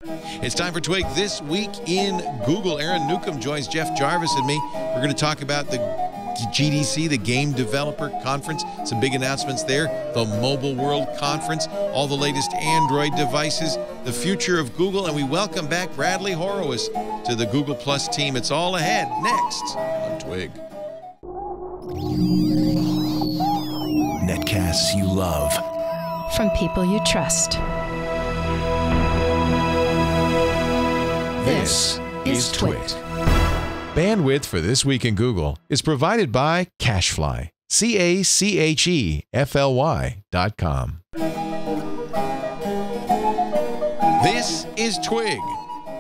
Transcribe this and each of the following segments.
It's time for Twig This Week in Google. Aaron Newcomb joins Jeff Jarvis and me. We're going to talk about the GDC, the Game Developer Conference. Some big announcements there. The Mobile World Conference, all the latest Android devices, the future of Google, and we welcome back Bradley Horowitz to the Google Plus team. It's all ahead next on Twig. Netcasts you love. From people you trust. This is Twig. Bandwidth for This Week in Google is provided by Cachefly. CACHEFLY.com. This is Twig,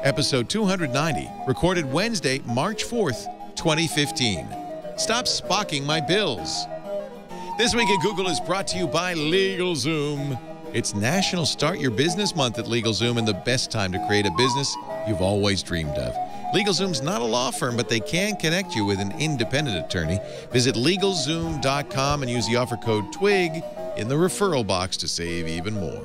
episode 290, recorded Wednesday, March 4th, 2015. Stop spocking my bills. This Week in Google is brought to you by LegalZoom. It's National Start Your Business Month at LegalZoom, and the best time to create a business you've always dreamed of. LegalZoom's not a law firm, but they can connect you with an independent attorney. Visit LegalZoom.com and use the offer code TWIG in the referral box to save even more.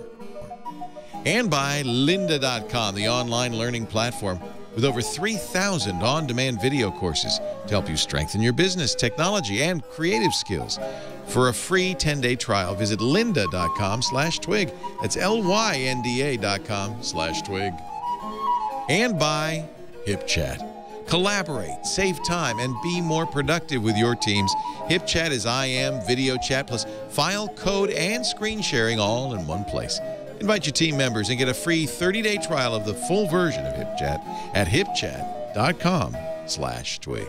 And by Lynda.com, the online learning platform with over 3,000 on-demand video courses to help you strengthen your business, technology, and creative skills. For a free 10-day trial, visit lynda.com/twig. That's LYNDA.com/twig. And by HipChat. Collaborate, save time, and be more productive with your teams. HipChat is IM, video chat, plus file, code, and screen sharing all in one place. Invite your team members and get a free 30-day trial of the full version of HipChat at hipchat.com/twig.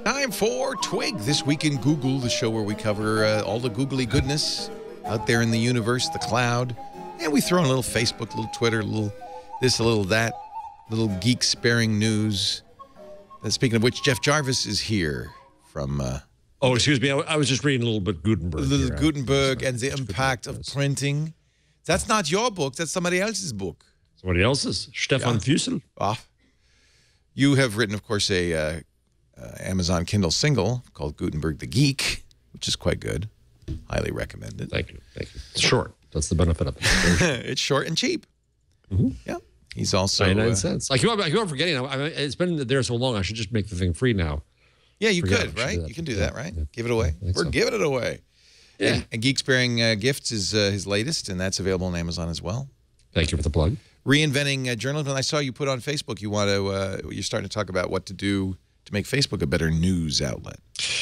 Time for Twig This Week in Google, the show where we cover all the googly goodness out there in the universe, the cloud, and we throw in a little Facebook, a little Twitter, a little this, a little that, little geek-sparing news. Speaking of which, Jeff Jarvis is here from... oh, excuse me. I was just reading a little bit Gutenberg. Gutenberg and the impact of printing. That's not your book. That's somebody else's book. Somebody else's? Stefan Füssel. Ah. You have written, of course, a Amazon Kindle single called Gutenberg the Geek, which is quite good. Highly recommended. Thank you. Thank you. It's short. That's the benefit of it. It's short and cheap. Mm-hmm. Yeah. He's also 99 cents. I keep on forgetting. I mean, it's been there so long. I should just make the thing free now. Yeah, you could, right? You can do that, right? Yeah. Give it away. We're giving it away. Yeah. And Geek Sparing Gifts is his latest, and that's available on Amazon as well. Thank you for the plug. Reinventing journalism. I saw you put on Facebook. You want to. You're starting to talk about what to do to make Facebook a better news outlet.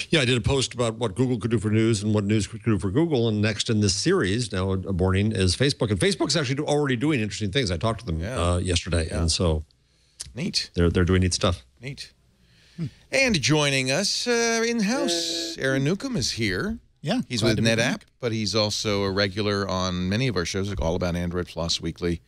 Yeah, I did a post about what Google could do for news and what news could do for Google. And next in this series, now morning, is Facebook. And Facebook's actually already doing interesting things. I talked to them yesterday, and so neat. They're doing neat stuff. Neat. And joining us in-house, Aaron Newcomb is here. Yeah, he's with NetApp, but he's also a regular on many of our shows, like All About Android, Floss Weekly.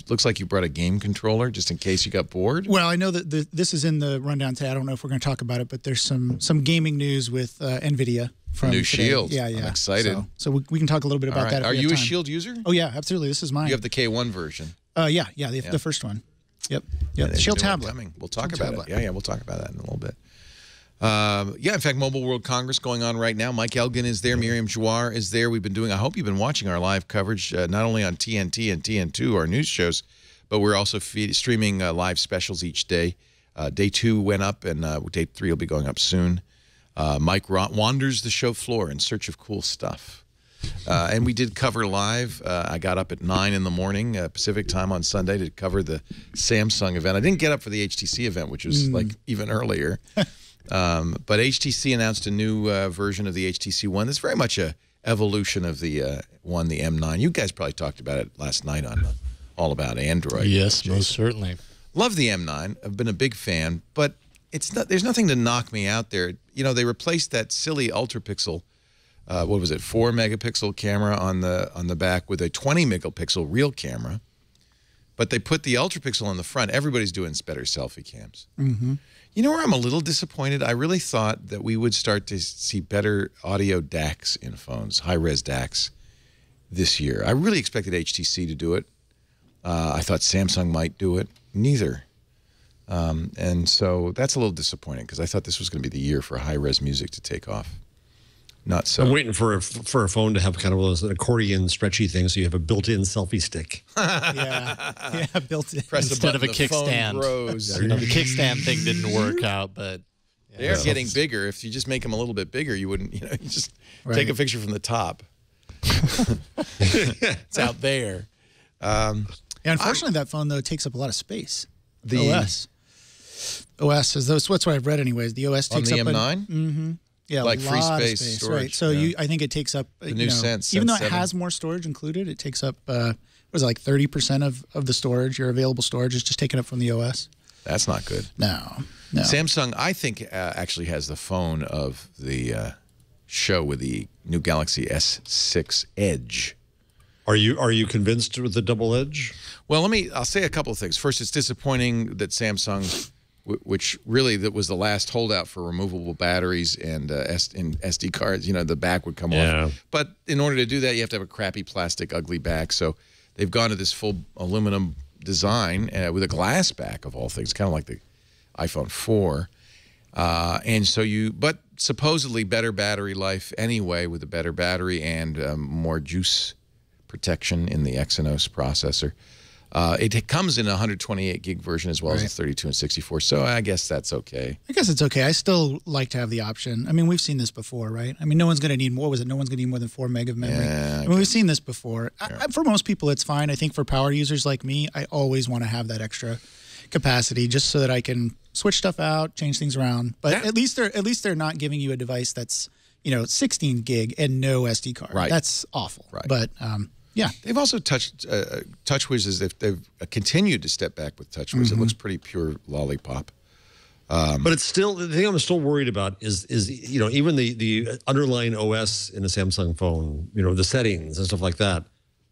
Looks like you brought a game controller just in case you got bored. Well, I know that this is in the rundown today. I don't know if we're going to talk about it, but there's some gaming news with NVIDIA from new today. Shield. Yeah. I'm excited. So we can talk a little bit about that. Are you a Shield user? Oh yeah, absolutely. This is mine. You have the K1 version. Yeah, the first one. Yep. The Shield tablet. We'll talk about it. Yeah, we'll talk about that in a little bit. In fact, Mobile World Congress going on right now. Mike Elgin is there. Miriam Jouar is there. We've been doing, I hope you've been watching our live coverage, not only on TNT and TN2, our news shows, but we're also streaming live specials each day. Day 2 went up, and day 3 will be going up soon. Mike wanders the show floor in search of cool stuff. And we did cover live. I got up at 9 in the morning Pacific time on Sunday to cover the Samsung event. I didn't get up for the HTC event, which was like even earlier. But HTC announced a new version of the HTC One. That's very much a evolution of the one, the M9. You guys probably talked about it last night on All About Android. Yes, most certainly. Love the M9. I've been a big fan, but there's nothing to knock me out there. You know, they replaced that silly ultra pixel, what was it, 4-megapixel camera on the back with a 20-megapixel real camera. But they put the ultra pixel on the front. Everybody's doing better selfie cams. Mm-hmm. You know where I'm a little disappointed? I really thought that we would start to see better audio DACs in phones, high-res DACs, this year. I really expected HTC to do it. I thought Samsung might do it. Neither. And so that's a little disappointing because I thought this was going to be the year for high-res music to take off. not so. I'm waiting for a phone to have kind of an accordion stretchy thing, so you have a built-in selfie stick. yeah, built in. Press instead of a kickstand. The kickstand thing didn't work out, but they're getting bigger. If you just make them a little bit bigger, you wouldn't. You just take a picture from the top. It's out there. Unfortunately, that phone though takes up a lot of space. The OS is that's what I've read anyways. The OS takes on the up M9. Yeah, like a free lot space of space, storage. right? So I think it takes up the new Sense, even though it 7. has more storage included, it takes up what is it, like 30% of the storage. Your available storage is just taken up from the OS. That's not good. No. Samsung, I think, actually has the phone of the show with the new Galaxy S6 Edge. Are you convinced with the double edge? Well, I'll say a couple of things. First, it's disappointing that Samsung, which really that was the last holdout for removable batteries and SD cards. The back would come off. But in order to do that, you have to have a crappy plastic, ugly back. So they've gone to this full aluminum design with a glass back of all things, kind of like the iPhone 4. But supposedly better battery life anyway with a better battery and more juice protection in the Exynos processor. It comes in a 128 gig version as well as a 32 and 64, so I guess that's okay. I guess it's okay. I still like to have the option. I mean, we've seen this before, right? I mean, no one's going to need more. No one's going to need more than 4 meg of memory. Yeah, we've seen this before. For most people, it's fine. I think for power users like me, I always want to have that extra capacity just so that I can switch stuff out, change things around. But at least they're not giving you a device that's 16 gig and no SD card. Right. That's awful. Right. But yeah, they've also TouchWiz as they've continued to step back with TouchWiz. It looks pretty pure lollipop. But it's still the thing I'm still worried about is even the underlying OS in a Samsung phone, the settings and stuff like that.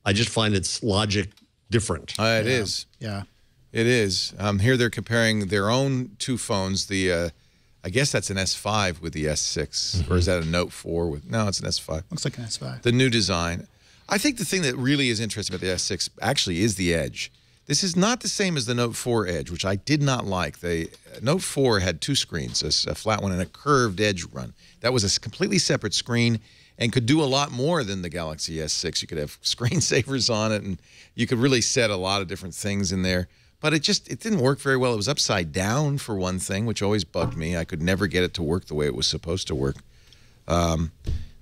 I just find its logic different. It is. Yeah. It is. Here they're comparing their own two phones. I guess that's an S5 with the S6, or is that a Note 4 with? No, it's an S5. Looks like an S5. The new design. I think the thing that really is interesting about the S6 actually is the Edge. This is not the same as the Note 4 Edge, which I did not like. The Note 4 had two screens, a flat one and a curved edge run. That was a completely separate screen and could do a lot more than the Galaxy S6. You could have screensavers on it, and you could really set a lot of different things in there. But it didn't work very well. It was upside down for one thing, which always bugged me. I could never get it to work the way it was supposed to work.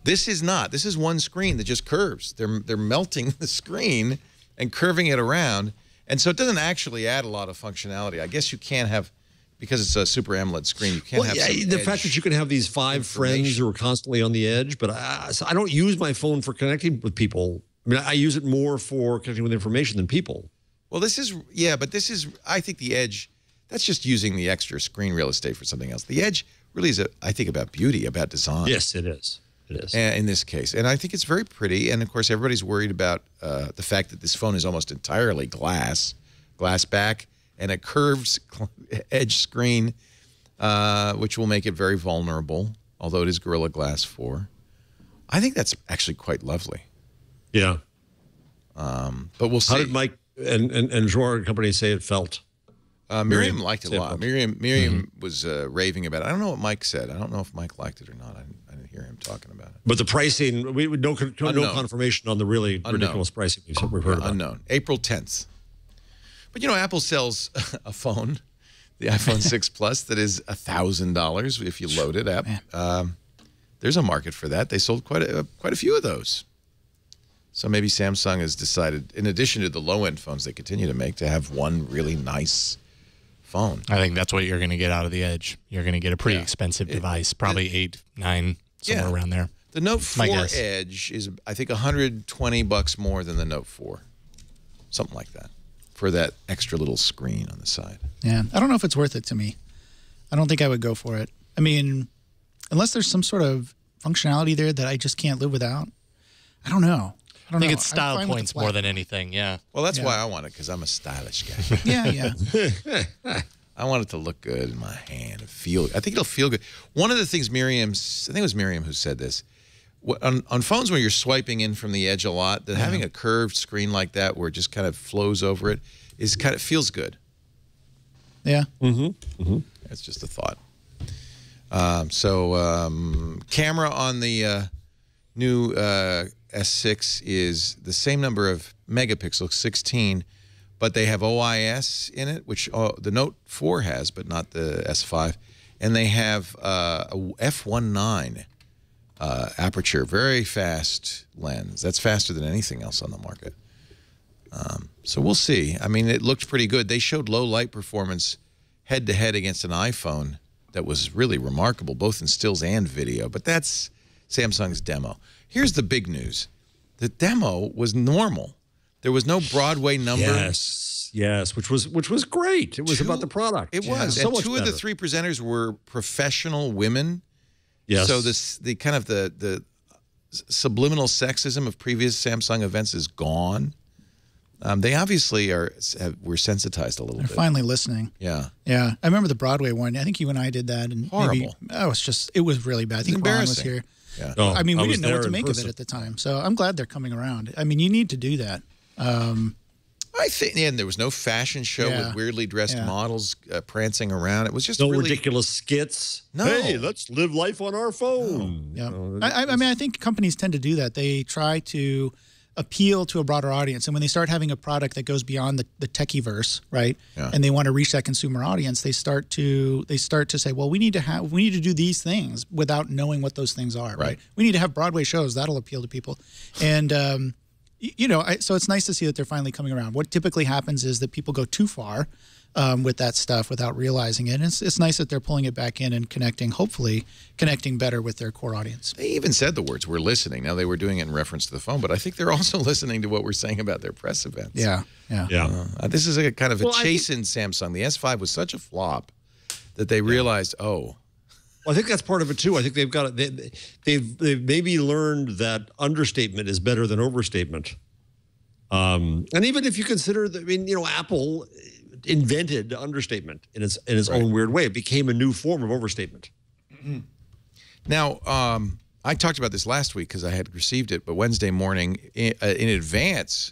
This is not. This is one screen that just curves. They're melting the screen and curving it around, and so it doesn't actually add a lot of functionality. I guess you can't have, because it's a Super AMOLED screen, you can't have the fact that you can have these 5 friends who are constantly on the edge, but I don't use my phone for connecting with people. I mean, I use it more for connecting with information than people. Well, but this is, I think the Edge, that's just using the extra screen real estate for something else. The Edge really is, I think, about beauty, about design. Yes, it is. It is. In this case. And I think it's very pretty. And, of course, everybody's worried about the fact that this phone is almost entirely glass back, and a curved edge screen, which will make it very vulnerable, although it is Gorilla Glass 4. I think that's actually quite lovely. Yeah. But we'll see. How did Mike and Drawer Company say it felt? Miriam liked it a lot. Miriam was raving about it. I don't know what Mike said. I don't know if Mike liked it or not. I didn't hear him talking about it. But the pricing, no confirmation on the really ridiculous pricing we've heard about. Unknown. April 10th. But, Apple sells a phone, the iPhone 6 Plus, that is $1,000 if you load it up. There's a market for that. They sold quite a few of those. So maybe Samsung has decided, in addition to the low-end phones they continue to make, to have one really nice phone. I think that's what you're going to get out of the Edge. You're going to get a pretty expensive device, probably 8, 9, somewhere around there. The Note 4 Edge is, I think, $120 more than the Note 4. Something like that, for that extra little screen on the side. Yeah, I don't know if it's worth it to me. I don't think I would go for it. I mean, unless there's some sort of functionality there that I just can't live without. I don't know. I think it's style points more than anything, yeah. Well, that's why I want it, because I'm a stylish guy. Yeah. I want it to look good in my hand and feel. I think it'll feel good. One of the things I think it was Miriam who said this, on phones where you're swiping in from the edge a lot, that having a curved screen like that where it just kind of flows over it feels good. Yeah. That's just a thought. Camera on the new S6 is the same number of megapixels, 16, but they have OIS in it, which the Note 4 has, but not the S5. And they have a f1.9 aperture, very fast lens. That's faster than anything else on the market. So we'll see. I mean, it looked pretty good. They showed low light performance head-to-head against an iPhone that was really remarkable, both in stills and video. But that's Samsung's demo. Here's the big news. The demo was normal. There was no Broadway number. Yes, which was great. It was about the product. It was. So and much two of the better. three presenters were professional women. Yes. So the kind of the subliminal sexism of previous Samsung events is gone. They obviously were sensitized a little bit. They're finally listening. Yeah. Yeah. I remember the Broadway one. I think you and I did that. And Horrible. It was really bad. I think Ron was here. Yeah. Oh, I mean, we was didn't know what there to in make person. of it at the time. So I'm glad they're coming around. I mean, you need to do that. I think, and there was no fashion show with weirdly dressed models prancing around. It was just No really ridiculous skits. No. Hey, let's live life on our phone. Yeah. I mean, I think companies tend to do that. They try to appeal to a broader audience. And when they start having a product that goes beyond the techie-verse, right? Yeah. And they want to reach that consumer audience, they start to say, well, we need to do these things without knowing what those things are, right? We need to have Broadway shows that'll appeal to people. And so it's nice to see that they're finally coming around. What typically happens is that people go too far with that stuff without realizing it. And it's nice that they're pulling it back in and hopefully connecting better with their core audience. They even said the words, we're listening. Now, they were doing it in reference to the phone, but I think they're also listening to what we're saying about their press events. Yeah. This is a kind of a chase in Samsung. The S5 was such a flop that they realized, Well, I think that's part of it too. I think they've got they've maybe learned that understatement is better than overstatement. And even if you consider that, Apple invented understatement in its own weird way. It became a new form of overstatement. Now, I talked about this last week because I had received it, but Wednesday morning, in advance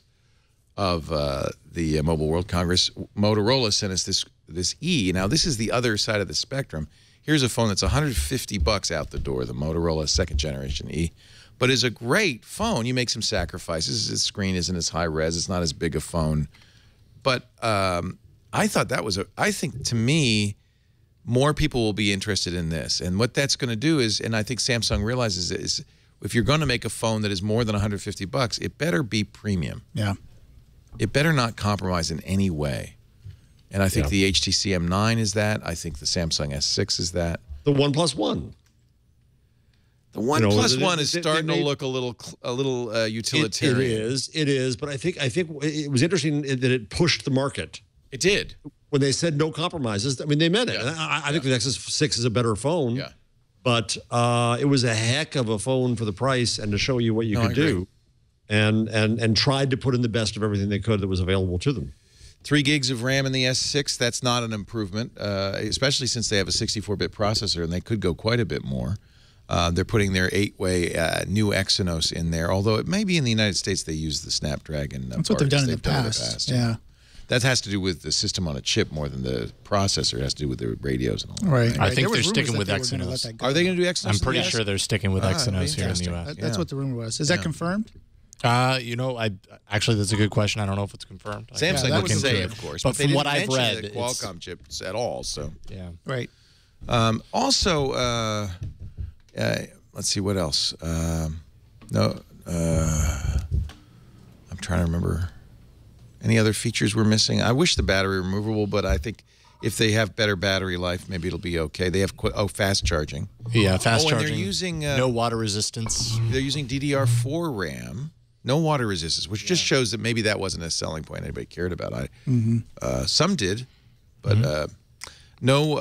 of the Mobile World Congress, Motorola sent us this E. Now, this is the other side of the spectrum. Here's a phone that's $150 out the door, the Motorola second generation E, but is a great phone. You make some sacrifices. Its screen isn't as high res. It's not as big a phone. But I thought I think to me, more people will be interested in this. And what that's going to do is, and I think Samsung realizes is, if you're going to make a phone that is more than $150, it better be premium. Yeah. It better not compromise in any way. And I think the HTC M9 is that. I think the Samsung S6 is that. The OnePlus One. The OnePlus One is starting to look a little utilitarian. It is. But I think it was interesting that it pushed the market. It did. When they said no compromises, I mean, they meant it. I think the Nexus 6 is a better phone. Yeah. But it was a heck of a phone for the price and to show you what you could do. And tried to put in the best of everything they could that was available to them. 3 gigs of RAM in the S6, that's not an improvement, especially since they have a 64-bit processor, and they could go quite a bit more. They're putting their 8-way new Exynos in there, although it may be in the United States they use the Snapdragon. That's what they've done in the past. Yeah. That has to do with the system on a chip more than the processor. It has to do with the radios and all that. Right. I think they're sticking with Exynos. Are they going to do Exynos? I'm pretty sure they're sticking with Exynos here in the U.S. That's what the rumor was. Is that confirmed? Actually, that's a good question. I don't know if it's confirmed. Samsung would say, of course, but from what I've read, the Qualcomm chips at all. So right. Also, let's see what else. I'm trying to remember any other features we're missing. I wish the battery removable, but I think if they have better battery life, maybe it'll be okay. They have fast charging. Yeah, fast charging. And they're using no water resistance. They're using DDR4 RAM. No water resistance, which just shows that maybe that wasn't a selling point anybody cared about. Some did, but no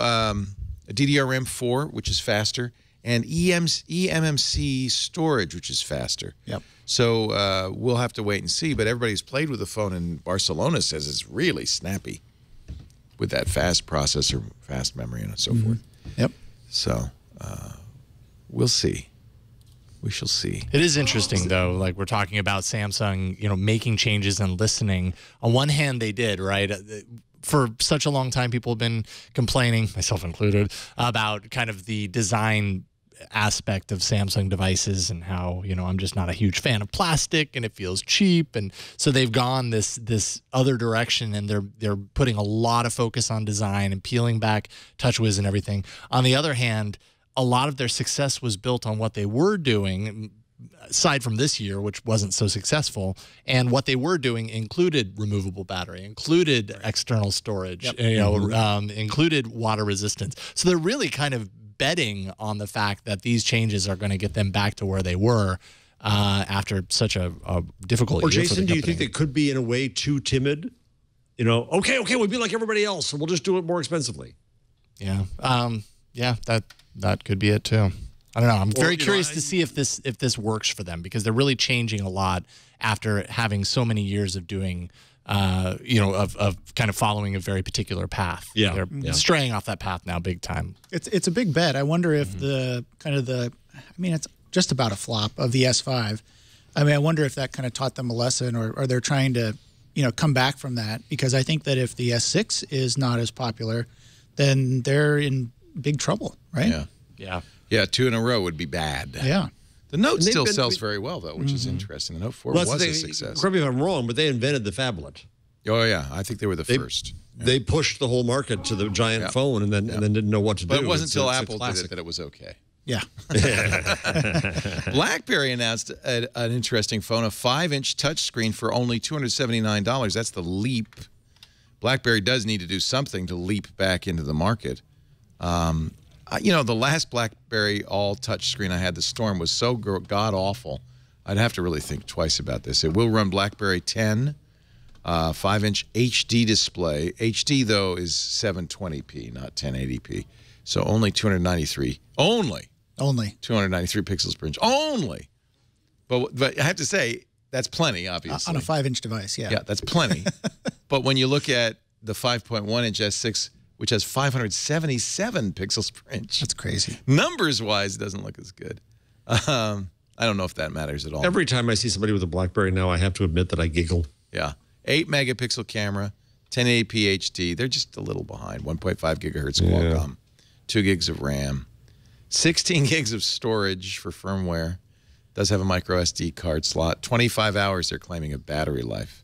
DDR RAM4, which is faster, and eMMC storage, which is faster. Yep. So we'll have to wait and see. But everybody who's played with the phone in Barcelona says it's really snappy with that fast processor, fast memory, and so forth. Yep. So we'll see. We shall see. It is interesting, though. Like, we're talking about Samsung, making changes and listening. On one hand, they did, right? For such a long time, people have been complaining, myself included, about kind of the design aspect of Samsung devices and how, I'm just not a huge fan of plastic and it feels cheap. And so they've gone this other direction, and they're putting a lot of focus on design and peeling back TouchWiz and everything. On the other hand, a lot of their success was built on what they were doing, aside from this year, which wasn't so successful. And what they were doing included removable battery, included external storage, included water resistance. So they're really kind of betting on the fact that these changes are going to get them back to where they were after such a difficult year. Or Jason, for the do you think they could be in a way too timid? Okay, we'll be like everybody else, and we'll just do it more expensively. Yeah, that could be it too. I don't know. I'm very curious to see if this works for them, because they're really changing a lot after having so many years of doing, of kind of following a very particular path. Yeah, they're straying off that path now, big time. It's a big bet. I wonder if it's just about a flop of the S5. I mean, I wonder if that kind of taught them a lesson, or they're trying to, come back from that, because I think that if the S6 is not as popular, then they're in big trouble, right? Yeah, 2 in a row would be bad. Yeah. The Note still sells very well, though, which is interesting. The Note 4 was a success. Correct me if I'm wrong, but they invented the phablet. Oh, yeah. I think they were the first. They pushed the whole market to the giant phone and then didn't know what to do. But it wasn't until Apple did it that it was okay. Yeah. BlackBerry announced an interesting phone, a 5-inch touchscreen for only $279. That's the leap. BlackBerry does need to do something to leap back into the market. The last BlackBerry all-touch screen I had, the Storm, was so god-awful. I'd have to really think twice about this. It will run BlackBerry 10, 5-inch HD display. HD, though, is 720p, not 1080p. So only 293. Only 293 pixels per inch. Only. But I have to say, that's plenty, obviously. On a 5-inch device, yeah. Yeah, that's plenty. But when you look at the 5.1-inch S6, which has 577 pixels per inch. That's crazy. Numbers-wise, it doesn't look as good. I don't know if that matters at all. Every time I see somebody with a BlackBerry now, I have to admit that I giggle. Yeah. 8-megapixel camera, 1080p HD. They're just a little behind. 1.5 gigahertz Qualcomm, 2 gigs of RAM, 16 gigs of storage for firmware. Does have a micro SD card slot. 25 hours, they're claiming, of battery life.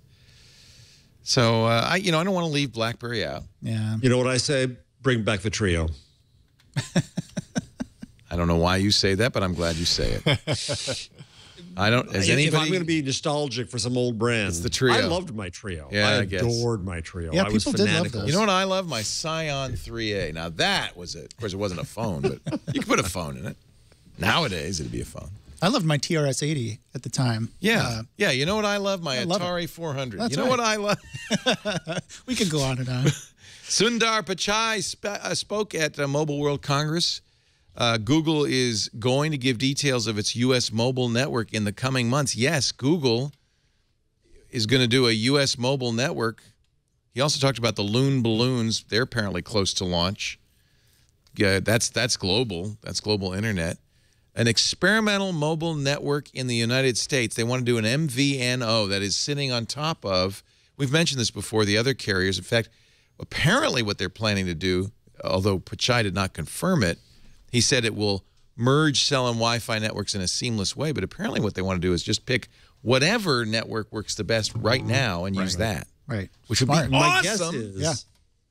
So, I don't want to leave BlackBerry out. Yeah. You know what I say? Bring back the Trio. I don't know why you say that, but I'm glad you say it. I don't. If I'm going to be nostalgic for some old brand, it's the Trio. I loved my Trio. Yeah, I adored my Trio. Yeah, I was people did love fanatical. those. You know what I love? My Scion 3A. Now that was it. Of course, it wasn't a phone, but you could put a phone in it. Nowadays, it'd be a phone. I loved my TRS-80 at the time. Yeah. You know what I love? My Atari 400. That's you know what I love? We could go on and on. Sundar Pichai spoke at Mobile World Congress. Google is going to give details of its U.S. mobile network in the coming months. Yes, Google is going to do a U.S. mobile network. He also talked about the Loon balloons. They're apparently close to launch. Yeah, that's global. That's global internet. An experimental mobile network in the United States. They want to do an MVNO that is sitting on top of, we've mentioned this before, the other carriers. In fact, apparently what they're planning to do, although Pichai did not confirm it, he said it will merge cell and Wi-Fi networks in a seamless way. But apparently what they want to do is just pick whatever network works the best right now and use that. Right. Which would be awesome. My guess is,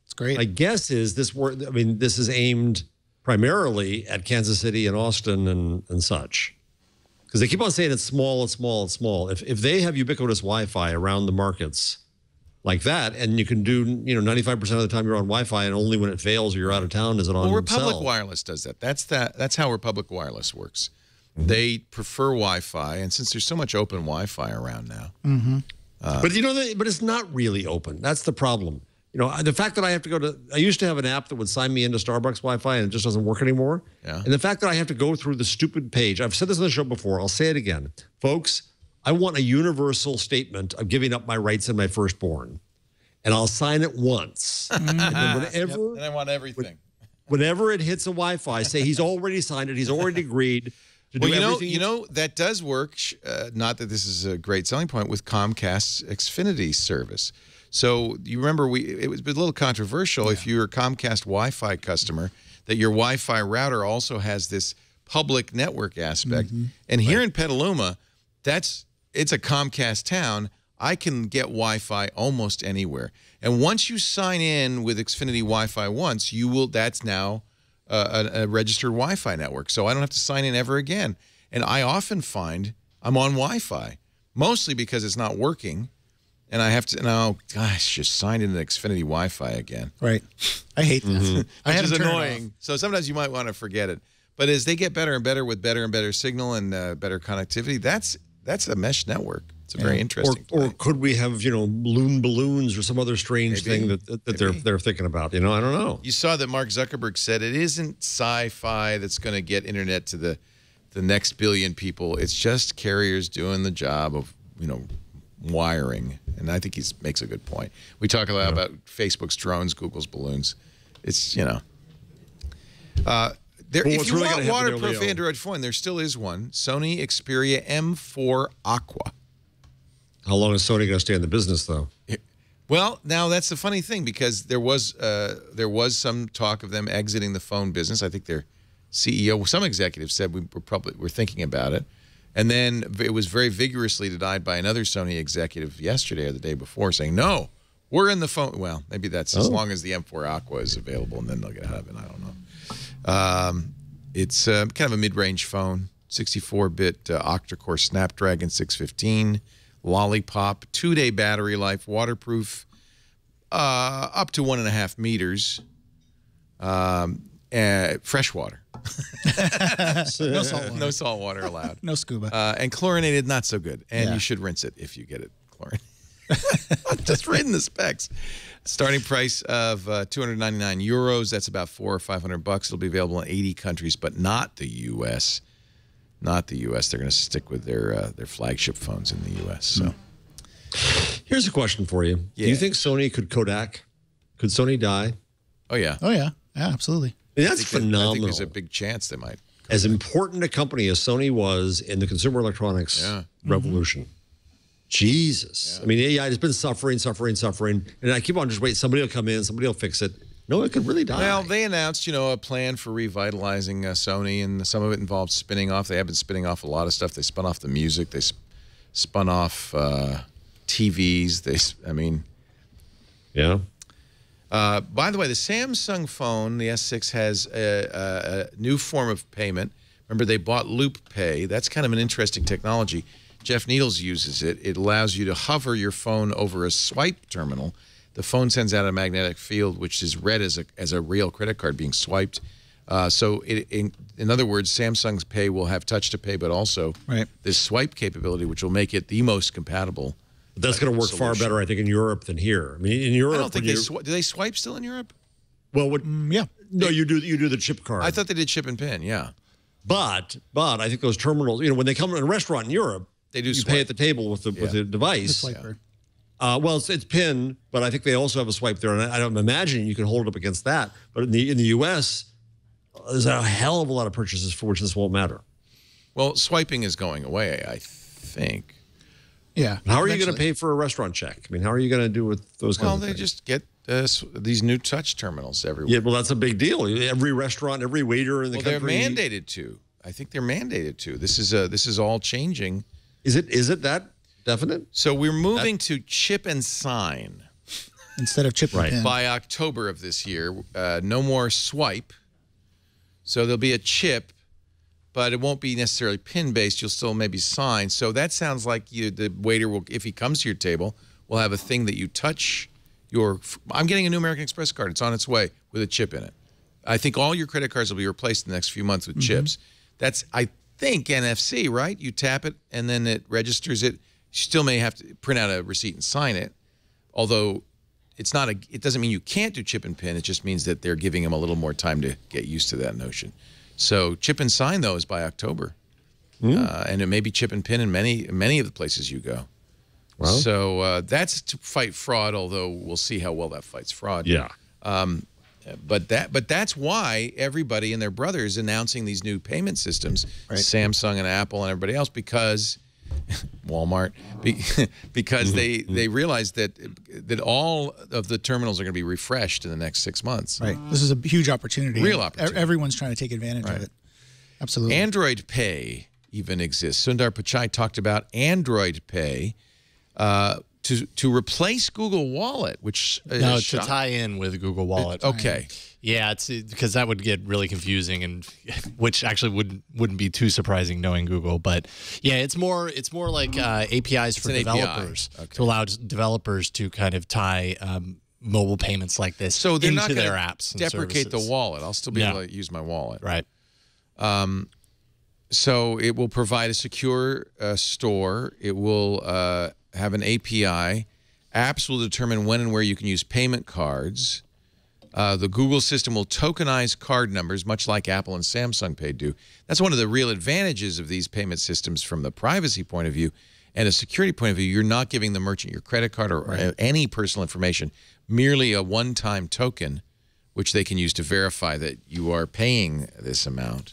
it's great. My guess is this is aimed primarily at Kansas City and Austin and such. Because they keep on saying it's small, it's small, it's small. If they have ubiquitous Wi-Fi around the markets like that, and you can do 95% of the time you're on Wi-Fi, and only when it fails or you're out of town is it on. Well, Republic cell. Wireless does that. That's how Republic Wireless works. They prefer Wi-Fi, and since there's so much open Wi-Fi around now, but but it's not really open. That's the problem. The fact that I have to go I used to have an app that would sign me into Starbucks Wi-Fi, and it just doesn't work anymore. Yeah. And the fact that I have to go through the stupid page, I've said this on the show before, I'll say it again. Folks, I want a universal statement of giving up my rights in my firstborn. And I'll sign it once. And then and I want everything. Whenever it hits a Wi-Fi, say he's already signed it, he's already agreed to do everything. That does work, not that this is a great selling point, with Comcast's Xfinity service. So you remember it was a little controversial if you're a Comcast Wi-Fi customer that your Wi-Fi router also has this public network aspect. And here in Petaluma, it's a Comcast town. I can get Wi-Fi almost anywhere. And once you sign in with Xfinity Wi-Fi once, that's now a registered Wi-Fi network. So I don't have to sign in ever again. And I often find I'm on Wi-Fi, mostly because it's not working. And I have to, oh gosh, just sign into Xfinity Wi-Fi again. Right. I hate that. I had Which is to turn it off. annoying. So sometimes you might want to forget it. But as they get better and better with better and better signal and better connectivity, that's a mesh network. It's a very interesting or could we have, loon balloons or some other strange thing that they're thinking about? I don't know. You saw that Mark Zuckerberg said it isn't sci-fi that's going to get internet to the next billion people. It's just carriers doing the job of, wiring. And I think he makes a good point. We talk a lot about Facebook's drones, Google's balloons. It's, if you want waterproof Android phone, there still is one. Sony Xperia M4 Aqua. How long is Sony going to stay in the business, though? Well, now that's the funny thing, because there was some talk of them exiting the phone business. I think their CEO, some executives said we're thinking about it. And then it was very vigorously denied by another Sony executive yesterday or the day before, saying, no, we're in the phone. Well, maybe that's as long as the M4 Aqua is available, and then they'll get out of it. I don't know. It's kind of a mid-range phone, 64-bit octa-core Snapdragon 615, Lollipop, 2-day battery life, waterproof, up to 1.5 meters, fresh water. No salt water. No salt water allowed. No scuba. And chlorinated, not so good. And you should rinse it if you get it chlorinated. Just reading the specs. Starting price of €299. That's about $400 or $500. It'll be available in 80 countries, but not the U.S. Not the U.S. They're going to stick with their flagship phones in the U.S. So, here's a question for you: Do you think Sony could Kodak? Could Sony die? Oh yeah. Oh yeah. Yeah, absolutely. That's phenomenal. I think there's a big chance they might. As important a company as Sony was in the consumer electronics revolution. Jesus. I mean, it's been suffering. And I keep on just waiting. Somebody will come in. Somebody will fix it. No, it could really die. Well, they announced, a plan for revitalizing Sony, and some of it involved spinning off. They have been spinning off a lot of stuff. They spun off the music. They spun off TVs. Yeah. By the way, the Samsung phone, the S6, has a new form of payment. Remember, they bought Loop Pay. That's kind of an interesting technology. Jeff Needles uses it. It allows you to hover your phone over a swipe terminal. The phone sends out a magnetic field, which is read as a real credit card being swiped. So, in other words, Samsung's Pay will have touch-to-pay, but also this swipe capability, which will make it the most compatible. That's going to work far better, I think, in Europe than here. I mean, in Europe, I don't think do they swipe still in Europe? Well, yeah. No, you do the chip card. I thought they did chip and pin. Yeah, but I think those terminals, when they come in a restaurant in Europe, they do. You pay at the table with the device. The swiper. Well, it's PIN, but I think they also have a swipe there, and I don't imagine you can hold it up against that. But in the U.S., there's a hell of a lot of purchases for which this won't matter. Well, swiping is going away, I think. Yeah. How are you going to pay for a restaurant check? I mean, how are you going to do with those kinds of things? Well, they just get these new touch terminals everywhere. Yeah, well, that's a big deal. Every restaurant, every waiter in the country. They're mandated to. I think they're mandated to. This is all changing. Is it that definite? So we're moving to chip and sign instead of chip and pin. By October of this year. No more swipe. So there'll be a chip, but it won't be necessarily pin-based. You'll still maybe sign. So that sounds like the waiter will, if he comes to your table, will have a thing that you touch I'm getting a new American Express card. It's on its way with a chip in it. I think all your credit cards will be replaced in the next few months with chips. That's, I think, NFC, right? You tap it, and then it registers it. You still may have to print out a receipt and sign it, although it doesn't mean you can't do chip and pin. It just means that they're giving them a little more time to get used to that notion. So chip and sign, though, is by October. And it may be chip and pin in many of the places you go. Well, so that's to fight fraud, although we'll see how well that fights fraud. Yeah. But that's why everybody and their brother is announcing these new payment systems, Samsung and Apple and everybody else, because Walmart, because they realize that all of the terminals are going to be refreshed in the next 6 months. Right. This is a huge opportunity. Real opportunity. Everyone's trying to take advantage of it. Absolutely. Android Pay even exists. Sundar Pichai talked about Android Pay to replace Google Wallet, which to tie in with Google Wallet. Okay. Yeah, it's because that would get really confusing, and which actually wouldn't be too surprising knowing Google. But yeah, it's more like APIs for developers to allow developers to kind of tie mobile payments like this so they're into not their apps. And deprecate services. the wallet. I'll still be able to use my wallet. Right. So it will provide a secure store. It will have an API. Apps will determine when and where you can use payment cards. The Google system will tokenize card numbers, much like Apple and Samsung Pay do. That's one of the real advantages of these payment systems from the privacy point of view and a security point of view. You're not giving the merchant your credit card or any personal information, merely a one-time token, which they can use to verify that you are paying this amount.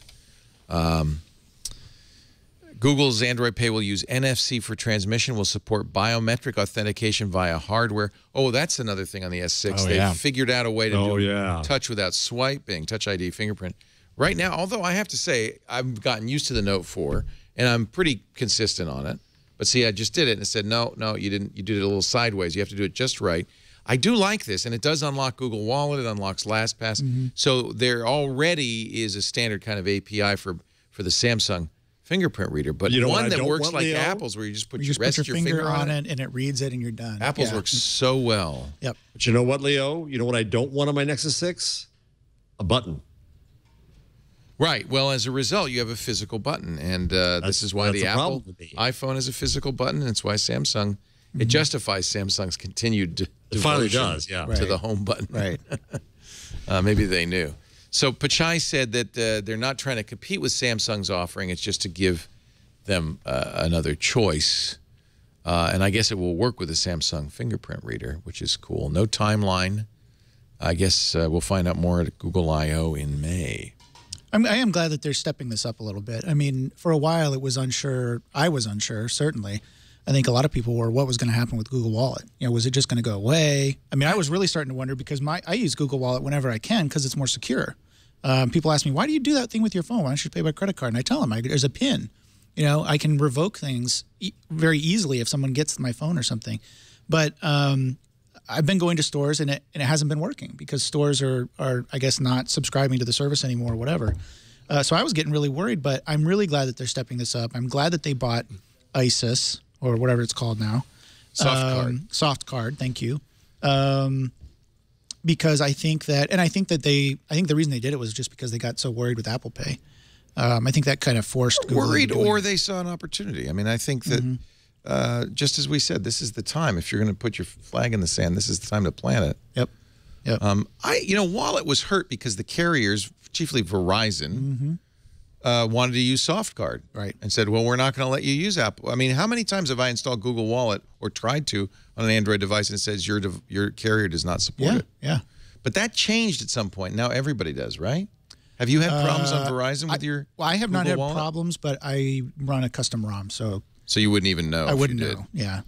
Google's Android Pay will use NFC for transmission, will support biometric authentication via hardware. Oh, that's another thing on the S6. They've figured out a way to do touch without swiping, Touch ID, fingerprint. Right now, although I have to say, I've gotten used to the Note 4, and I'm pretty consistent on it. But see, I just did it, and it said, no, you didn't. You did it a little sideways. You have to do it just right. I do like this, and it does unlock Google Wallet. It unlocks LastPass. So there already is a standard kind of API for the Samsung fingerprint reader, but one that works like Apple's, where you just put your finger on it and it reads it and you're done. Apple's works so well. Yep. But you know what, Leo? You know what I don't want on my Nexus 6? A button. Right. Well, as a result, you have a physical button, and this is why the Apple iPhone is a physical button, and it's why Samsung. It justifies Samsung's continued devotion to the home button. Right. Maybe they knew. So Pichai said that they're not trying to compete with Samsung's offering. It's just to give them another choice. And I guess it will work with the Samsung fingerprint reader, which is cool. No timeline. I guess we'll find out more at Google I/O in May. I am glad that they're stepping this up a little bit. I mean, for a while it was unsure. I was unsure, certainly. I think a lot of people were, what was going to happen with Google Wallet? You know, was it just going to go away? I mean, I was really starting to wonder because I use Google Wallet whenever I can because it's more secure. People ask me, why do you do that thing with your phone? Why don't you pay by credit card? And I tell them, there's a PIN. You know, I can revoke things very easily if someone gets my phone or something. But I've been going to stores and it hasn't been working because stores are I guess, not subscribing to the service anymore or whatever. So I was getting really worried, but I'm really glad that they're stepping this up. I'm glad that they bought ISIS, or whatever it's called now. Soft card, thank you. Because I think that, I think the reason they did it was just because they got so worried with Apple Pay. I think that kind of forced Google worried, or they saw an opportunity. I mean, I think that just as we said, this is the time. If you're going to put your flag in the sand, this is the time to plant it. Yep. Wallet was hurt because the carriers, chiefly Verizon, wanted to use soft card, and said, well, we're not going to let you use Apple. I mean, how many times have I installed Google Wallet or tried to on an Android device and it says your carrier does not support it? Yeah. But that changed at some point. Now everybody does, right? Have you had problems on Verizon with your Well, I have not had Wallet? problems, but I run a custom ROM, so you wouldn't even know. I wouldn't know. Yeah.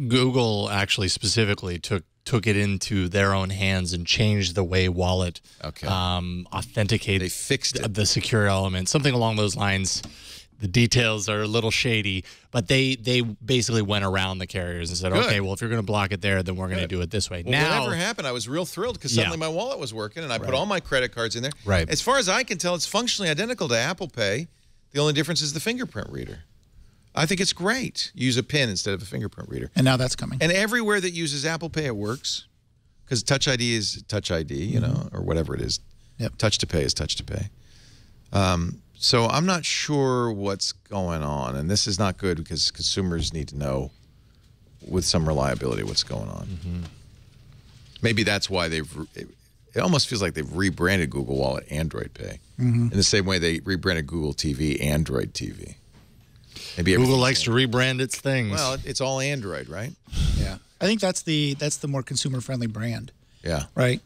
Google actually specifically took it into their own hands and changed the way Wallet authenticated. They fixed it. The secure element, something along those lines. The details are a little shady, but they basically went around the carriers and said, okay, well, if you're going to block it there, then we're going to do it this way. Well, now, whatever happened, I was real thrilled because suddenly my wallet was working and I put all my credit cards in there. Right. As far as I can tell, it's functionally identical to Apple Pay. The only difference is the fingerprint reader. I think it's great. Use a PIN instead of a fingerprint reader. And now that's coming. And everywhere that uses Apple Pay, it works. Because Touch ID is Touch ID, you know, or whatever it is. Yep. Touch to Pay is Touch to Pay. So I'm not sure what's going on. And this is not good because consumers need to know with some reliability what's going on. Maybe that's why it almost feels like they've rebranded Google Wallet Android Pay. In the same way they rebranded Google TV Android TV. Maybe Google likes to rebrand its things. Well, it's all Android, right? Yeah. I think that's the more consumer-friendly brand. Yeah. Right?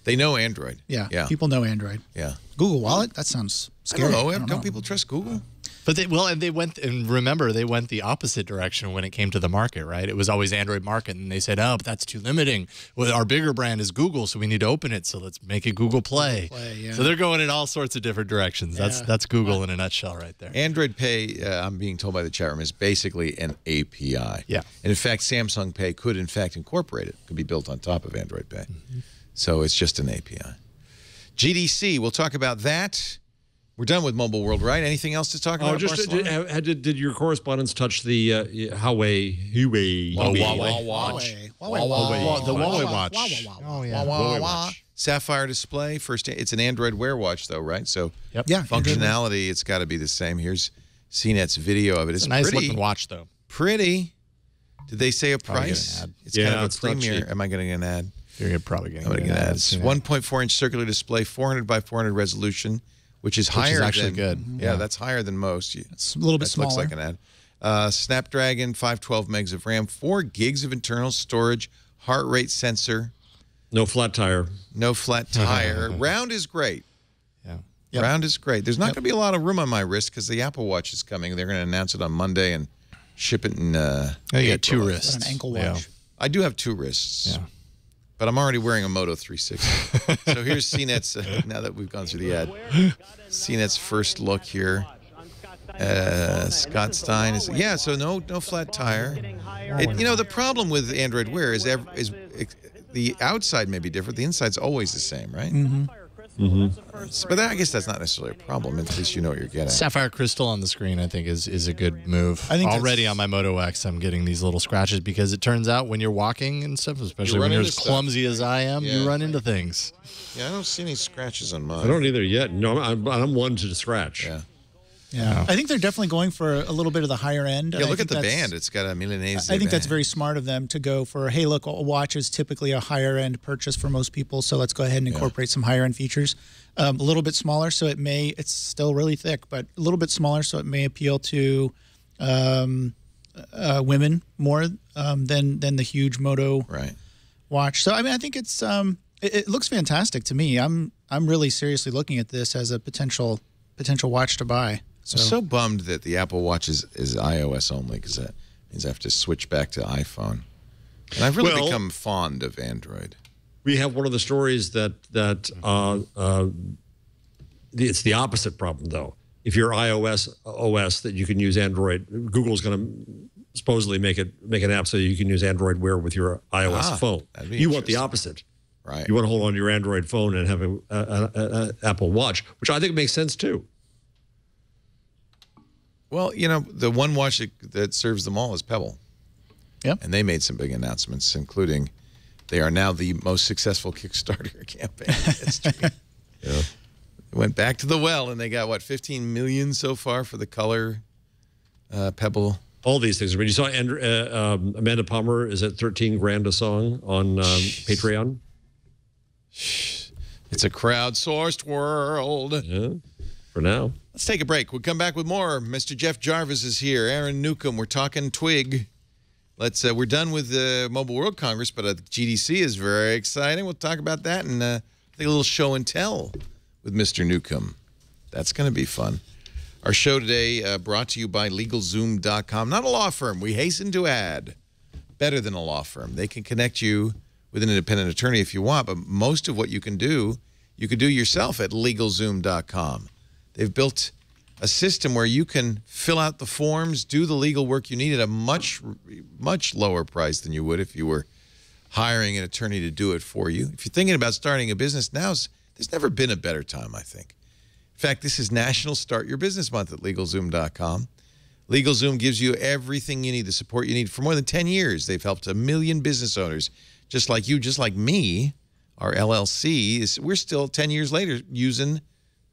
They know Android. Yeah. People know Android. Yeah. Google Wallet? That sounds scary. I don't know. Don't people trust Google? But they went the opposite direction when it came to the market, right? It was always Android market, and they said, "Oh, but that's too limiting. Well, our bigger brand is Google, so we need to open it. So let's make it Google Play." Yeah. So they're going in all sorts of different directions. That's Google in a nutshell, right there. Android Pay, I'm being told by the chat room, is basically an API. Yeah. And in fact, Samsung Pay could in fact incorporate it. Could be built on top of Android Pay. So it's just an API. GDC, we'll talk about that. We're done with Mobile World, right? Anything else to talk about? Did your correspondence touch the Huawei Huawei watch? Oh yeah. Huawei watch. Sapphire display. First, it's an Android Wear watch, though, right? So Yeah. functionality, it's got to be the same. Here's CNET's video of it. It's a nice looking watch, though. Pretty. Did they say a Probably price? get an ad. It's kind of a it's not premier. cheap. Am I getting an ad? You're probably getting I'm going to get an ad. ads. 1.4-inch circular display, 400 by 400 resolution, which is higher. Actually than, good. Yeah, that's higher than most. It's a little bit That looks smaller. like an ad. Snapdragon 512 megs of RAM, 4 gigs of internal storage, heart rate sensor, No flat tire. no flat tire. Round is great. Yeah. Yep. Round is great. There's not going to be a lot of room on my wrist because the Apple Watch is coming. They're going to announce it on Monday and ship it in You got April. two Is wrists. that an ankle Yeah. watch? I do have 2 wrists. Yeah. But I'm already wearing a Moto 360. So here's CNET's, now that we've gone through the ad, CNET's first look here. Scott Stein is, so no flat tire. The problem with Android Wear is the outside may be different. The inside's always the same, right? But I guess that's not necessarily a problem. At least you know what you're getting. Sapphire crystal on the screen, I think, is a good move. I think already that's- on my Moto X, I'm getting these little scratches because it turns out when you're walking and stuff, especially You when run you're into as stuff. clumsy as I am, Yeah. you run into things. Yeah, I don't see any scratches on mine. I don't either yet. No, I'm one to scratch. Yeah. Yeah. I think they're definitely going for a little bit of the higher end. Yeah, and I look at think the that's- band. It's got a Milanese I think that's band. very smart of them to go for, hey, look, a watch is typically a higher end purchase for most people, so let's go ahead and incorporate some higher end features. A little bit smaller, so it's still really thick, but a little bit smaller, so it may appeal to women more than the huge Moto Right. watch. So I think it's it looks fantastic to me. I'm really seriously looking at this as a potential watch to buy. I'm so bummed that the Apple Watch is iOS only because that means I have to switch back to iPhone. And I've really become fond of Android. We have one of the stories that it's the opposite problem, though. If you're iOS OS that you can use Android, Google's going to supposedly make an app so you can use Android Wear with your iOS phone. That'd be You want the interesting. opposite. Right. You want to hold on to your Android phone and have an Apple Watch, which I think makes sense too. Well, the one watch that serves them all is Pebble. Yep. And they made some big announcements, including they are now the most successful Kickstarter campaign in history. Yeah. They went back to the well, and they got, 15 million so far for the color Pebble. All these things. When you saw Amanda Palmer is at 13 grand a song on Patreon. It's a crowdsourced world. Yeah, for now. Let's take a break. We'll come back with more. Mr. Jeff Jarvis is here. Aaron Newcomb. We're talking Twig. We're done with the Mobile World Congress, but GDC is very exciting. We'll talk about that and I think a little show and tell with Mr. Newcomb. That's going to be fun. Our show today brought to you by LegalZoom.com. Not a law firm. We hasten to add. Better than a law firm. They can connect you with an independent attorney if you want, but most of what you can do yourself at LegalZoom.com. They've built a system where you can fill out the forms, do the legal work you need at a much, much lower price than you would if you were hiring an attorney to do it for you. If you're thinking about starting a business, there's never been a better time, I think. In fact, this is National Start Your Business Month at LegalZoom.com. LegalZoom gives you everything you need, the support you need. For more than 10 years, they've helped 1 million business owners, just like you, just like me. Our LLC, we're still 10 years later using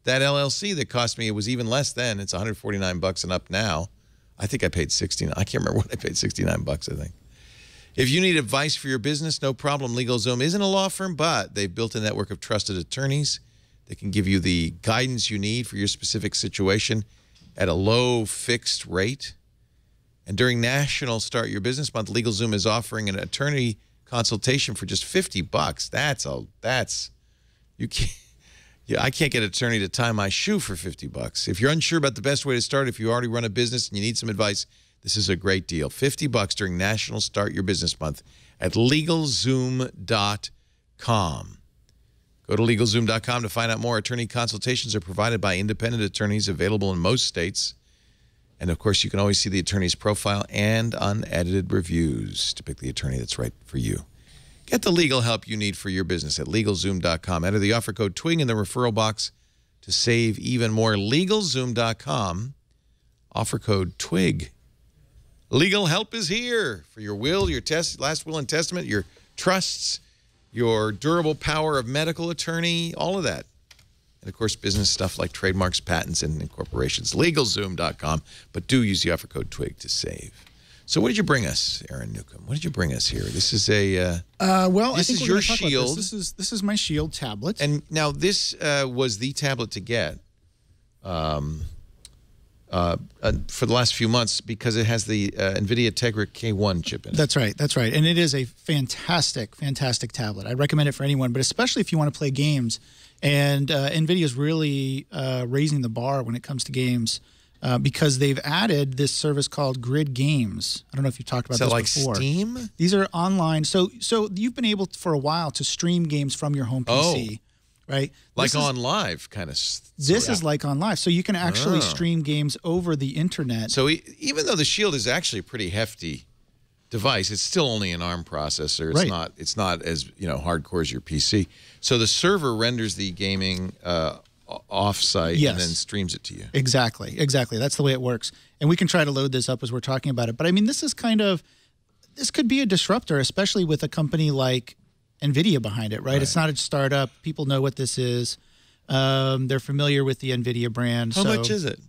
that LLC that cost me, it was even less then. It's $149 and up now. I think I paid $69. I can't remember what I paid, $69, I think. If you need advice for your business, no problem. LegalZoom isn't a law firm, but they've built a network of trusted attorneys that can give you the guidance you need for your specific situation at a low fixed rate. And during National Start Your Business Month, LegalZoom is offering an attorney consultation for just $50. You Yeah, I can't get an attorney to tie my shoe for $50. If you're unsure about the best way to start, if you already run a business and you need some advice, this is a great deal. $50 during National Start Your Business Month at LegalZoom.com. Go to LegalZoom.com to find out more. Attorney consultations are provided by independent attorneys available in most states. And, of course, you can always see the attorney's profile and unedited reviews to pick the attorney that's right for you. Get the legal help you need for your business at LegalZoom.com. Enter the offer code TWIG in the referral box to save even more. LegalZoom.com. Offer code TWIG. Legal help is here for your will, your last will and testament, your trusts, your durable power of medical attorney, all of that. And, of course, business stuff like trademarks, patents, and incorporations. LegalZoom.com. But do use the offer code TWIG to save. So what did you bring us, Aaron Newcomb? What did you bring us here? This is a well, this I think is we're your gonna talk about Shield. This is my Shield tablet. And now this was the tablet to get for the last few months because it has the NVIDIA Tegra K1 chip in it. That's right. That's right. And it is a fantastic, fantastic tablet. I'd recommend it for anyone, but especially if you want to play games. And NVIDIA is really raising the bar when it comes to games. Because they've added this service called Grid Games. I don't know if you've talked about this before. Is that like Steam? These are online. So you've been able for a while to stream games from your home PC, right? Like on live kind of. This is like on live. So you can actually stream games over the internet. So even though the Shield is actually a pretty hefty device, it's still only an ARM processor. It's right. It's not as hardcore as your PC. So the server renders the gaming off-site and then streams it to you. Exactly. That's the way it works. And we can try to load this up as we're talking about it. But I mean, this could be a disruptor, especially with a company like NVIDIA behind it, right? It's not a startup. People know what this is. They're familiar with the NVIDIA brand. How much is it?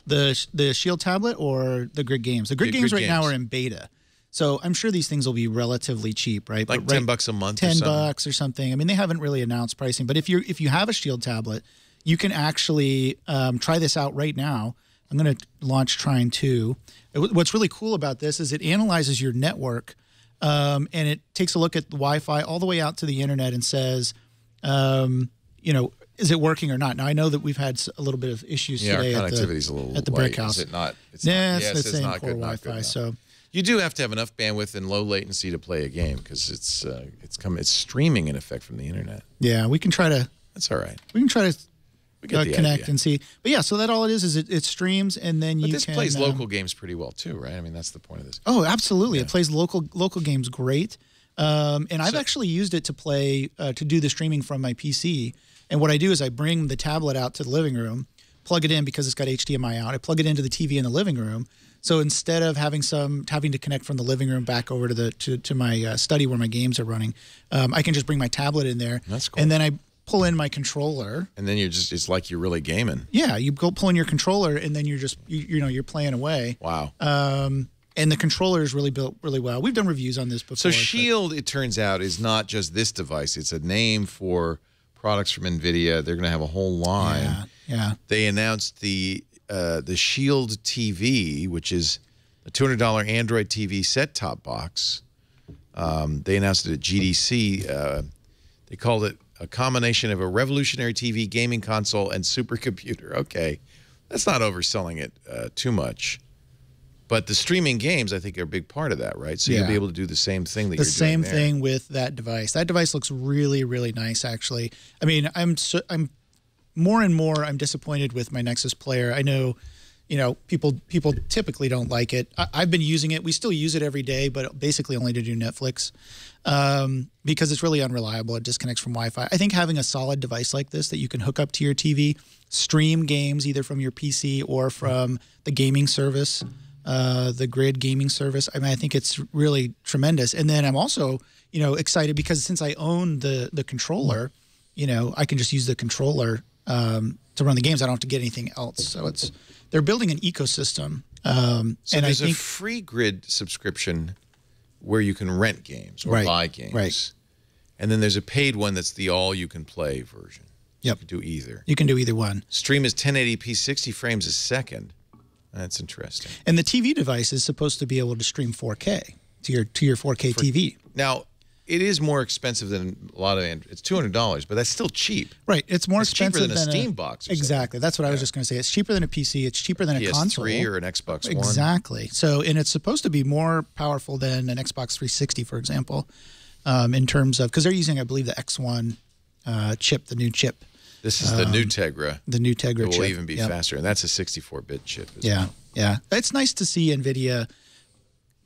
The Shield tablet or the Grid Games? The Grid Games right now are in beta. So I'm sure these things will be relatively cheap, right? Like $10 a month $10 or something. I mean, they haven't really announced pricing. But if you have a Shield tablet, you can actually try this out right now. I'm going to launch Trine 2. What's really cool about this is it analyzes your network, and it takes a look at the Wi-Fi all the way out to the internet and says, is it working or not? Now, I know that we've had a little bit of issues today our connectivity's a little at the light. brick house. Is it not? It's the same not core good, Wi-Fi. So you do have to have enough bandwidth and low latency to play a game because it's streaming in effect from the internet. Yeah, we can try to. That's all right. We can try to connect idea. and see. But yeah, so that all it is it streams and then but you this plays local games pretty well too, right? I mean, that's the point of this. Oh, absolutely. Yeah. It plays local games great. And I've actually used it to play to do the streaming from my PC. And what I do is I bring the tablet out to the living room, plug it in because it's got HDMI out. I plug it into the TV in the living room. So instead of having to connect from the living room back over to my study where my games are running, I can just bring my tablet in there. That's cool. And then I pull in my controller. And then it's like you're really gaming. Yeah, you go pull in your controller and then you're just you're playing away. Wow. And the controller is really built really well. We've done reviews on this before. So Shield, it turns out, is not just this device. It's a name for products from NVIDIA. They're going to have a whole line. Yeah. They announced the Shield TV, which is a $200 Android TV set-top box. They announced it at GDC. They called it a combination of a revolutionary TV, gaming console, and supercomputer. Okay, that's not overselling it too much. But the streaming games, I think, are a big part of that, right? So you'll be able to do the same thing that you're doing the same thing with that device. That device looks really, really nice, actually. I mean, I'm more and more I'm disappointed with my Nexus player. I know, people typically don't like it. I've been using it. We still use it every day, but basically only to do Netflix because it's really unreliable. It disconnects from Wi-Fi. I think having a solid device like this that you can hook up to your TV, stream games either from your PC or from the gaming service, the Grid Gaming service. I mean, I think it's really tremendous. And then I'm also, excited because since I own the controller, I can just use the controller to run the games. I don't have to get anything else. So they're building an ecosystem. So there's a free Grid subscription where you can rent games or buy games. Right. And then there's a paid one that's the all-you-can-play version. Yep. You can do either. You can do either one. Stream is 1080p, 60 frames a second. That's interesting. And the TV device is supposed to be able to stream 4K to your 4K TV. Now, it is more expensive than a lot of Android. It's $200, but that's still cheap. Right. It's more expensive cheaper than a Steam box. Exactly. That's what I was just going to say. It's cheaper than a PC. It's cheaper than a console. PS3 or an Xbox One. Exactly. So, and it's supposed to be more powerful than an Xbox 360, for example, in terms of, because they're using, I believe, the X1 chip, the new chip. This is the new Tegra. The new Tegra chip. It will even be faster, and that's a 64-bit chip as well. Yeah. It's nice to see NVIDIA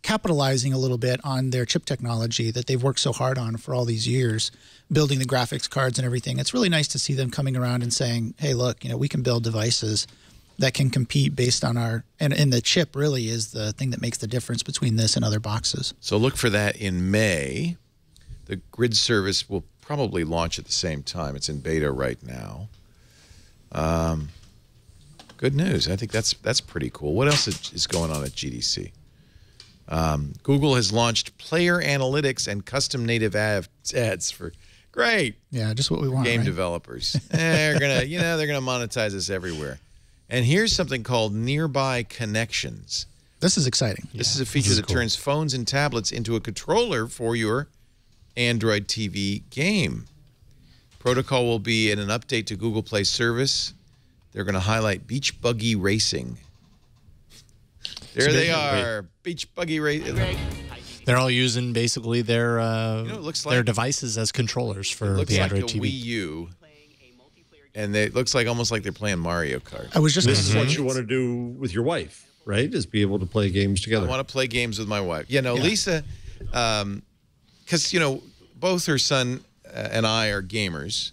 capitalizing a little bit on their chip technology that they've worked so hard on for all these years, building the graphics cards and everything. It's really nice to see them coming around and saying, hey, look, we can build devices that can compete based on our, and the chip really is the thing that makes the difference between this and other boxes. So look for that in May. The grid service will probably launch at the same time. It's in beta right now. Good news. I think that's pretty cool. What else is going on at GDC? Google has launched player analytics and custom native ads for just what we want. Game right? developers. They're gonna monetize this everywhere. And here's something called nearby connections. This is exciting. This is a feature that turns phones and tablets into a controller for your Android TV game. Protocol will be in an update to Google Play service. They're going to highlight beach buggy racing. There they are, beach buggy racing. They're all using basically their it looks like, their devices as controllers for the Android TV. Wii U, and it looks like almost like they're playing Mario Kart. I was just This is what you want to do with your wife, right? Is be able to play games together. I want to play games with my wife. Lisa, because both her son and I are gamers,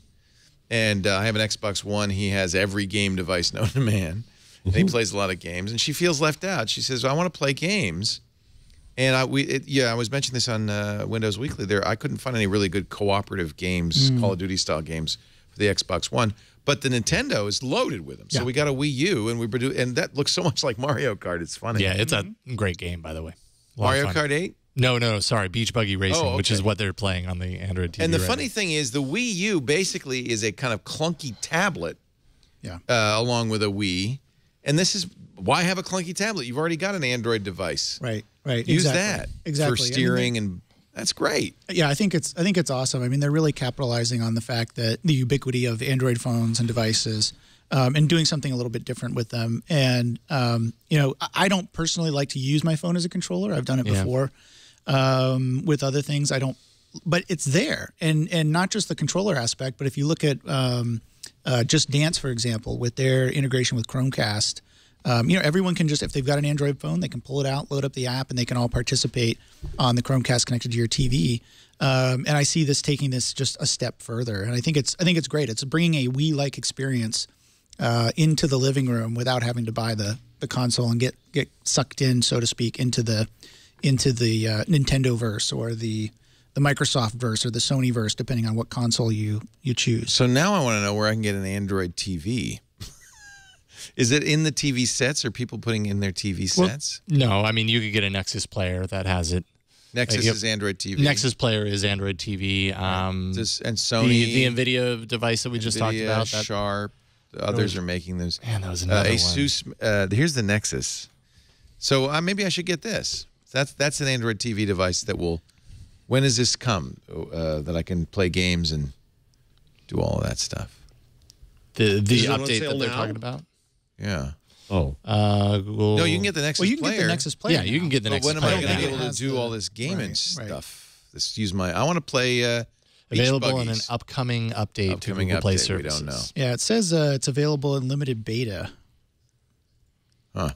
and I have an Xbox One. He has every game device known to man. And he plays a lot of games, and she feels left out. She says, I want to play games. And I was mentioning this on Windows Weekly. I couldn't find any really good cooperative games, Call of Duty style games for the Xbox One. But the Nintendo is loaded with them. So we got a Wii U, and that looks so much like Mario Kart. It's funny. Yeah, it's a great game, by the way. Mario Kart 8? No, sorry, Beach Buggy Racing, which is what they're playing on the Android TV. And the funny thing is, the Wii U basically is a kind of clunky tablet, along with a Wii. And this is why have a clunky tablet? You've already got an Android device. Right. Use that for steering, and that's great. Yeah, I think it's awesome. I mean, they're really capitalizing on the fact that the ubiquity of Android phones and devices, and doing something a little bit different with them. And I don't personally like to use my phone as a controller. I've done it before with other things. But it's there, and not just the controller aspect. But if you look at Just Dance, for example, with their integration with Chromecast. Everyone can if they've got an Android phone, they can pull it out, load up the app, and they can all participate on the Chromecast connected to your TV. And I see this taking this just a step further, and I think it's great. It's bringing a Wii-like experience into the living room without having to buy the console and get sucked in, so to speak, into the Nintendo verse or the Microsoft verse or the Sony verse, depending on what console you choose. So now I want to know where I can get an Android TV. Is it in the TV sets? Are people putting in their TV sets? No, I mean, you could get a Nexus player that has it. Nexus is Android TV. Nexus player is Android TV. And Sony. The NVIDIA device that we just talked about. Sharp. Others are making those. Man, that was another Asus, one. Here's the Nexus. So maybe I should get this. That's an Android TV device that will. When does this come? That I can play games and do all of that stuff. The update that they're talking about. Yeah. Oh. Google. No, you can get the Nexus player. You can get the Nexus player. Yeah, you can get the Nexus player. player. When am I going to be able to do all this gaming stuff? I want to play available in an upcoming update to Google Play services. We don't know. Yeah, it says it's available in limited beta. Huh.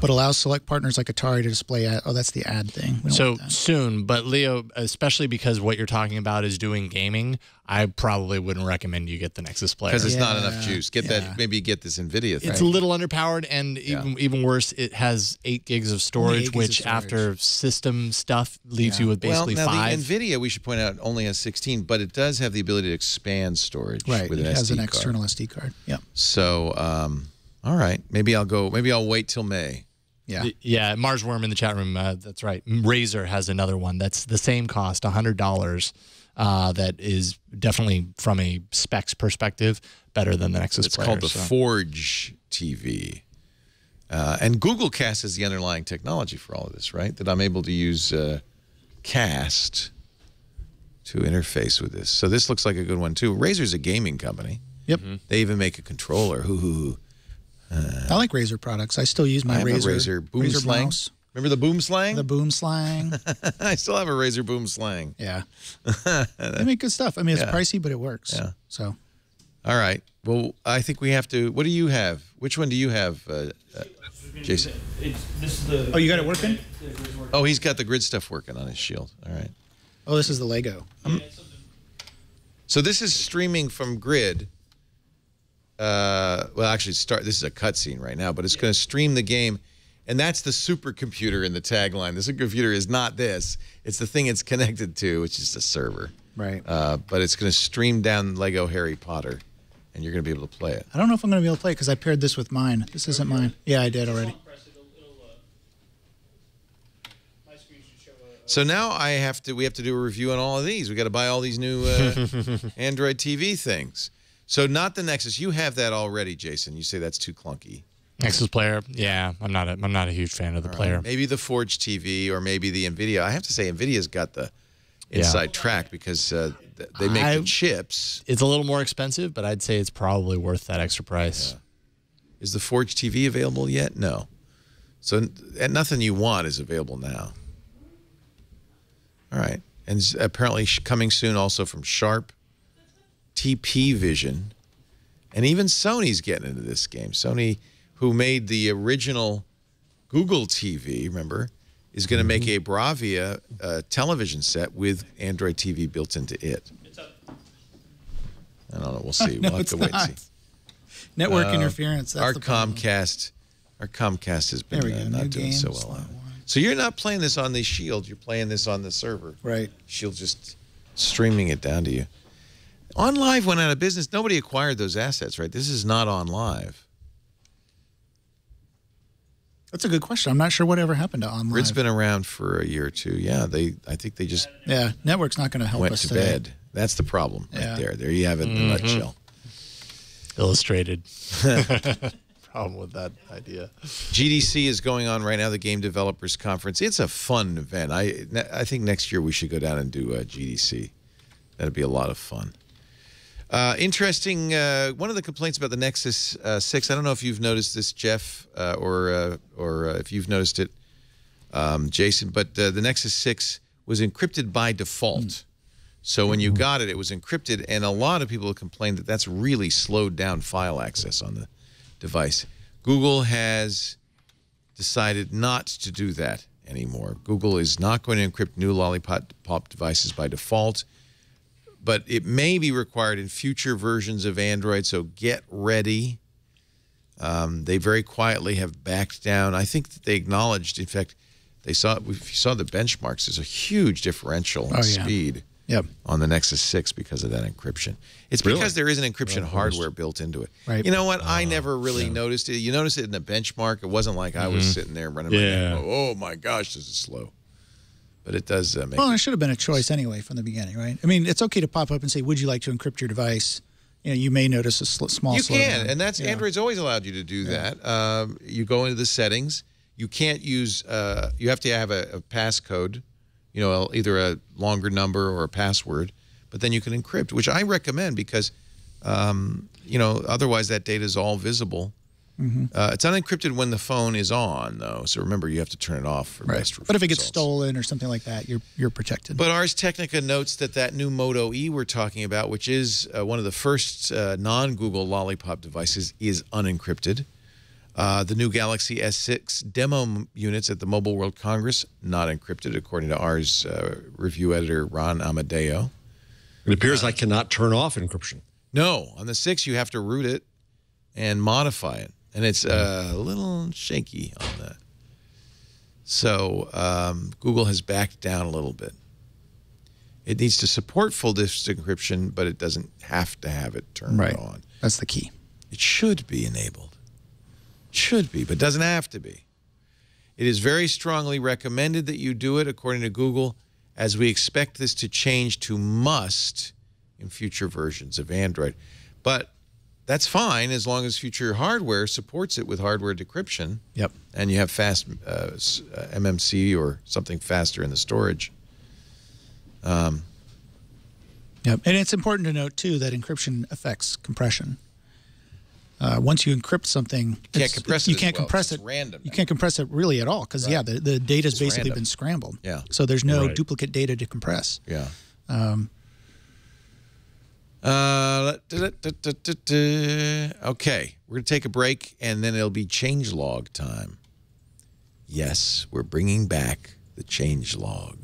But allows select partners like Atari to display ad. Oh, that's the ad thing. So soon, but Leo, especially because what you're talking about is doing gaming, I probably wouldn't recommend you get the Nexus player. Because it's not enough juice. Maybe get this NVIDIA thing. It's a little underpowered, and even worse, it has 8 gigs of storage, which after system stuff leaves you with basically 5. Now the NVIDIA, we should point out, only has 16, but it does have the ability to expand storage with an SD card. It has an external SD card. Yeah. So, all right. Maybe I'll wait till May. Yeah. Mars Worm in the chat room. That's right. Razer has another one that's the same cost, $100. That is definitely, from a specs perspective, better than the Nexus player. It's called the Forge TV. And Google Cast is the underlying technology for all of this, right? That I'm able to use Cast to interface with this. So this looks like a good one too. Razer's a gaming company. Yep. They even make a controller. I like Razer products. I still use my I have Razer. a Razer Boom Razer Slang. mouse. Remember the Boom Slang? The Boom Slang. I still have a Razer Boom Slang. Yeah. They make good stuff. I mean, it's pricey, but it works. Yeah. So. All right. Well, I think we have to. What do you have? Which one do you have, Jason? This is the. Oh, you got it working? Oh, he's got the grid stuff working on his Shield. All right. Oh, this is the Lego. So this is streaming from Grid. Well, actually, this is a cutscene right now, but it's going to stream the game, and that's the supercomputer in the tagline. The supercomputer is not this; it's the thing it's connected to, which is the server. Right. But it's going to stream down Lego Harry Potter, and you're going to be able to play it. I don't know if I'm going to be able to play it because I paired this with mine. This isn't mine. Yeah, I did already. So now we have to do a review on all of these. We got to buy all these new Android TV things. So not the Nexus. You have that already, Jason. You say that's too clunky. Nexus player, yeah, I'm not a huge fan of the player. Maybe the Forge TV or maybe the NVIDIA. I have to say NVIDIA's got the inside track because they make the chips. It's a little more expensive, but I'd say it's probably worth that extra price. Yeah. Is the Forge TV available yet? No. So nothing you want is available now. All right. And apparently coming soon also from Sharp, TP Vision, and even Sony's getting into this game. Sony, who made the original Google TV, remember, is going to make a Bravia television set with Android TV built into it. I don't know. We'll see. No, We'll have to wait and see. Network interference. That's Our the problem. Comcast has been not doing so well. So you're not playing this on the Shield. You're playing this on the server. Right. Shield just streaming it down to you. OnLive went out of business. Nobody acquired those assets, right? This is not OnLive. That's a good question. I'm not sure whatever happened to OnLive. Grid's been around for a year or two. Yeah, I think they just network's not going to help went us to today. bed. That's the problem right there. There you have it in a nutshell. Illustrated. Problem with that idea. GDC is going on right now, the Game Developers Conference. It's a fun event. I think next year we should go down and do GDC. That'd be a lot of fun. Interesting. One of the complaints about the Nexus 6. I don't know if you've noticed this, Jeff, or if you've noticed it, Jason. But the Nexus 6 was encrypted by default. So when you got it, it was encrypted, and a lot of people have complained that that's really slowed down file access on the device. Google has decided not to do that anymore. Google is not going to encrypt new Lollipop devices by default, but it may be required in future versions of Android, so get ready. They very quietly have backed down. I think that they acknowledged, in fact, if you saw the benchmarks, there's a huge differential in speed on the Nexus 6 because of that encryption. It's because there is an encryption hardware built into it. Right. You know what? I never really noticed it. You noticed it in the benchmark. It wasn't like I was sitting there running my neck. Oh, my gosh, this is slow. But it does make Well, it should have been a choice anyway from the beginning, right? I mean, it's okay to pop up and say, would you like to encrypt your device? You know, you may notice a small You slowdown. can, and that's Android's always allowed you to do that. You go into the settings. You can't use, you have to have a passcode, you know, either a longer number or a password, but then you can encrypt, which I recommend because, you know, otherwise that data is all visible. It's unencrypted when the phone is on, though. So remember, you have to turn it off for best results. But if it gets stolen or something like that, you're protected. But Ars Technica notes that new Moto E we're talking about, which is one of the first non-Google Lollipop devices, is unencrypted. The new Galaxy S6 demo units at the Mobile World Congress, not encrypted, according to Ars review editor Ron Amadeo. It appears I cannot turn off encryption. No, on the 6 you have to root it and modify it. And it's a little shaky on that. So Google has backed down a little bit. It needs to support full disk encryption, but it doesn't have to have it turned on. That's the key. It should be enabled. It should be, but doesn't have to be. It is very strongly recommended that you do it, according to Google, as we expect this to change to must in future versions of Android. But that's fine as long as future hardware supports it with hardware decryption. Yep. And you have fast MMC or something faster in the storage. Yep. And it's important to note, too, that encryption affects compression. Once you encrypt something, you can't compress it. You can't compress it. It's random. You can't compress it really at all because, the data's basically been scrambled. Yeah. So there's no duplicate data to compress. Yeah. Okay, we're going to take a break, and then it'll be changelog time. Yes, we're bringing back the changelog.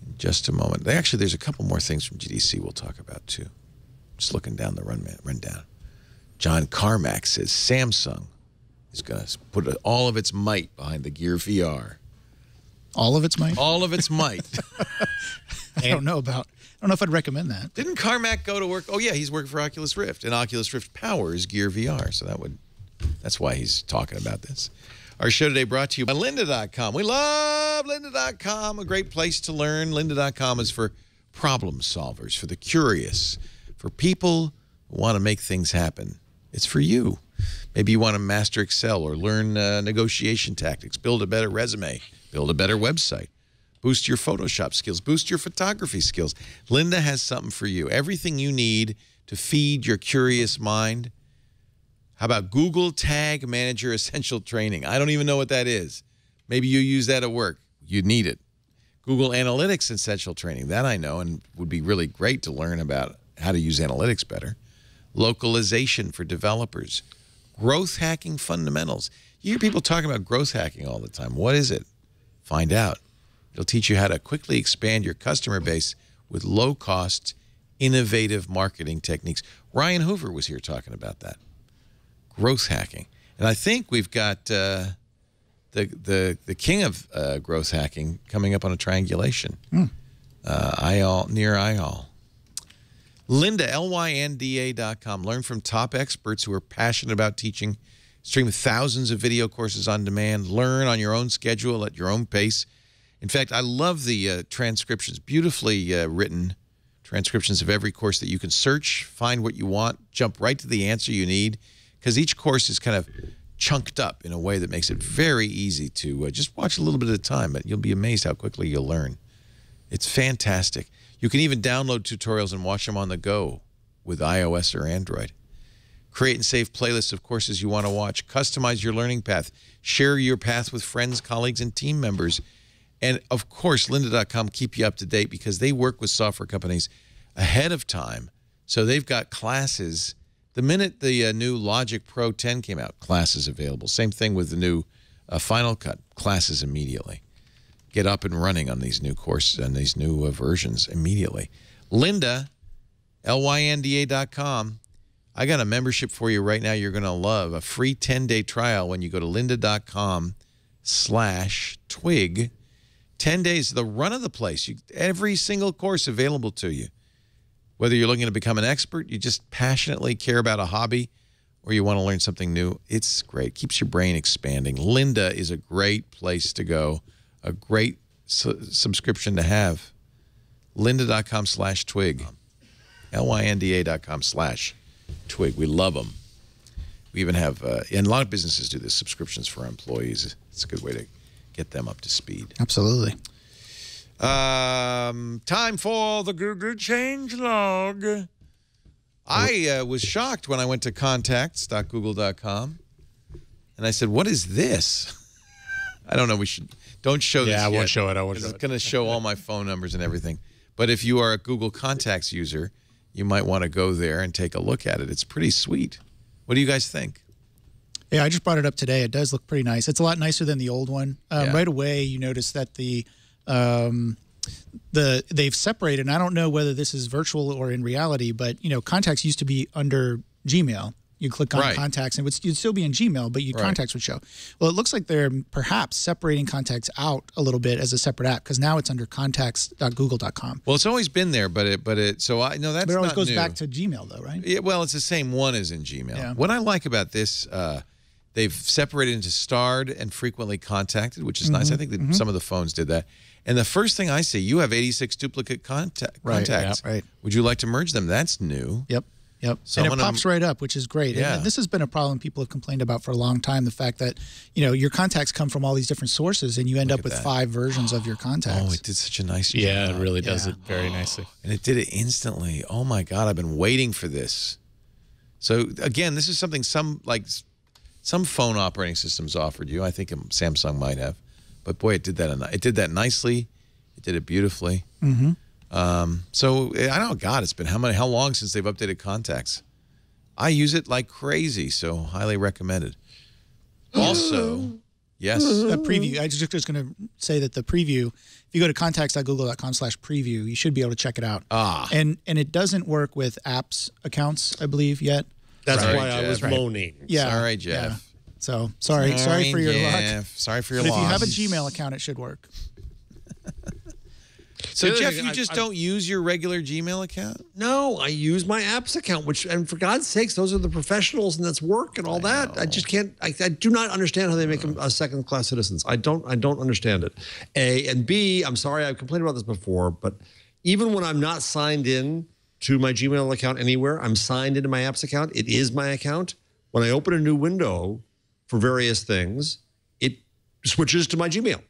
In just a moment. Actually, there's a couple more things from GDC we'll talk about, too. Just looking down the rundown. John Carmack says Samsung is going to put all of its might behind the Gear VR. All of its might? All of its might. I don't know if I'd recommend that. Didn't Carmack go to work? Oh, yeah, he's working for Oculus Rift, and Oculus Rift powers Gear VR, so that's why he's talking about this. Our show today brought to you by lynda.com. We love lynda.com, a great place to learn. Lynda.com is for problem solvers, for the curious, for people who want to make things happen. It's for you. Maybe you want to master Excel or learn negotiation tactics, build a better resume, build a better website, boost your Photoshop skills, boost your photography skills. Lynda has something for you. Everything you need to feed your curious mind. How about Google Tag Manager Essential Training? I don't even know what that is. Maybe you use that at work. You need it. Google Analytics Essential Training. That I know and would be really great to learn about how to use analytics better. Localization for developers. Growth hacking fundamentals. You hear people talking about growth hacking all the time. What is it? Find out. It'll teach you how to quickly expand your customer base with low-cost, innovative marketing techniques. Ryan Hoover was here talking about that. Growth hacking. And I think we've got the king of growth hacking coming up on a triangulation. Near IAL. Lynda, Lynda.com. Learn from top experts who are passionate about teaching. Stream thousands of video courses on demand. Learn on your own schedule at your own pace. In fact, I love the transcriptions, beautifully written transcriptions of every course that you can search, find what you want, jump right to the answer you need, because each course is kind of chunked up in a way that makes it very easy to just watch a little bit at a time, but you'll be amazed how quickly you'll learn. It's fantastic. You can even download tutorials and watch them on the go with iOS or Android. Create and save playlists of courses you want to watch. Customize your learning path. Share your path with friends, colleagues, and team members. And, of course, lynda.com keep you up to date because they work with software companies ahead of time. So they've got classes. The minute the new Logic Pro 10 came out, classes available. Same thing with the new Final Cut, classes immediately. Get up and running on these new courses and these new versions immediately. Lynda, Lynda.com. I got a membership for you right now you're going to love. A free 10-day trial when you go to lynda.com/twig. 10 days, the run of the place. Every single course available to you. Whether you're looking to become an expert, you just passionately care about a hobby, or you want to learn something new, it's great. Keeps your brain expanding. Lynda is a great place to go. A great subscription to have. Lynda.com/twig. Lynda.com/twig. We love them. We even have, and a lot of businesses do this, subscriptions for employees. It's a good way to get them up to speed. Absolutely. Time for the Google changelog. I was shocked when I went to contacts.google.com, and I said, "What is this?" I don't know. Don't show this. Yeah, I won't show it. It's going to show all my phone numbers and everything. But if you are a Google Contacts user, you might want to go there and take a look at it. It's pretty sweet. What do you guys think? Yeah, I just brought it up today. It does look pretty nice. It's a lot nicer than the old one. Right away, you notice that they've separated. And I don't know whether this is virtual or in reality, but contacts used to be under Gmail. You click on contacts, and you'd still be in Gmail, but your contacts would show. Well, it looks like they're perhaps separating contacts out a little bit as a separate app because now it's under contacts.google.com. Well, it's always been there, but it so I know that's but it always not goes new. back to Gmail though, right? Yeah, well, it's the same one as in Gmail. Yeah. What I like about this, they've separated into starred and frequently contacted, which is nice. I think that some of the phones did that. And the first thing I see, you have 86 duplicate contacts. Yeah, right. Would you like to merge them? That's new. Yep. Yep. So and it pops right up, which is great. Yeah. And this has been a problem people have complained about for a long time. The fact that, your contacts come from all these different sources and you end up with 5 versions of your contacts. Oh, it did such a nice job. Yeah, it really does it very nicely. And it did it instantly. Oh my God, I've been waiting for this. So again, this is something some phone operating systems offered you. I think Samsung might have. But boy, it did that. It did that nicely. It did it beautifully. Mm-hmm. So I don't know. God, it's been how long since they've updated contacts? I use it like crazy, so highly recommended. Also, yes, the preview. I just was going to say that the preview. If you go to contacts.google.com/preview, you should be able to check it out. And it doesn't work with apps accounts, I believe, yet. That's Sorry, why I was Jeff. moaning. Yeah. Sorry, Jeff. Yeah. So sorry for your luck. Sorry for your But loss. if you have a Gmail account, it should work. So The other Jeff, thing, you just don't use your regular Gmail account? No, I use my apps account, and for God's sakes, those are the professionals and that's work and all that. I just can't. I do not understand how they make them second-class citizens. I don't understand it. A and B. I'm sorry, I've complained about this before, but even when I'm not signed in to my Gmail account anywhere, I'm signed into my apps account. It is my account. When I open a new window for various things, it switches to my Gmail.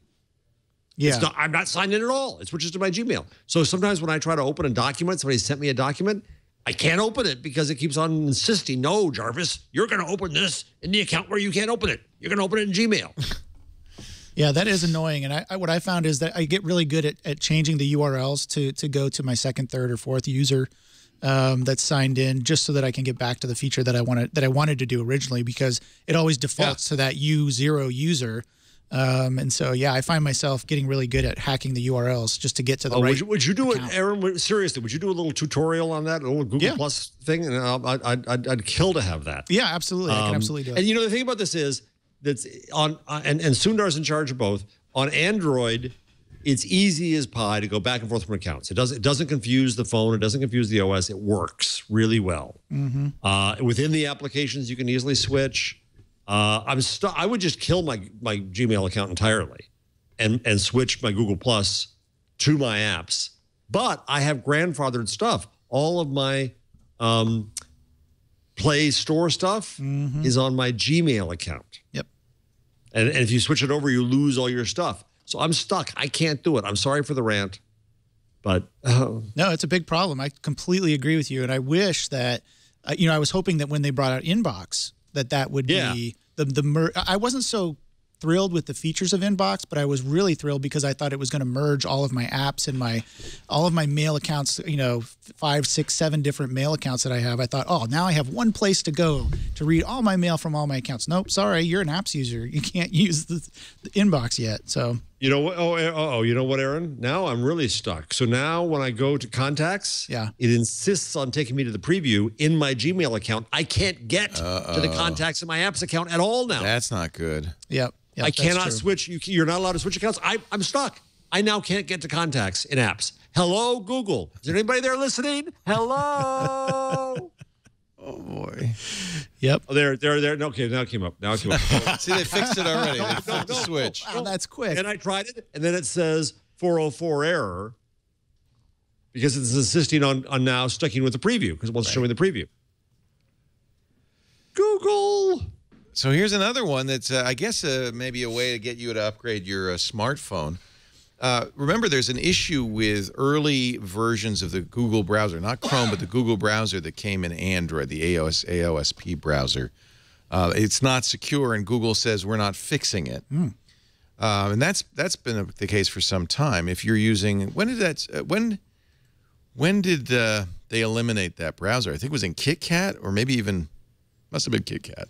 Yeah. I'm not signed in at all. It switches to my Gmail. So sometimes when I try to open a document, somebody sent me a document, I can't open it because it keeps on insisting, no, Jarvis, you're going to open this in the account where you can't open it. You're going to open it in Gmail. Yeah, that is annoying. And what I found is that I get really good at changing the URLs to go to my second, third, or fourth user that's signed in, just so that I can get back to the feature that I wanted to do originally, because it always defaults to that U0 user. And so, yeah, I find myself getting really good at hacking the URLs just to get to the right. Would you do account. it, Aaron? Seriously, would you do a little tutorial on that, a little Google Plus thing? And I'd kill to have that. Yeah, absolutely. I can absolutely do it. And the thing about this is that's on and Sundar's in charge of both. On Android, it's easy as pie to go back and forth from accounts. It doesn't confuse the phone. It doesn't confuse the OS. It works really well. Mm-hmm. Within the applications, you can easily switch. I would just kill my Gmail account entirely and switch my Google Plus to my apps. But I have grandfathered stuff. All of my Play Store stuff is on my Gmail account. Yep. And if you switch it over, you lose all your stuff. So I'm stuck. I can't do it. I'm sorry for the rant. But no, it's a big problem. I completely agree with you. And I wish that, I was hoping that when they brought out Inbox, that would be I wasn't so thrilled with the features of Inbox, but I was really thrilled because I thought it was going to merge all of my apps and all of my mail accounts, 5, 6, 7 different mail accounts that I have. I thought, oh, now I have one place to go to read all my mail from all my accounts. Nope, sorry, you're an apps user. You can't use the Inbox yet. So you know what? You know what, Aaron? Now I'm really stuck. So now when I go to contacts, it insists on taking me to the preview in my Gmail account. I can't get to the contacts in my apps account at all now. That's not good. Yep. I cannot switch. You're not allowed to switch accounts. I'm stuck. I now can't get to contacts in apps. Hello, Google. Is there anybody there listening? Hello. Oh boy. Yep. Oh, there. Okay, now it came up. See, they fixed it already. They flipped the switch. Wow, that's quick. And I tried it, and then it says 404 error because it's insisting on now sticking with the preview because it wants to show me the preview. Google. So here's another one that's, I guess, maybe a way to get you to upgrade your smartphone. Remember, there's an issue with early versions of the Google browser, not Chrome, but the Google browser that came in Android, the AOSP browser. It's not secure, and Google says we're not fixing it. And that's been the case for some time. If you're using, when did they eliminate that browser? I think it was in KitKat, or maybe even must have been KitKat.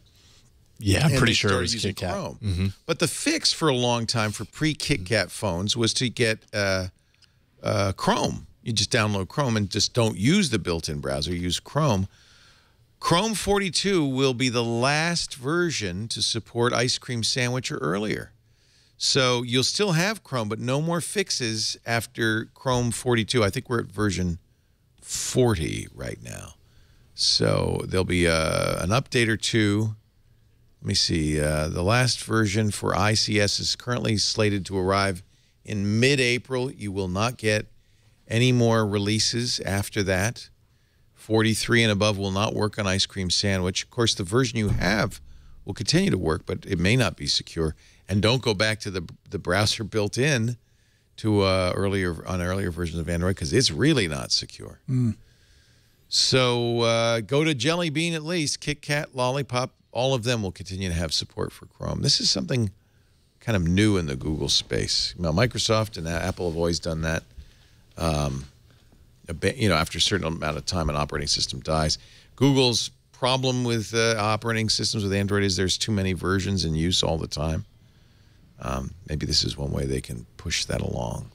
Yeah, I'm and pretty sure it was using KitKat. Chrome. But the fix for a long time for pre-KitKat phones was to get Chrome. You just download Chrome and just don't use the built-in browser. Use Chrome. Chrome 42 will be the last version to support Ice Cream Sandwich or earlier. So you'll still have Chrome, but no more fixes after Chrome 42. I think we're at version 40 right now. So there'll be an update or two. Let me see. The last version for ICS is currently slated to arrive in mid-April. You will not get any more releases after that 43 and above will not work on ice cream sandwich. Of course, the version you have will continue to work, but it may not be secure. And don't go back to the browser built in to earlier versions of Android because it's really not secure. So go to Jelly Bean at least. Kit Kat, Lollipop, all of them will continue to have support for Chrome. This is something kind of new in the Google space. Now, Microsoft and Apple have always done that. After a certain amount of time, an operating system dies. Google's problem with operating systems with Android is there's too many versions in use all the time. Maybe this is one way they can push that along.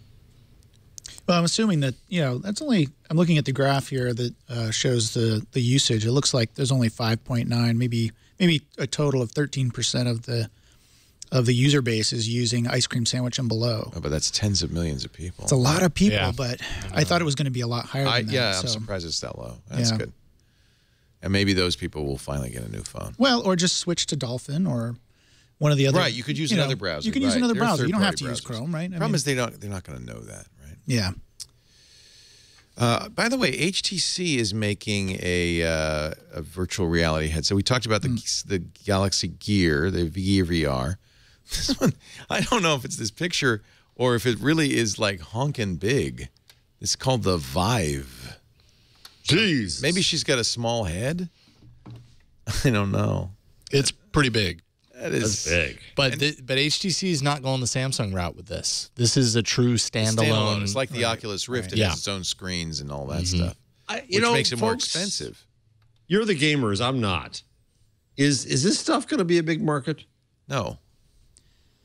Well, I'm assuming that, that's only, I'm looking at the graph here that shows the usage. It looks like there's only 5.9, maybe a total of 13% of the user base is using ice cream sandwich and below. Oh, but that's tens of millions of people. It's a lot of people, but I thought it was going to be a lot higher than that. Yeah, I'm surprised it's that low. That's good. And maybe those people will finally get a new phone. Well, or just switch to Dolphin or one of the other. Right, you could use another browser. You can use another browser. You don't have to use Chrome, right? Problem is they're not going to know that, right? Yeah. By the way, HTC is making a virtual reality headset. We talked about the Galaxy Gear, the Gear VR. This one, I don't know if it's this picture or if it really is like honking big. It's called the Vive. Jeez. Maybe she's got a small head. I don't know. It's pretty big. That's big. But HTC is not going the Samsung route with this. This is a true standalone. It's like the Oculus Rift. It has its own screens and all that stuff, which makes it more expensive. You're the gamers. I'm not. Is this stuff going to be a big market? No.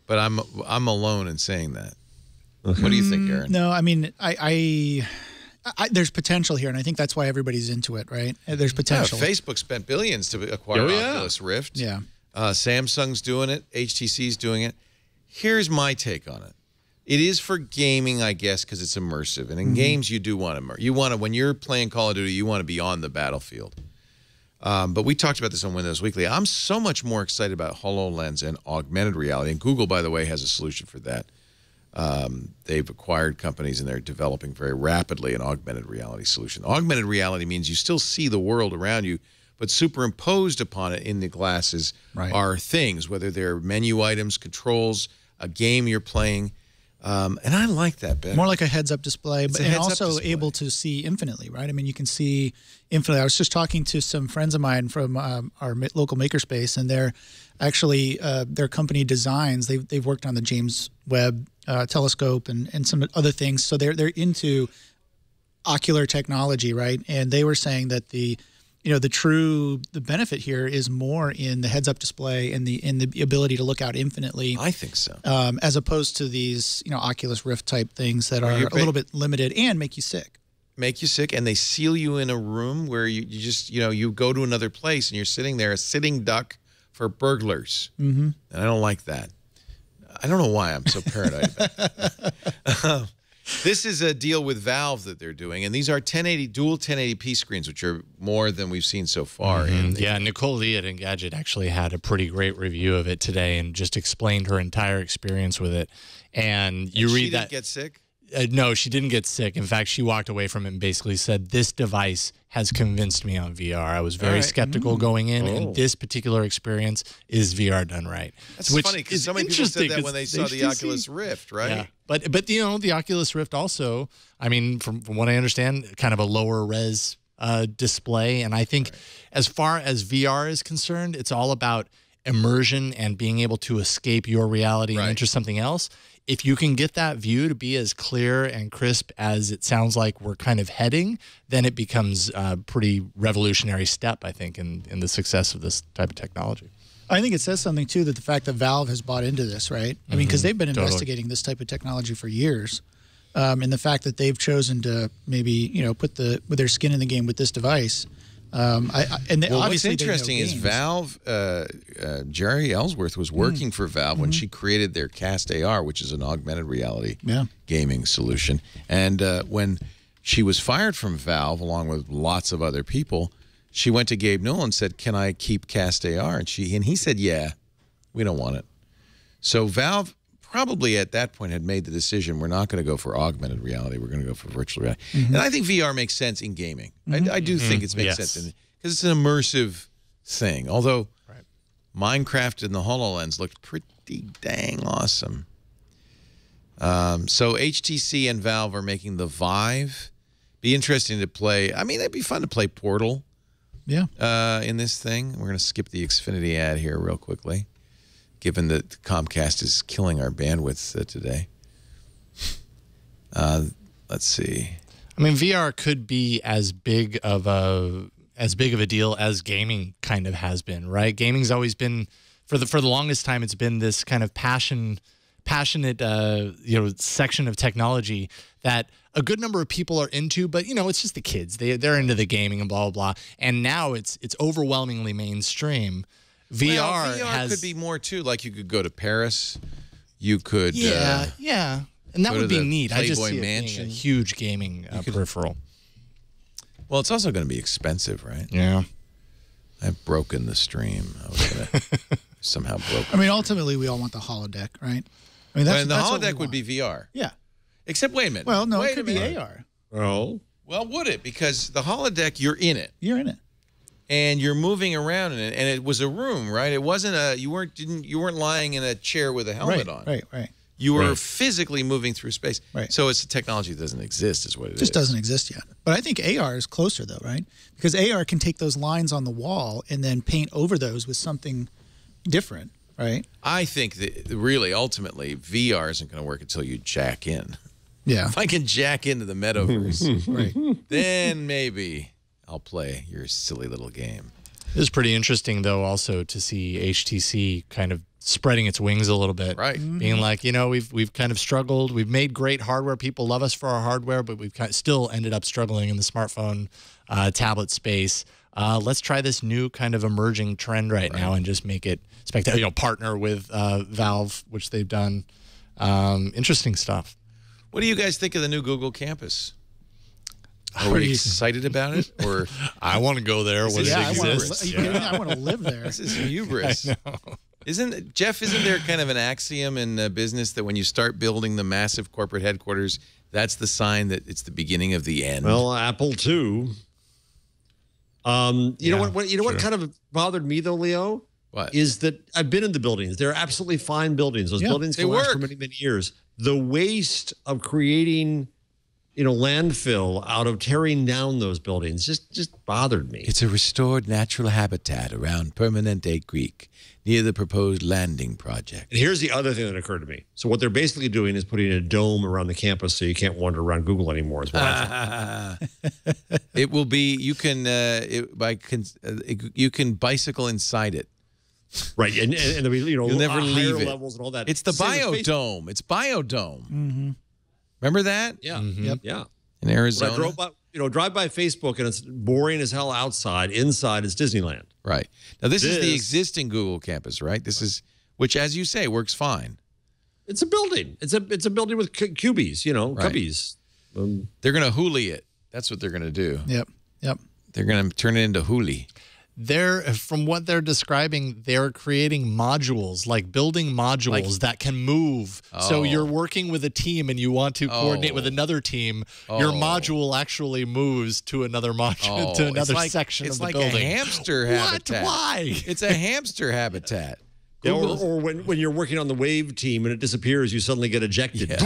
But I'm alone in saying that. Okay. What do you think, Aaron? No, I mean, I there's potential here, and I think that's why everybody's into it, right? There's potential. Yeah, Facebook spent billions to acquire Oculus Rift. Yeah. Samsung's doing it. HTC's doing it. Here's my take on it. It is for gaming, I guess, because it's immersive. And in games, you do want to when you're playing Call of Duty, you want to be on the battlefield. But we talked about this on Windows Weekly. I'm so much more excited about HoloLens and augmented reality. And Google, by the way, has a solution for that. They've acquired companies, and they're developing very rapidly an augmented reality solution. Augmented reality means you still see the world around you, but superimposed upon it in the glasses are things, whether they're menu items, controls, a game you're playing. And I like that better. More like a heads-up display, but and also able to see infinitely, right? I mean, you can see infinitely. I was just talking to some friends of mine from our local makerspace, and they're actually their company designs. They've worked on the James Webb telescope and some other things. So they're into ocular technology, right? And they were saying that the benefit here is more in the heads-up display and the ability to look out infinitely. I think so. As opposed to these, Oculus Rift type things that are a little bit limited and make you sick. Make you sick, and they seal you in a room where you just, you go to another place and you're sitting there, a sitting duck for burglars. And I don't like that. I don't know why I'm so paranoid about that. This is a deal with Valve that they're doing, and these are dual 1080p screens, which are more than we've seen so far. Yeah, Nicole Lee at Engadget actually had a pretty great review of it today and just explained her entire experience with it. And you read that. She didn't get sick? No, she didn't get sick. In fact, she walked away from it and basically said, this device has convinced me on VR. I was very skeptical going in, and this particular experience is VR done right. That's funny, because so many people said that when they saw the Oculus Rift, right? Yeah. But the Oculus Rift also, I mean, from what I understand, kind of a lower res display. And I think as far as VR is concerned, it's all about immersion and being able to escape your reality and enter something else. If you can get that view to be as clear and crisp as it sounds like we're kind of heading, then it becomes a pretty revolutionary step, I think, in the success of this type of technology. I think it says something, too, that the fact that Valve has bought into this, right? I mean, because they've been investigating this type of technology for years. And the fact that they've chosen to maybe, put their skin in the game with this device. What's interesting is Valve, Jerry Ellsworth was working for Valve when she created their Cast AR, which is an augmented reality gaming solution. And when she was fired from Valve, along with lots of other people, she went to Gabe Newell and said, "Can I keep Cast AR?" And he said, "Yeah, we don't want it." So Valve probably at that point had made the decision we're not going to go for augmented reality. We're going to go for virtual reality. And I think VR makes sense in gaming. I do think it makes sense because it's an immersive thing. Although Minecraft and the HoloLens looked pretty dang awesome. So HTC and Valve are making the Vive. Be interesting to play. I mean, it'd be fun to play Portal. Yeah. In this thing. We're going to skip the Xfinity ad here real quickly, given that Comcast is killing our bandwidth today. Let's see. I mean, VR could be as big of a deal as gaming kind of has been, right? Gaming's always been, for the longest time, it's been this kind of passionate section of technology that a good number of people are into, but it's just the kids. They're into the gaming and blah blah blah. And now it's overwhelmingly mainstream. VR could be more too. Like you could go to Paris, you could and that would be neat. I just see it being a huge gaming peripheral. Well, it's also going to be expensive, right? Yeah. I've broken the stream. I was going to somehow broke. I mean, ultimately, we all want the holodeck, right? I mean, that's the holodeck would be VR. Yeah. Except, wait a minute. Well, no, it could be AR. Oh. Well, would it? Because the holodeck, you're in it. You're in it. And you're moving around in it, and it was a room, right? It wasn't you weren't lying in a chair with a helmet on. Right. You were physically moving through space. Right. So it's a technology that doesn't exist, is what it is. Just doesn't exist yet. But I think AR is closer, though, right? Because AR can take those lines on the wall and then paint over those with something different, right? I think that really, ultimately, VR isn't going to work until you jack in. Yeah. If I can jack into the metaverse, then maybe I'll play your silly little game. It was pretty interesting, though, also to see HTC kind of spreading its wings a little bit. Right. Being like, we've kind of struggled. We've made great hardware. People love us for our hardware, but we've still ended up struggling in the smartphone, tablet space. Let's try this new kind of emerging trend right now and just make it spectacular. Partner with Valve, which they've done. Interesting stuff. What do you guys think of the new Google campus? Are we excited about it? Or I want to go there when it exists. Are you kidding me? I want to live there. This is hubris. Isn't there kind of an axiom in business that when you start building the massive corporate headquarters, that's the sign that it's the beginning of the end? Well, Apple too. You know what kind of bothered me though, Leo? What? Is that I've been in the buildings. They're absolutely fine buildings. Those buildings can last for many, many years. The waste of creating, landfill out of tearing down those buildings just bothered me. It's a restored natural habitat around Permanente Creek near the proposed landing project. And here's the other thing that occurred to me. So what they're basically doing is putting a dome around the campus so you can't wander around Google anymore. Is what I thought. It will be, you can bicycle inside it. Right, and there'll be You'll never leave it. levels and all that. It's the biodome. It's biodome. Mm-hmm. Remember that? Yeah, yeah. In Arizona. When I drove by, drive by Facebook and it's boring as hell outside. Inside it's Disneyland. Right. Now this is the existing Google campus, right? This is, which as you say, works fine. It's a building. It's a building with cubies, cubbies. They're going to Huli it. That's what they're going to do. Yep. They're going to turn it into Huli. From what they're describing, they're creating modules, like building modules that can move. So you're working with a team and you want to coordinate with another team. Your module actually moves to another module, to another section of the building. It's like a hamster habitat. Why? It's a hamster habitat. Yeah, or when you're working on the wave team and it disappears, you suddenly get ejected. Yeah.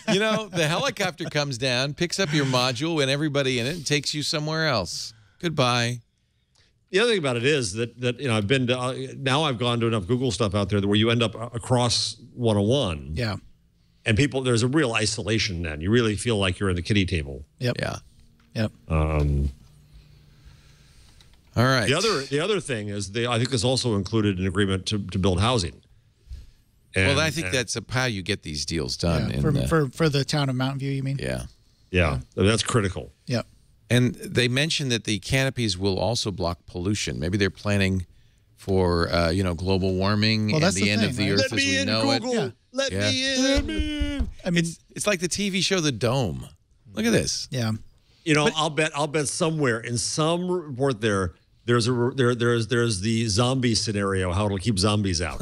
The helicopter comes down, picks up your module and everybody in it and takes you somewhere else. Goodbye. The other thing about it is that I've been to, now I've gone to enough Google stuff out there where you end up across 101. Yeah. And there's a real isolation then. You really feel like you're in the kiddie table. Yep. Yeah. Yep. All right. The other thing is I think this also included an agreement to build housing. And, I think that's how you get these deals done. Yeah, for the town of Mountain View, you mean? Yeah. Yeah. That's critical. Yep. And they mentioned that the canopies will also block pollution. Maybe they're planning for, global warming and the end of the Earth as we know it. Yeah. Let me in. I mean, it's like the TV show The Dome. Look at this. Yeah. I'll bet somewhere in some report there, there's the zombie scenario, how it'll keep zombies out.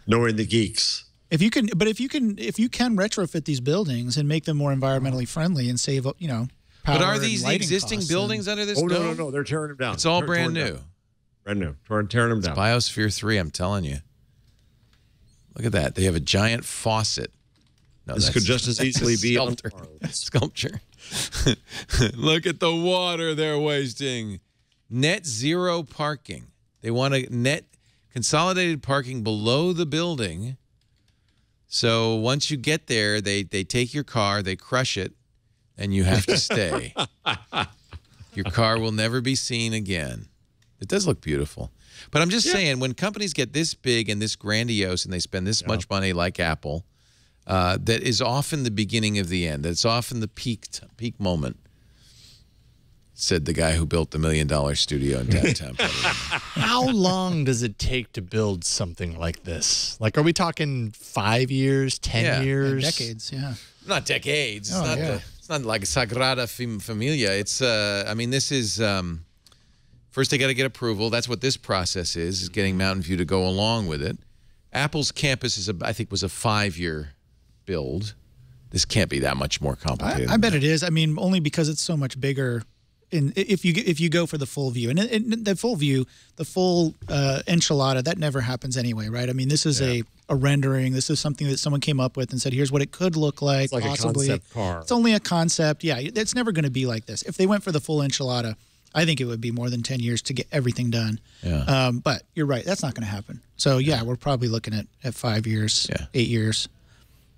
Knowing the geeks. If you can retrofit these buildings and make them more environmentally friendly and save, power. But are these the lighting existing costs buildings under this dome? No, they're tearing them down. It's all brand new. Down. Brand new. Tearing them down. Biosphere 3, I'm telling you. Look at that. They have a giant faucet. No, this could just as easily be sculpture. Look at the water they're wasting. Net zero parking. They want a net consolidated parking below the building. So once you get there, they take your car, they crush it, and you have to stay. Your car will never be seen again. It does look beautiful. But I'm just saying, when companies get this big and this grandiose and they spend this much money like Apple, that is often the beginning of the end. That's often the peak moment, said the guy who built the $1 million studio in downtown. How long does it take to build something like this? Like, are we talking 5 years, 10 years? Decades, yeah. Not decades. Oh, It's not like Sagrada Familia. It's, I mean, this is, first they got to get approval. That's what this process is getting Mountain View to go along with it. Apple's campus I think was a 5-year build. This can't be that much more complicated. I bet it is. I mean, only because it's so much bigger. If you go for the full view, and the full view, the full enchilada, that never happens anyway, right? I mean, this is a rendering. This is something that someone came up with and said, here's what it could look like. It's like possibly. a concept car. It's only a concept. Yeah, it's never going to be like this. If they went for the full enchilada, I think it would be more than 10 years to get everything done. Yeah. But you're right. That's not going to happen. So, we're probably looking at 5 years, 8 years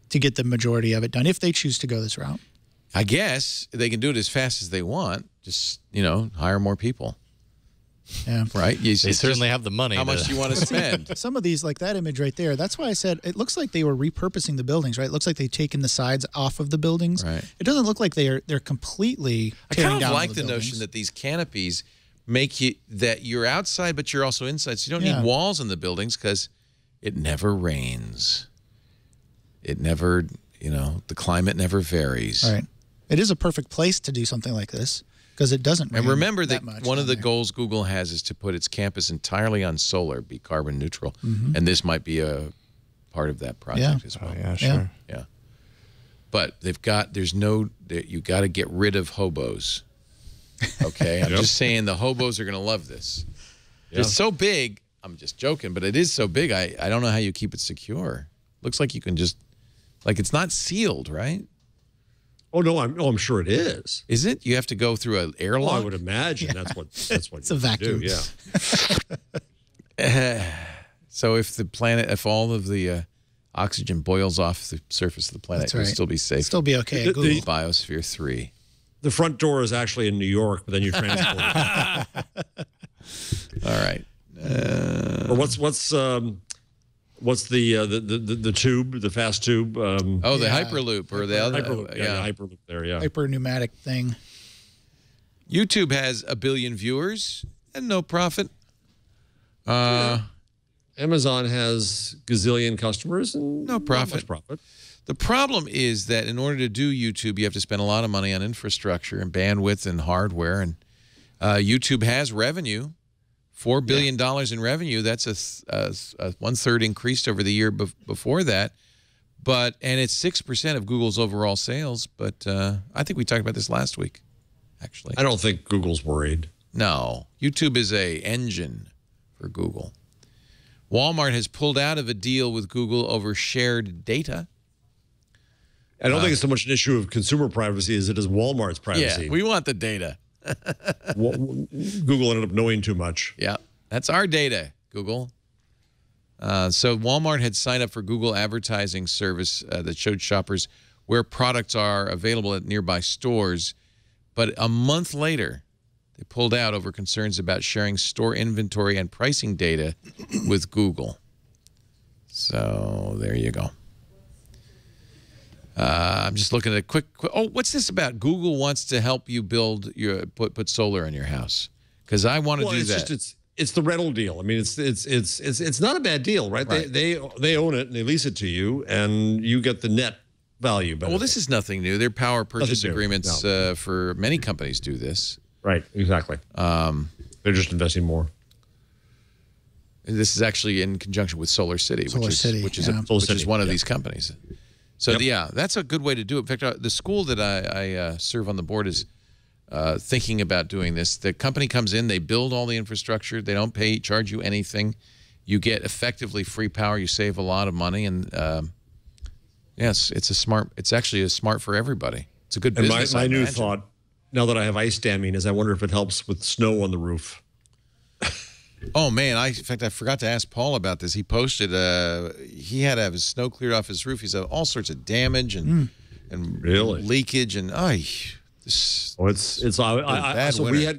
to get the majority of it done if they choose to go this route. I guess they can do it as fast as they want. Just, hire more people. Yeah. Right? They certainly have the money. How much do you want to spend? Some of these, like that image right there, that's why I said it looks like they were repurposing the buildings, right? It looks like they've taken the sides off of the buildings. Right. It doesn't look like they're completely tearing down. I kind of like the notion that these canopies make you that you're outside, but you're also inside. So you don't need walls in the buildings because it never rains. It never, the climate never varies. Right. It is a perfect place to do something like this because it doesn't rain. And remember that much one of the there. goals Google has is to put its campus entirely on solar, be carbon neutral. And this might be a part of that project as well. Oh, yeah, sure. Yeah. But you got to get rid of hobos. Okay? I'm just saying the hobos are going to love this. It's so big. I'm just joking, but it is so big. I don't know how you keep it secure. Looks like you can just, it's not sealed, right? Oh no, I'm sure it is. Is it? You have to go through an airlock? I would imagine that's what It's a vacuum. do. Yeah. So if all of the oxygen boils off the surface of the planet, That's it will right. still be safe. Still be okay. The- Google. Biosphere 3. The front door is actually in New York, but then you transport it. All right. Or what's the tube, the fast tube? The Hyperloop or the other. Hyperloop. The Hyperloop there. Yeah. Hyper pneumatic thing. YouTube has 1 billion viewers and no profit. Amazon has gazillion customers and No not profit. much profit. The problem is that in order to do YouTube, you have to spend a lot of money on infrastructure and bandwidth and hardware. And YouTube has revenue, $4 billion in revenue. That's a 1/3 increase over the year before that. And it's 6% of Google's overall sales. But I think we talked about this last week, actually. I don't think Google's worried. No, YouTube is a engine for Google. Walmart has pulled out of a deal with Google over shared data. I don't think it's so much an issue of consumer privacy as it is Walmart's privacy. Yeah, we want the data. Google ended up knowing too much. Yeah, that's our data, Google. So Walmart had signed up for Google advertising service that showed shoppers where products are available at nearby stores. But a month later, they pulled out over concerns about sharing store inventory and pricing data with Google. So there you go. I'm just looking at a quick. Oh, what's this about? Google wants to help you build put solar in your house because I want to do that. It's the rental deal. I mean, it's not a bad deal, right? Right. They own it and they lease it to you, and you get the net value. Well, this is nothing new. There are power purchase Nothing new, agreements no. for many companies do this. Right. Exactly. They're just investing more. This is actually in conjunction with Solar City, which is one of these companies. So yeah, that's a good way to do it. In fact, the school that I serve on the board is thinking about doing this. The company comes in, they build all the infrastructure, they don't charge you anything. You get effectively free power. You save a lot of money, and yes, it's actually smart for everybody. It's a good business. My new thought, now that I have ice damming, is I wonder if it helps with snow on the roof. Oh man! In fact, I forgot to ask Paul about this. He posted he had to have his snow cleared off his roof. He's had all sorts of damage and really leakage and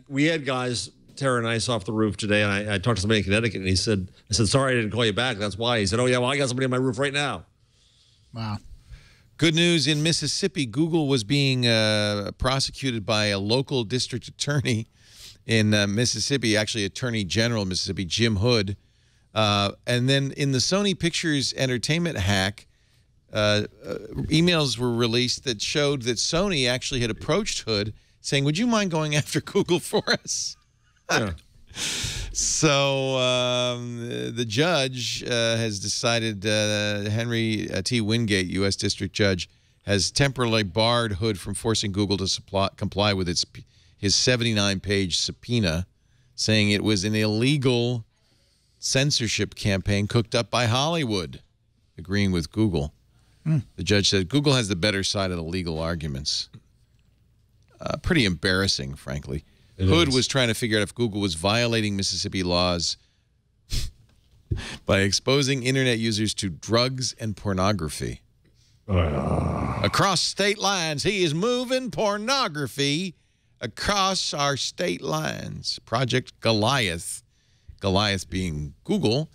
we had guys tearing ice off the roof today, and I talked to somebody in Connecticut, and I said, sorry, I didn't call you back. That's why. He said, oh yeah, well I got somebody on my roof right now. Wow. Good news in Mississippi. Google was being prosecuted by a local district attorney in Mississippi, actually Attorney General of Mississippi, Jim Hood. And then in the Sony Pictures Entertainment hack, emails were released that showed that Sony actually had approached Hood saying, would you mind going after Google for us? Yeah. So the judge has decided, Henry T. Wingate, U.S. District Judge, has temporarily barred Hood from forcing Google to comply with his 79-page subpoena, saying it was an illegal censorship campaign cooked up by Hollywood, agreeing with Google. The judge said Google has the better side of the legal arguments. Pretty embarrassing, frankly. Hood was trying to figure out if Google was violating Mississippi laws by exposing internet users to drugs and pornography. Across state lines, he is moving pornography across our state lines. Project Goliath, Goliath being Google,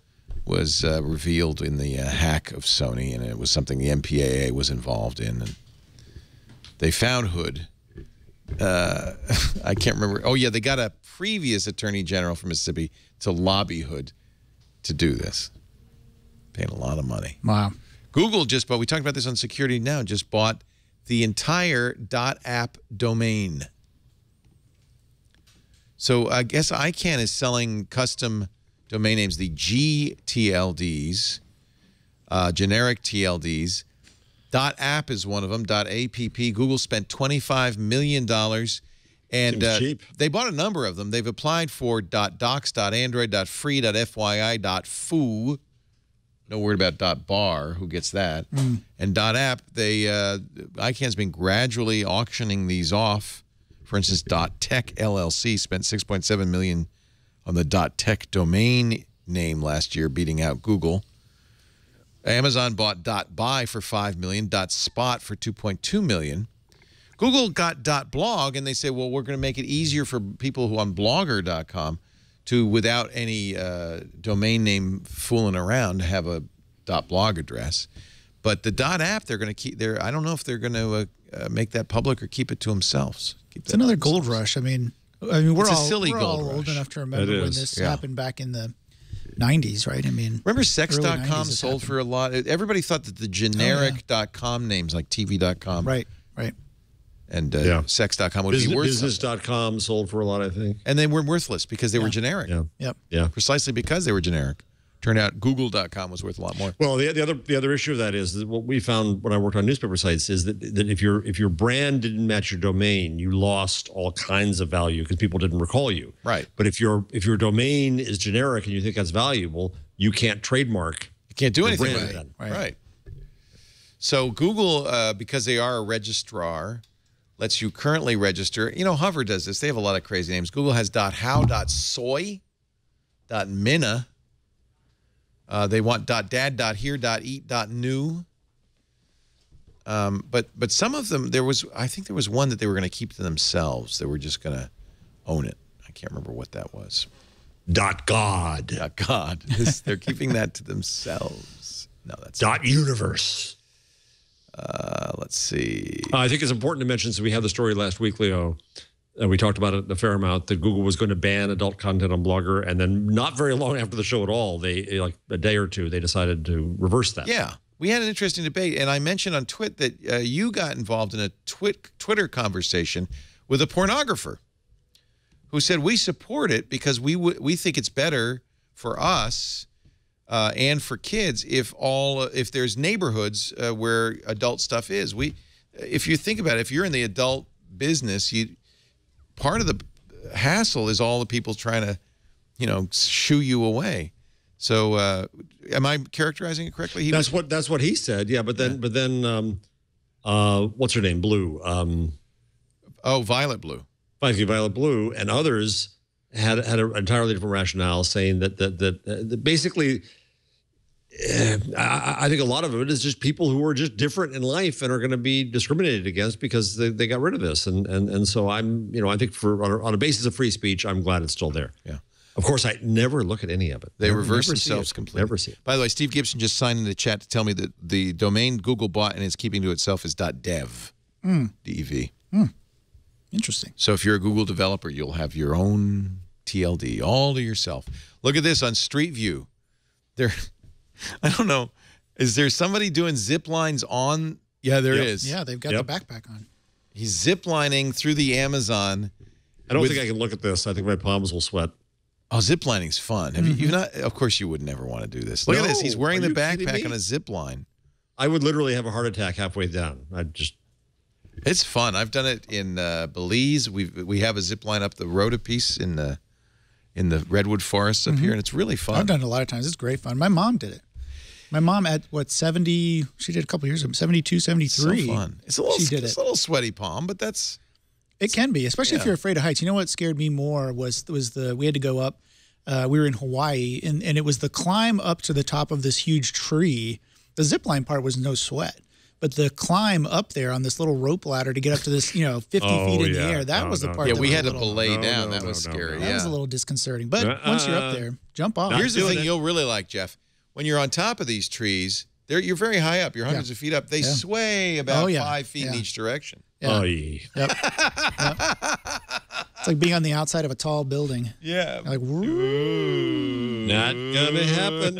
was revealed in the hack of Sony, and it was something the MPAA was involved in. And they found Hood. I can't remember. Oh, yeah, they got a previous attorney general from Mississippi to lobby Hood to do this. Paying a lot of money. Wow. Google just bought, we talked about this on Security Now, just bought the entire .app domain. So I guess ICANN is selling custom domain names, the GTLDs, generic TLDs. .app is one of them, .app. Google spent $25 million, and they bought a number of them. They've applied for .docs, .android, .free, .fyi, .foo. No word about .bar. Who gets that? And .app, ICANN's been gradually auctioning these off. For instance, .tech LLC spent $6.7 million on the .tech domain name last year, beating out Google. Amazon bought .buy for $5 million, .spot for $2.2 million. Google got .blog, and they say, well, we're going to make it easier for people who on Blogger.com to, without any domain name fooling around, have a .blog address. But the .app, they're going to keep there. I don't know if they're going to make that public or keep it to themselves. It's another gold rush. I mean, we're all rush. Old enough to remember when this happened back in the 90s, right? I mean, remember Sex.com sold for a lot. Everybody thought that the generic .com names like TV.com, right, and Sex.com would be worthless. Business.com sold for a lot, I think, and they were worthless because they were generic. Yeah, precisely because they were generic. Turned out Google.com was worth a lot more. Well, the other issue of that is that what we found when I worked on newspaper sites is that if your brand didn't match your domain, you lost all kinds of value because people didn't recall you. Right. But if your domain is generic and you think that's valuable, you can't trademark. You can't do anything with it. Then. Right. So Google, because they are a registrar, lets you currently register. You know, Hover does this. They have a lot of crazy names. Google has .how, .soy, .mina. They want .dad, .here, .eat, .new. But some of them, I think there was one that they were going to keep to themselves. They were just going to own it. I can't remember what that was. .god. .god. They're keeping that to themselves. No, that's .universe. Let's see. I think it's important to mention, so we had the story last week, Leo. We talked about it a fair amount, that Google was going to ban adult content on Blogger, and then not very long after the show at all, like a day or two, they decided to reverse that. Yeah. We had an interesting debate, and I mentioned on Twit that you got involved in a Twitter conversation with a pornographer who said we support it because we think it's better for us and for kids if there's neighborhoods where adult stuff is. If you think about it, if you're in the adult business, part of the hassle is all the people trying to, shoo you away. So, am I characterizing it correctly? That's what he said. Yeah, but then, what's her name? Blue. Violet Blue. Violet Blue, and others had an entirely different rationale, saying that basically, I think a lot of it is just people who are just different in life and are going to be discriminated against because they got rid of this, and so I think on a basis of free speech, I'm glad it's still there. Yeah. Of course, I never look at any of it. They reverse themselves completely. Never see it. By the way, Steve Gibson just signed in the chat to tell me that the domain Google bought and is keeping to itself is .dev, D-E-V. Interesting. So if you're a Google developer, you'll have your own TLD all to yourself. Look at this on Street View. I don't know. Is there somebody doing zip lines on? Yeah, there is. Yeah, they've got the backpack on. He's zip lining through the Amazon. I don't think I can look at this. I think my palms will sweat. Oh, zip lining's fun. Have you not? Of course, you would never want to do this. Look at this. He's wearing the backpack on a zip line. I would literally have a heart attack halfway down. It's fun. I've done it in Belize. We have a zip line up the road a piece in the redwood forests up here, and it's really fun. I've done it a lot of times. It's great fun. My mom did it. My mom at 70, she did a couple years ago, 72, 73. So fun. It's a little sweaty palm, but that's... It can be, especially if you're afraid of heights. You know what scared me more was we had to go up. We were in Hawaii, and it was the climb up to the top of this huge tree. The zip line part was no sweat, but the climb up there on this little rope ladder to get up to this, 50 feet in the air, that was the part. Yeah, that we was had to belay down. That was scary. That was a little disconcerting. But once you're up there, jump off. Here's the thing you'll really like, Jeff. When you're on top of these trees, you're very high up. You're hundreds of feet up. They sway about 5 feet in each direction. Yeah. Yep. It's like being on the outside of a tall building. Yeah. Like, not gonna happen.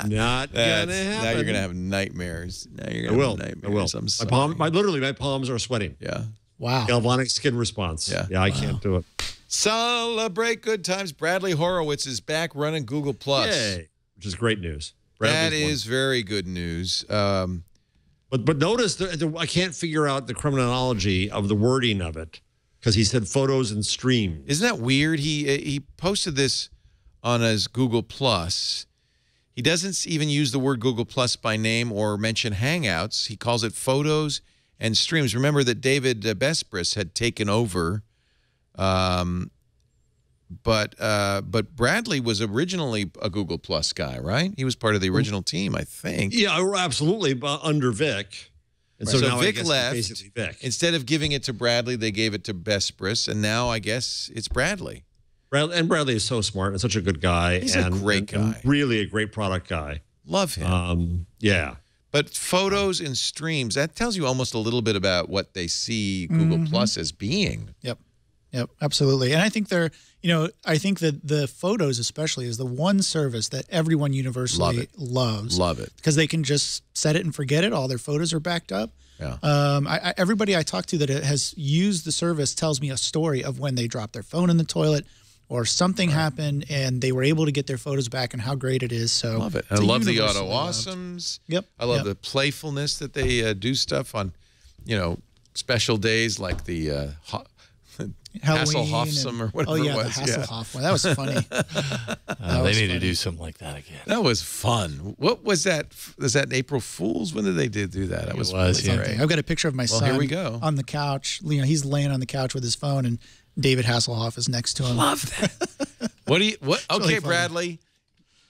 Not gonna happen. Now you're gonna have nightmares. Now you're gonna have nightmares. I will. My palms are sweating. Yeah. Wow. Galvanic skin response. Yeah. I can't do it. Celebrate good times. Bradley Horowitz is back running Google Plus. Yay. Which is great news. That is very good news. But notice, I can't figure out the criminology of the wording of it because he said photos and streams. Isn't that weird? He posted this on his Google Plus. He doesn't even use the word Google Plus by name or mention Hangouts. He calls it photos and streams. Remember that David Besbris had taken over. But Bradley was originally a Google Plus guy, right? He was part of the original team, I think. Yeah, absolutely, under Vic. And so now Vic left. Basically Vic. Instead of giving it to Bradley, they gave it to Besbris, and now I guess it's Bradley. Bradley is so smart and such a good guy. He's a great guy. And really a great product guy. Love him. Yeah. But photos and streams, that tells you almost a little bit about what they see Google Plus as being. Yep, absolutely. And I think I think that the photos especially is the one service that everyone universally loves. Love it. Because they can just set it and forget it. All their photos are backed up. Yeah. Everybody I talk to that has used the service tells me a story of when they dropped their phone in the toilet or something happened and they were able to get their photos back and how great it is. So love it. I love the auto awesomes. Yep. I love the playfulness that they do stuff on, special days like the Hasselhoffsome or whatever it was. The Hasselhoff one. That was funny. They need to do something like that again. That was fun. What was that? Was that April Fool's? When did they do that? That was great. I've got a picture of my son here we go. On the couch. He's laying on the couch with his phone, and David Hasselhoff is next to him. Love that. Okay, really Bradley,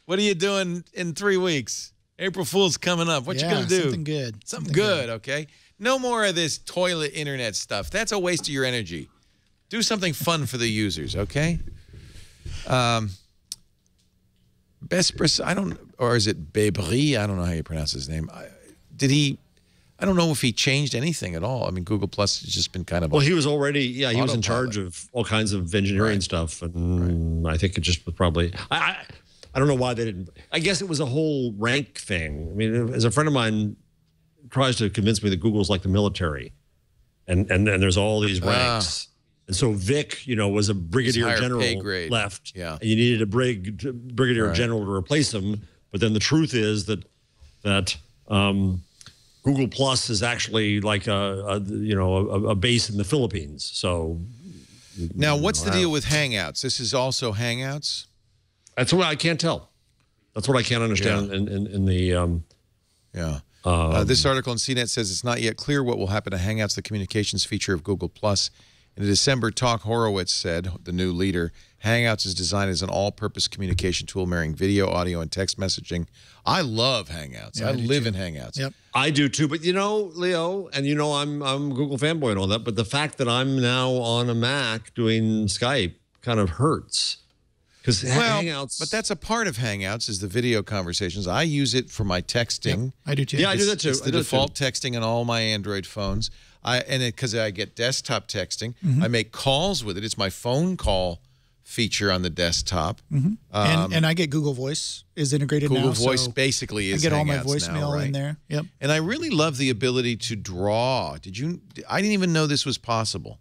what are you doing in 3 weeks? April Fool's coming up. What you going to do? Something good. Something good, okay? No more of this toilet internet stuff. That's a waste of your energy. Do something fun for the users, okay? Besbris, or is it Bebri? I don't know how you pronounce his name. I don't know if he changed anything at all. I mean, Google Plus has just been kind of... Well, he was already, he was in charge of all kinds of engineering stuff. And I think it just was probably... I don't know why they didn't... I guess it was a whole rank thing. I mean, as a friend of mine tries to convince me that Google's like the military. And there's all these ranks. And so Vic, was a brigadier higher general pay grade. left. Yeah. And you needed a brigadier general to replace him. But then the truth is that Google Plus is actually like a base in the Philippines. So now, what's the deal with Hangouts? This is also Hangouts? That's what I can't tell. That's what I can't understand in the this article in CNET says it's not yet clear what will happen to Hangouts, the communications feature of Google+. In a December talk, Horowitz said, the new leader, Hangouts is designed as an all-purpose communication tool marrying video, audio, and text messaging. I love Hangouts. Yeah, I live in Hangouts. Yep. I do too, but Leo, and I'm a Google fanboy and all that, but the fact that I'm now on a Mac doing Skype kind of hurts. Because Hangouts, but that's a part of Hangouts is the video conversations. I use it for my texting. Yep, I do too. Yeah, I do that too. It's the default texting on all my Android phones. Because I get desktop texting, I make calls with it. It's my phone call feature on the desktop. And I get Google Voice is integrated now. Google Voice so basically is I get all my Hangouts voicemail now, right? in there. Yep. And I really love the ability to draw. I didn't even know this was possible.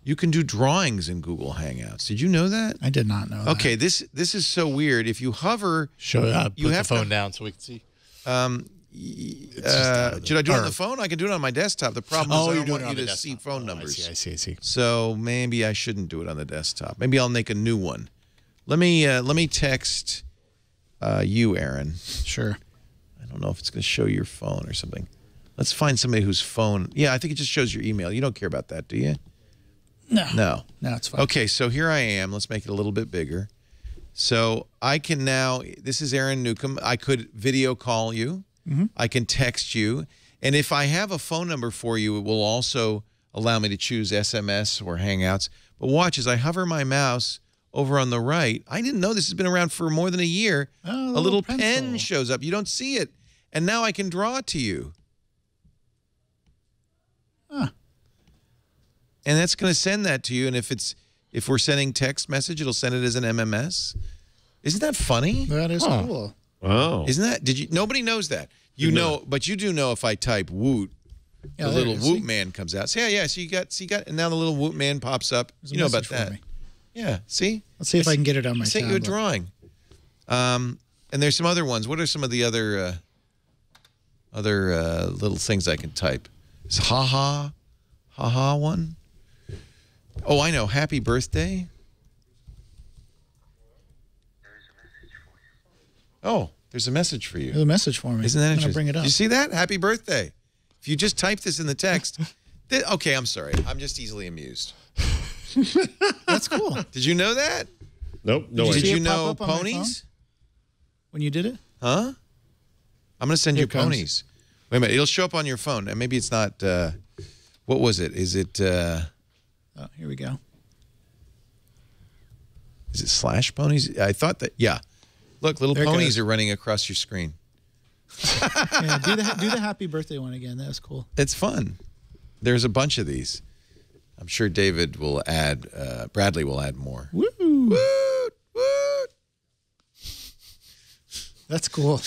You can do drawings in Google Hangouts. Did you know that? I did not know that. Okay, this is so weird. If you hover, Show up. you Put have the phone to, down so we can see. should I do it on the phone? I can do it on my desktop. The problem is I you're don't doing want it you on to the see desktop. phone I numbers. see. So maybe I shouldn't do it on the desktop. Maybe I'll make a new one. Let me text you, Aaron. Sure. I don't know if it's going to show your phone or something. Let's find somebody whose phone. Yeah, I think it just shows your email. You don't care about that, do you? No, it's fine. Okay, so here I am. Let's make it a little bit bigger. So I can now, this is Aaron Newcomb. I could video call you. I can text you. And if I have a phone number for you, it will also allow me to choose SMS or Hangouts. But watch, as I hover my mouse over on the right, I didn't know this has been around for more than a year. Oh, a little pencil. pen shows up. You don't see it. And now I can draw it to you. And that's going to send that to you. And if we're sending text message, it'll send it as an MMS. Isn't that funny? That is cool. Wow. Isn't that? Nobody knows that. You know, but you do know if I type Woot, Yeah, the there little it is. Woot See? man comes out. So yeah. So you got, and now the little Woot man pops up. There's a You know about message for that. me. Yeah. See? Let's see if I can get it on my I sent you a tablet. drawing. And there's some other ones. What are some of the other little things I can type? Is haha one? Oh, I know. Happy birthday. Oh, there's a message for you. There's a message for me. Isn't that I'm gonna interesting? bring it up. Did you see that? Happy birthday. If you just type this in the text. Okay, I'm sorry. I'm just easily amused. That's cool. Did you know that? Nope. No Did Did see you it pop know up on my ponies? When you did it? Huh? I'm going to send Here you it comes. ponies. Wait a minute. It'll show up on your phone. And maybe it's not. What was it? Is it Here we go. slash ponies? I thought that. Yeah. Look, little There it ponies goes. are running across your screen. Yeah, do the happy birthday one again. That was cool. It's fun. There's a bunch of these. I'm sure David will add. Bradley will add more. Woo! Woot, woot. That's cool.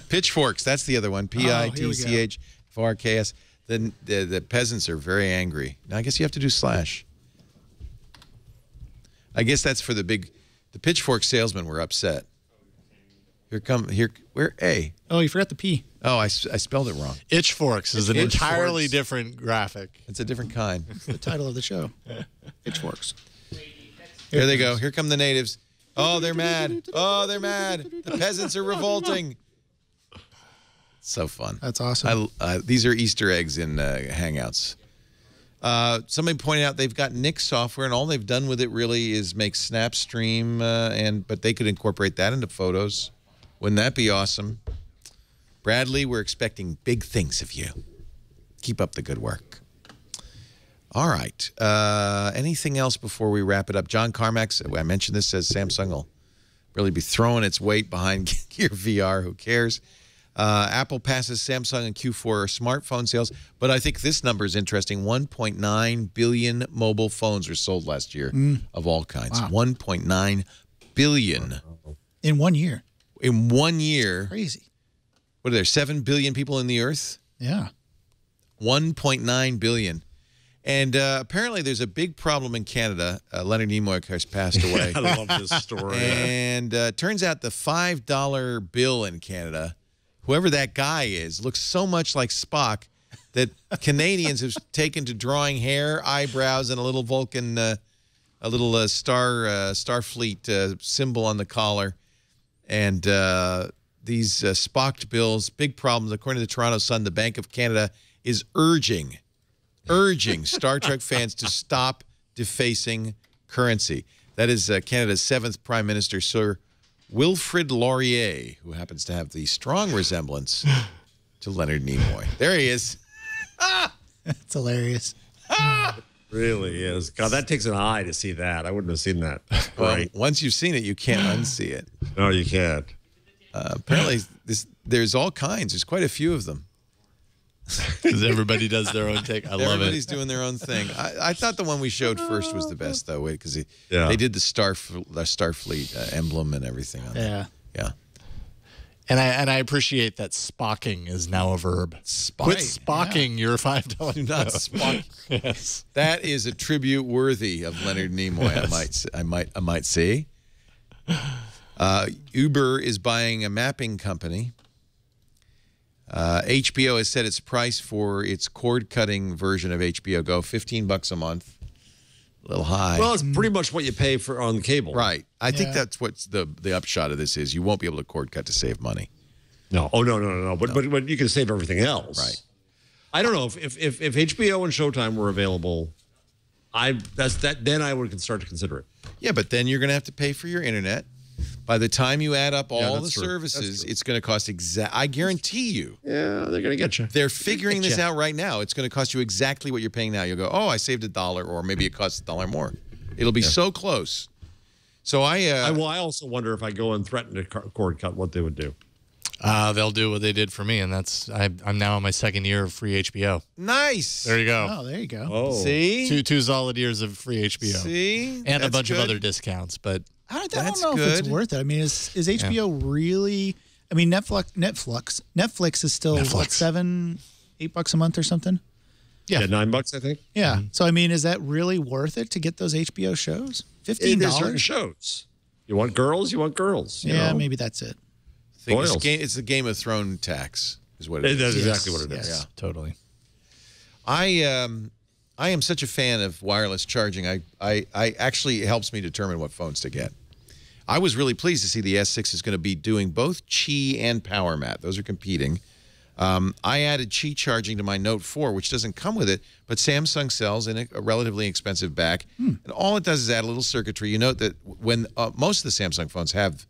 Pitchforks. That's the other one. PITCHFORKS. The peasants are very angry. Now I guess you have to do slash. I guess that's for the pitchfork salesmen were upset. Where A? Oh, you forgot the P. Oh, I spelled it wrong. Itchforks is an Itchforks. entirely different graphic. It's a different kind. The title of the show. Pitchforks. Here they go. Here come the natives. Oh, they're mad. Oh, they're mad. The peasants are revolting. So fun. That's awesome. These are Easter eggs in Hangouts. Somebody pointed out they've got Nick software, and all they've done with it really is make Snapstream, but they could incorporate that into photos. Wouldn't that be awesome? Bradley, we're expecting big things of you. Keep up the good work. All right. Anything else before we wrap it up? John Carmack, I mentioned this, says Samsung will really be throwing its weight behind Gear VR. Who cares? Apple passes Samsung in Q4 smartphone sales, but I think this number is interesting. 1.9 billion mobile phones were sold last year of all kinds. Wow. 1.9 billion. In 1 year. In 1 year. Crazy. What are there, 7 billion people in the earth? Yeah. 1.9 billion. And apparently there's a big problem in Canada. Leonard Nimoy has passed away. I love this story. And turns out the $5 bill in Canada, whoever that guy is, looks so much like Spock that Canadians have taken to drawing hair, eyebrows, and a little Vulcan, a little Starfleet symbol on the collar. And these Spocked bills, big problems. According to the Toronto Sun, the Bank of Canada is urging Star Trek fans to stop defacing currency. That is Canada's 7th Prime Minister, Sir Wilfrid Laurier, who happens to have the strong resemblance to Leonard Nimoy. There he is. That's hilarious. Really is. God, that takes an eye to see that. I wouldn't have seen that. Well, Right. once you've seen it, you can't unsee it. No, you can't. Apparently, there's all kinds. There's quite a few of them. Because everybody does their own take. I love Everybody's it. doing their own thing. I thought the one we showed first was the best, though, because Yeah. they did the Starfleet emblem and everything on it. Yeah. Yeah. And I appreciate that spocking is now a verb. Quit spocking your $5 Do not Spock. Yes. That is a tribute worthy of Leonard Nimoy. Yes. I might say. Uber is buying a mapping company. HBO has set its price for its cord-cutting version of HBO Go, $15 a month. A little high. Well, it's pretty much what you pay for on the cable. Right. I think Yeah. that's what's the upshot of this is. You won't be able to cord cut to save money. No. Oh, no. But you can save everything else. Right. I don't know if HBO and Showtime were available. Then I would start to consider it. Yeah, but then you're going to have to pay for your internet. By the time you add up all the that's true. That's services, true. it's going to cost I guarantee you. Yeah, they're gonna get you. They're figuring this out right now. It's going to cost you exactly what you're paying now. You'll go, oh, I saved $1, or maybe it costs $1 more. It'll be so close. So I also wonder if I go and threaten to cord cut, what they would do. They'll do what they did for me, and that's I'm now in my 2nd year of free HBO. nice. There you go. Oh, there you go. Oh, See? Two solid years of free HBO. See? And a That's bunch of good. other discounts, but I That's don't know if it's good. worth it. I mean, is HBO really? I mean, Netflix is still what, $7, $8 a month or something. yeah, $9, I think. Yeah. So I mean, is that really worth it to get those HBO shows? There's certain $15. shows. You want girls, you want girls. You Yeah, know? maybe that's it. It's the Game of Thrones tax, is what it is. That's Yes, exactly what it is. yes. Yeah. totally. I am such a fan of wireless charging. I actually it helps me determine what phones to get. I was really pleased to see the S6 is going to be doing both Qi and Power Mat. Those are competing. I added Qi charging to my Note 4, which doesn't come with it, but Samsung sells in a relatively expensive back. And all it does is add a little circuitry. You note that when most of the Samsung phones have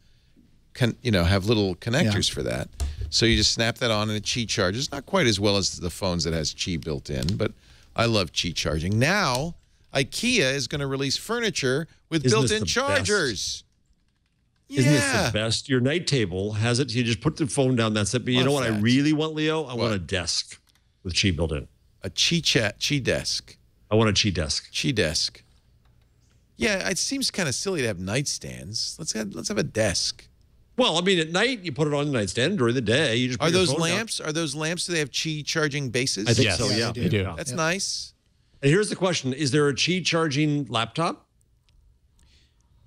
little connectors for that. So you just snap that on and it Qi charges. Not quite as well as the phones that has Qi built in, but I love Qi charging. Now, IKEA is going to release furniture with Isn't this built-in the chargers. Isn't this the best? Your night table has it. You just put the phone down. That's it. But you know what I really want, Leo? I want a desk with Qi built in. A Qi desk. I want a Qi desk. Qi desk. Yeah, it seems kind of silly to have nightstands. Let's have a desk. Well, I mean, at night you put it on the nightstand. During the day, you just put Are your those phone down. lamps? Are those lamps? Do they have Qi charging bases? I think Yes. so. Yeah, Yeah, they do. Yeah. That's nice. And here's the question: is there a Qi charging laptop?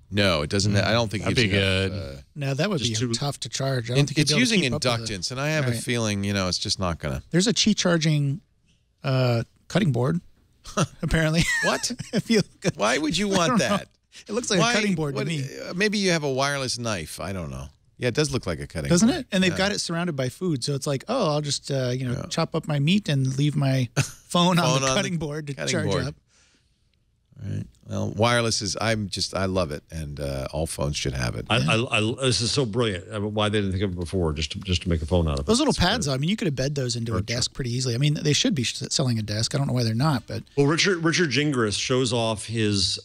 No, it doesn't. I don't think That'd be it's good. No, that would be Just too- tough to charge. I don't think you'd It's be able to using keep up with it. inductance, and I have a Right. feeling, it's just not going to. There's a Qi charging cutting board, apparently. What? If you look at- Why would you I want don't know. that? It looks like a cutting board to me. Maybe you have a wireless knife. I don't know. Yeah, it does look like a cutting Doesn't board. it? And they've Yeah. got it surrounded by food. So it's like, oh, I'll just, chop up my meat and leave my phone on the cutting board to cutting charge board. up. Right. Well, wireless is, I love it, and all phones should have it. This is so brilliant. Why they didn't think of it before? Just to make a phone out of it. Those little pads, though, I mean, you could embed those into a desk pretty easily. I mean, they should be selling a desk. I don't know why they're not, but Well, Richard Gingras shows off his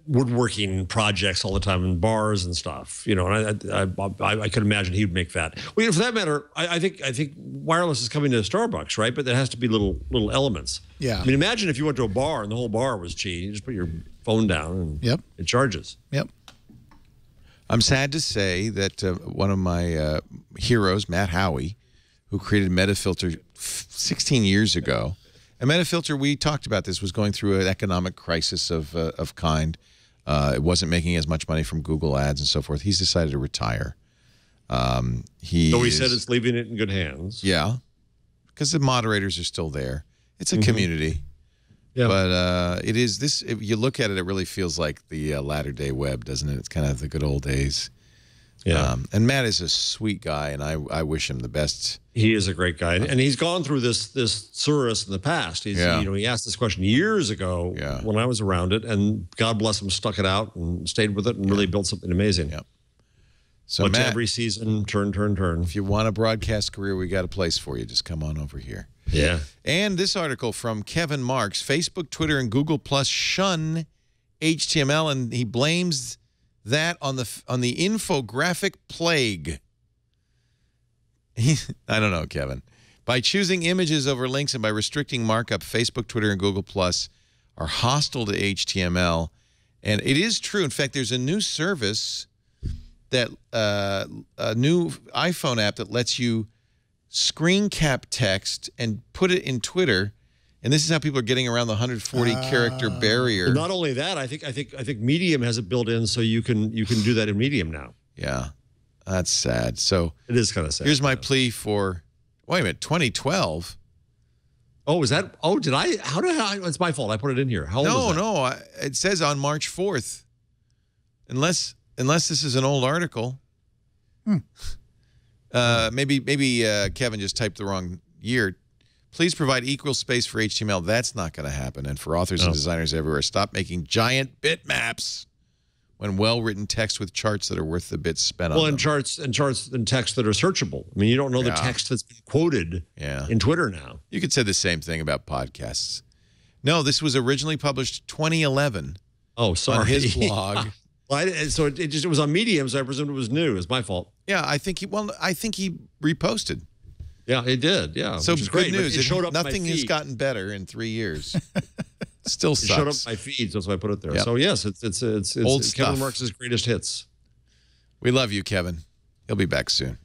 woodworking projects all the time in bars and stuff, and I could imagine he would make that. Well, for that matter, I think wireless is coming to Starbucks, right? But there has to be little elements. Yeah. I mean, imagine if you went to a bar and the whole bar was Qi. You just put your phone down and it charges. Yep. I'm sad to say that one of my heroes, Matt Howie, who created Metafilter 16 years ago, And Metafilter, we talked about this, was going through an economic crisis of kind. It wasn't making as much money from Google ads and so forth. He's decided to retire. So he said it's leaving it in good hands. Yeah, because the moderators are still there. It's a community. Yeah. But it is this. If you look at it, it really feels like the latter-day web, doesn't it? It's kind of the good old days. Yeah. And Matt is a sweet guy, and I wish him the best. He is a great guy, and he's gone through this Surus in the past. He's he asked this question years ago when I was around it, and God bless him, stuck it out and stayed with it and really built something amazing. Yep. So but Matt, every season, turn. If you want a broadcast career, we got a place for you. Just come on over here. Yeah. And this article from Kevin Marks: Facebook, Twitter, and Google Plus shun HTML, and he blames that on the infographic plague. I don't know, Kevin. By choosing images over links and by restricting markup, Facebook, Twitter, and Google Plus are hostile to HTML. And it is true. In fact, there's a new service that a new iPhone app that lets you screen cap text and put it in Twitter. And this is how people are getting around the 140 character barrier. Well, not only that, I think Medium has it built in, so you can do that in Medium now. Yeah, that's sad. So it is kind of sad. Here's my plea for. Wait a minute, 2012. Oh, is that? Oh, did I? How did I? It's my fault. I put it in here. How old is that? No. It says on March 4th. Unless this is an old article. Maybe Kevin just typed the wrong year. Please provide equal space for HTML. That's not going to happen. And for authors and designers everywhere, stop making giant bitmaps when well-written text with charts that are worth the bits spent on them. Well, and charts and text that are searchable. I mean, you don't know the text that's been quoted in Twitter now. You could say the same thing about podcasts. No, this was originally published 2011. Oh, sorry. On his blog. So it was on Medium, so I presumed it was new. It's my fault. Yeah, I think he reposted. Yeah, it did. Yeah, so which is good great. news. It showed up nothing my feed. has gotten better in 3 years. Still sucks. It showed up my feed, so that's why I put it there. Yep. So yes, it's old Kevin stuff. Marks' greatest hits. We love you, Kevin. He'll be back soon.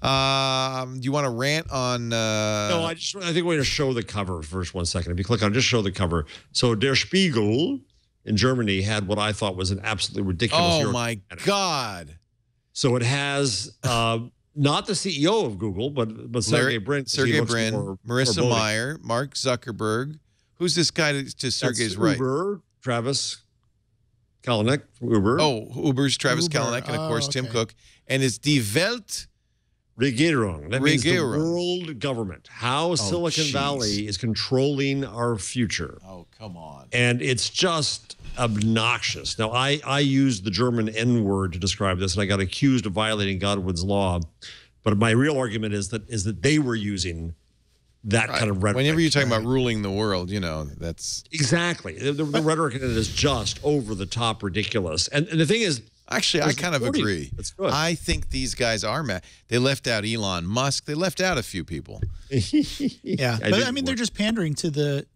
Do you want to rant on? No, I think we're going to show the cover first. 1 second. If you click on, just show the cover. So Der Spiegel in Germany had what I thought was an absolutely ridiculous. Oh my God! So it has not the CEO of Google, but Sergey Brin, Marissa Mayer, Mark Zuckerberg. Who's this guy to Sergey's right? Uber, Travis Kalanick, Uber. Oh, Uber's Travis Kalanick, and of course Tim Cook. And it's Die Welt Regierung. That means the world government. How Silicon Valley is controlling our future. Oh, come on. And it's just obnoxious. Now, I used the German N-word to describe this, and I got accused of violating Godwin's law. But my real argument is that they were using that kind of rhetoric. Whenever you're talking about ruling the world, that's... Exactly. The rhetoric in it is just over the top ridiculous. And the thing is... Actually, I kind of agree. That's good. I think these guys are mad. They left out Elon Musk. They left out a few people. Yeah. But I mean, they're just pandering to the...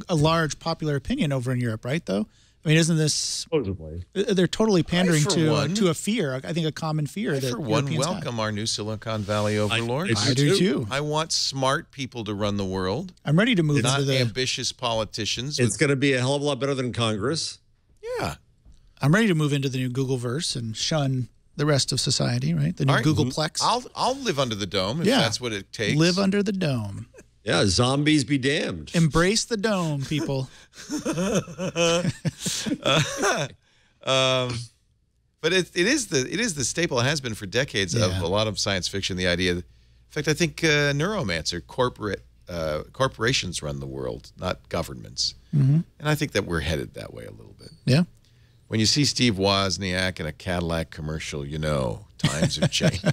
a large popular opinion over in Europe, right, though? I mean, isn't this... Supposedly. They're totally pandering to a fear, I think a common fear that Europeans welcome our new Silicon Valley overlords. I do too. I want smart people to run the world. I'm ready to move not into the... ambitious politicians. It's going to be a hell of a lot better than Congress. Yeah. I'm ready to move into the new Googleverse and shun the rest of society, right? The new Googleplex. I'll live under the dome if that's what it takes. Live under the dome. Yeah, zombies be damned. Embrace the dome, people. But it is the staple. It has been for decades of a lot of science fiction. The idea, in fact, I think Neuromancer, corporations run the world, not governments. And I think that we're headed that way a little bit. Yeah. When you see Steve Wozniak in a Cadillac commercial, you know times have changed.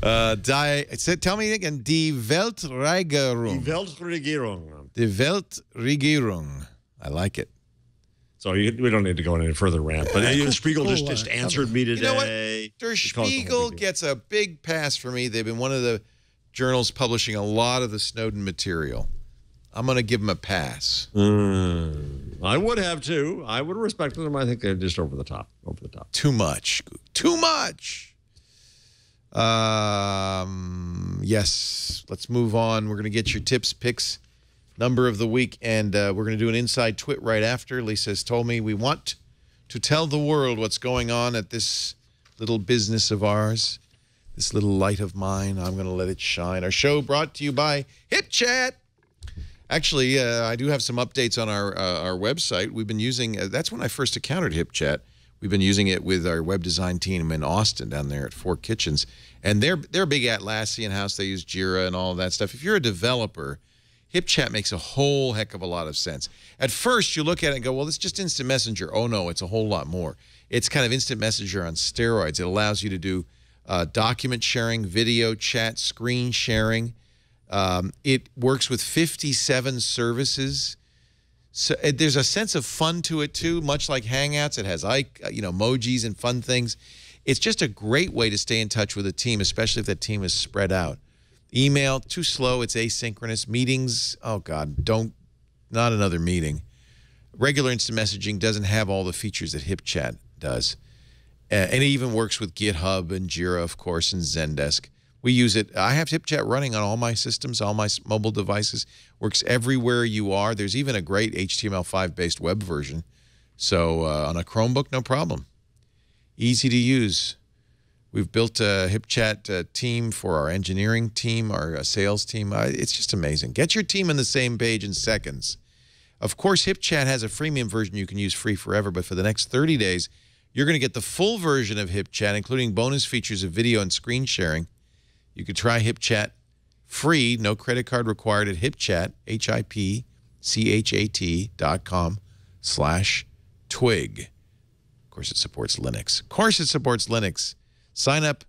Tell me again. Die Weltregierung. Die Weltregierung. Die Weltregierung. I like it. So we don't need to go any further rant. But Spiegel just answered me today. You know what? Der Spiegel gets a big pass for me. They've been one of the journals publishing a lot of the Snowden material. I'm going to give them a pass. I would have too. I would have respected them. I think they're just over the top. Over the top. Too much. Too much. Yes, let's move on. We're going to get your tips, picks, number of the week, and we're going to do an inside twit right after. Lisa has told me we want to tell the world what's going on at this little business of ours, this little light of mine. I'm going to let it shine. Our show brought to you by HipChat. Actually, I do have some updates on our website. We've been using, that's when I first encountered HipChat. We've been using it with our web design team in Austin down there at Four Kitchens. And they're a big Atlassian house. They use Jira and all of that stuff. If you're a developer, HipChat makes a whole heck of a lot of sense. At first, you look at it and go, well, it's just instant messenger. Oh, no, it's a whole lot more. It's kind of instant messenger on steroids. It allows you to do document sharing, video chat, screen sharing. It works with 57 services. So there's a sense of fun to it, too, much like Hangouts. It has emojis and fun things. It's just a great way to stay in touch with a team, especially if that team is spread out. Email, too slow. It's asynchronous. Meetings, oh, God, not another meeting. Regular instant messaging doesn't have all the features that HipChat does. And it even works with GitHub and Jira, of course, and Zendesk. We use it. I have HipChat running on all my systems, all my mobile devices. Works everywhere you are. There's even a great HTML5-based web version. So on a Chromebook, no problem. Easy to use. We've built a HipChat team for our engineering team, our sales team. It's just amazing. Get your team on the same page in seconds. Of course, HipChat has a freemium version you can use free forever, but for the next 30 days, you're going to get the full version of HipChat, including bonus features of video and screen sharing. You could try HipChat free, no credit card required at HipChat, HIPChat.com/twig. Of course, it supports Linux. Sign up,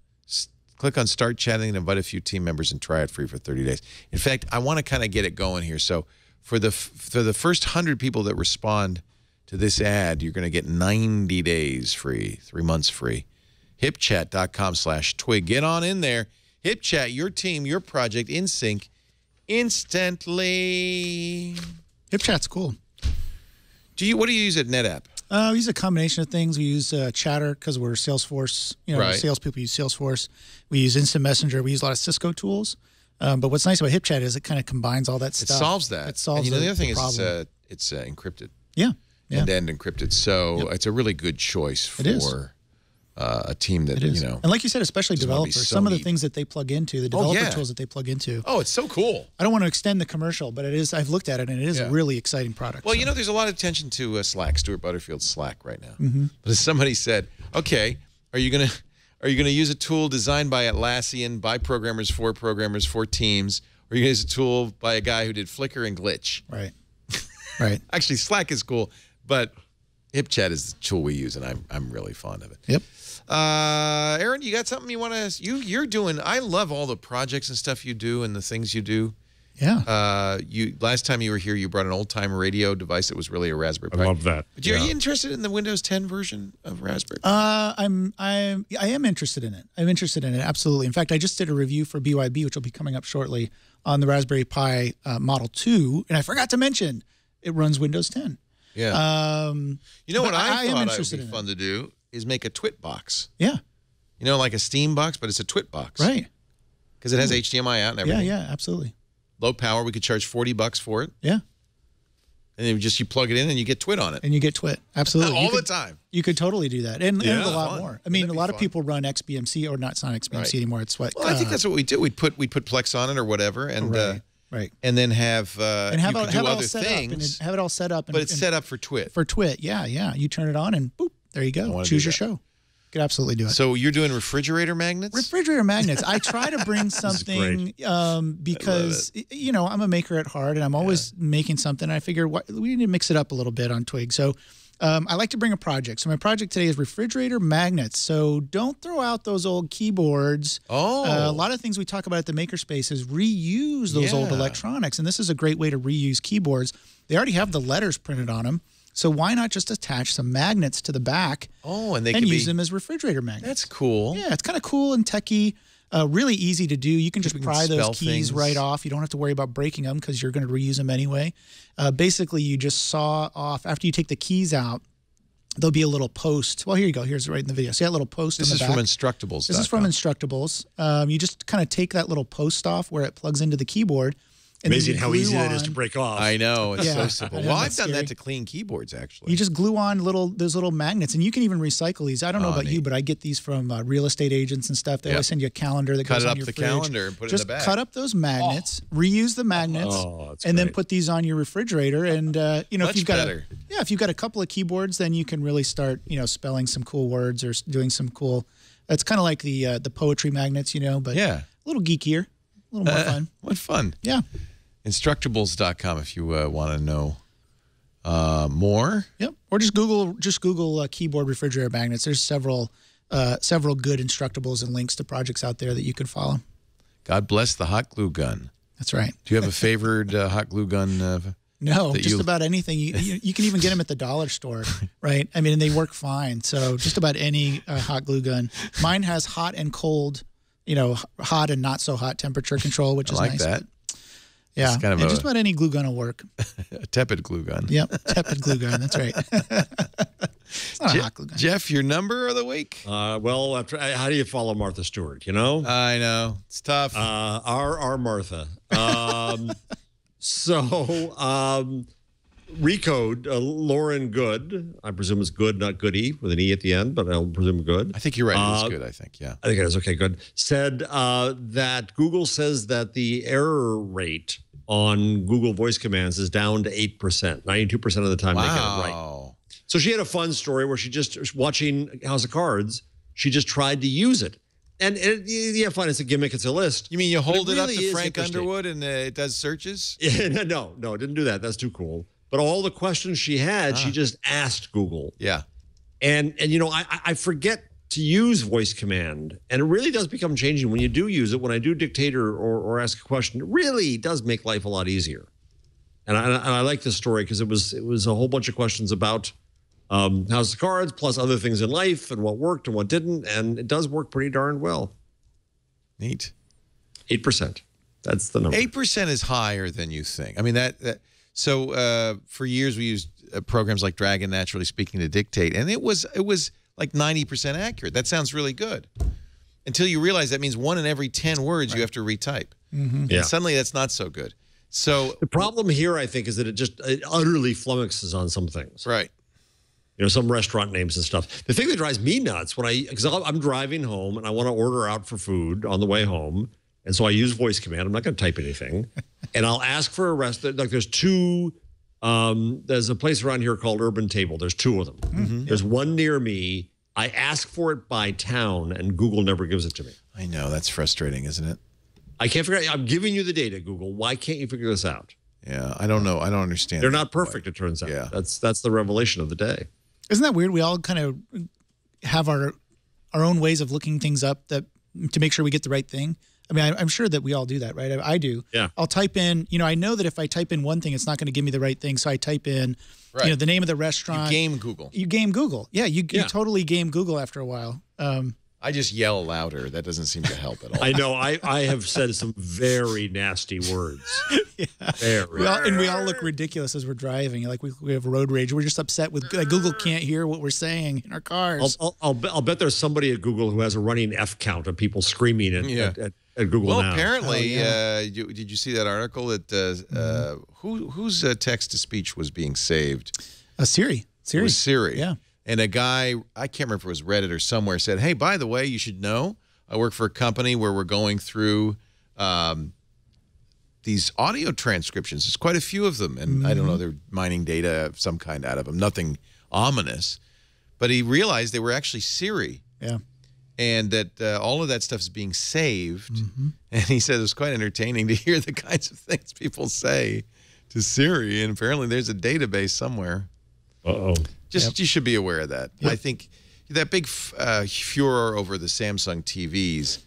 click on Start Chatting, and invite a few team members and try it free for 30 days. In fact, I want to kind of get it going here. So for the first 100 people that respond to this ad, you're going to get 90 days free, 3 months free. HipChat.com/twig. Get on in there. HipChat, your team, your project, in sync, instantly. HipChat's cool. What do you use at NetApp? We use a combination of things. We use Chatter because we're Salesforce. Right. Salespeople use Salesforce. We use Instant Messenger. We use a lot of Cisco tools. But what's nice about HipChat is it kind of combines all that stuff. It solves that. It solves the other thing problem. is it's encrypted. Yeah. End-to-end encrypted. So it's a really good choice for a team that, And like you said, especially developers, some of the things that they plug into, the developer tools that they plug into. Oh, it's so cool. I don't want to extend the commercial, but it is. I've looked at it, and it is a really exciting product. Well, there's a lot of attention to Slack, Stuart Butterfield's Slack right now. But as somebody said, okay, are you gonna use a tool designed by Atlassian, by programmers, for teams, or are you gonna use a tool by a guy who did Flickr and Glitch? Right. Right. Actually, Slack is cool, but HipChat is the tool we use, and I'm really fond of it. Yep. Aaron, you got something you want to? You're doing. I love all the projects and stuff you do and the things you do. Yeah. Last time you were here, you brought an old-time radio device that was really a Raspberry Pi. I love that. But are you interested in the Windows 10 version of Raspberry Pi? I am interested in it. I'm interested in it, absolutely. In fact, I just did a review for BYB, which will be coming up shortly, on the Raspberry Pi Model 2, and I forgot to mention it runs Windows 10. Yeah. You know what I thought would be fun to do is make a Twit box. Yeah. Like a Steam box, but it's a Twit box. Right. Because it has HDMI out and everything. Yeah, absolutely. Low power, we could charge $40 for it. Yeah. And then you plug it in and you get Twit on it. And you get Twit. Absolutely. All the time. You could totally do that. And a lot more. I mean, a lot of fun. People run XBMC, or not, it's not XBMC anymore. It's what? Well, I think that's what we do. We'd put Plex on it or whatever. And right. And then have you could do other things. Have it all set up. But it's set up for Twit. For Twit, yeah. You turn it on and boop, there you go. Choose your show. You could absolutely do it. So you're doing refrigerator magnets? Refrigerator magnets. I try to bring something because, I'm a maker at heart, and I'm always making something. I figure we need to mix it up a little bit on Twig. So I like to bring a project. So my project today is refrigerator magnets. So don't throw out those old keyboards. Oh. A lot of things we talk about at the Makerspace is reuse those old electronics. And this is a great way to reuse keyboards. They already have the letters printed on them. So why not just attach some magnets to the back and use them as refrigerator magnets? That's cool. Yeah, it's kind of cool and techy. Really easy to do. You can just pry those keys right off. You don't have to worry about breaking them because you're going to reuse them anyway. Basically, you just saw off, after you take the keys out, there'll be a little post. Well, here you go. Here's right in the video. See that little post This in is the from back? Instructables. This is from Instructables. You just kind of take that little post off where it plugs into the keyboard. And Amazing how easy that is to break off. I know. It's so Yeah, simple. I know, Well, that's I've done that scary. to clean keyboards, actually. You just glue on those little magnets, and you can even recycle these. I don't know about you, neat. but I get these from real estate agents and stuff. They always send you a calendar that Cut goes up on your the fridge. calendar and put it in Just the bag. cut up those magnets, reuse the magnets, and then put these on your refrigerator. And you know, Much if you've got better. if you've got a couple of keyboards, then you can really start spelling some cool words or doing some cool. It's kind of like the poetry magnets, but a little geekier, a little more fun. What fun. Yeah. Instructables.com if you want to know more. Yep. Or just Google keyboard refrigerator magnets. There's several good Instructables and links to projects out there that you can follow. God bless the hot glue gun. That's right. Do you have a favored hot glue gun? No, just about anything. You can even get them at the dollar store, right? I mean, and they work fine. So just about any hot glue gun. Mine has hot and cold, hot and not so hot temperature control, which is I like nice. that. Yeah, It's kind of just about any glue gun will work. A tepid glue gun. Yep, tepid glue gun. That's right. It's not a hot glue gun. Jeff, your number of the week? Well, how do you follow Martha Stewart? I know it's tough. Our Martha. Recode Lauren Good. I presume it's Good, not Goody, with an E at the end, but I'll presume Good. I think you're right. It is good. I think, yeah. I think it is. Okay, good. Said that Google says that the error rate on Google voice commands is down to 8%. 92% of the time they get it right. So she had a fun story where she just, watching House of Cards, she just tried to use it. And fine, it's a gimmick, it's a list. You mean you hold it up really to is Frank interesting. Underwood and it does searches? No, it didn't do that. That's too cool. But all the questions she had, she just asked Google. Yeah. And I forget to use voice command. And it really does become changing when you do use it. When I do dictate or ask a question, it really does make life a lot easier. And I like this story because it was a whole bunch of questions about House of Cards, plus other things in life and what worked and what didn't. And it does work pretty darn well. Neat. 8%. That's the number. 8% is higher than you think. I mean, so for years we used programs like Dragon Naturally Speaking to dictate, and it was like 90% accurate. That sounds really good. Until you realize that means 1 in every 10 words you have to retype. Mm-hmm. Yeah. And suddenly that's not so good. So the problem here, I think, is that it utterly flummoxes on some things. Right. Some restaurant names and stuff. The thing that drives me nuts because I'm driving home and I want to order out for food on the way home. And so I use voice command. I'm not going to type anything. And I'll ask for a restaurant. Like there's two, there's a place around here called Urban Table. There's 2 of them. Mm-hmm. There's one near me. I ask for it by town and Google never gives it to me. I know. That's frustrating, isn't it? I can't figure out. I'm giving you the data, Google. Why can't you figure this out? Yeah. I don't know. I don't understand. They're not perfect, it turns out. Yeah. That's the revelation of the day. Isn't that weird? We all kind of have our own ways of looking things up to make sure we get the right thing. I mean, I'm sure that we all do that, right? I do. Yeah. I'll type in, I know that if I type in one thing, it's not going to give me the right thing. So I type in, the name of the restaurant. You game Google. You game Google. Yeah, you totally game Google after a while. I just yell louder. That doesn't seem to help at all. I know. I have said some very nasty words. Yeah. Very. We all look ridiculous as we're driving. Like we have road rage. We're just upset with Google can't hear what we're saying in our cars. I'll bet there's somebody at Google who has a running F count of people screaming at Google well, now. apparently, did you see that article that whose text to speech was being saved? Siri. It was Siri. Yeah. And a guy, I can't remember if it was Reddit or somewhere, said, "Hey, by the way, you should know, I work for a company where we're going through these audio transcriptions. There's quite a few of them, and I don't know, they're mining data of some kind out of them. Nothing ominous, but he realized they were actually Siri." Yeah. And that all of that stuff is being saved. And he said it was quite entertaining to hear the kinds of things people say to Siri. And apparently there's a database somewhere. You should be aware of that. Yep. I think that big furor over the Samsung TVs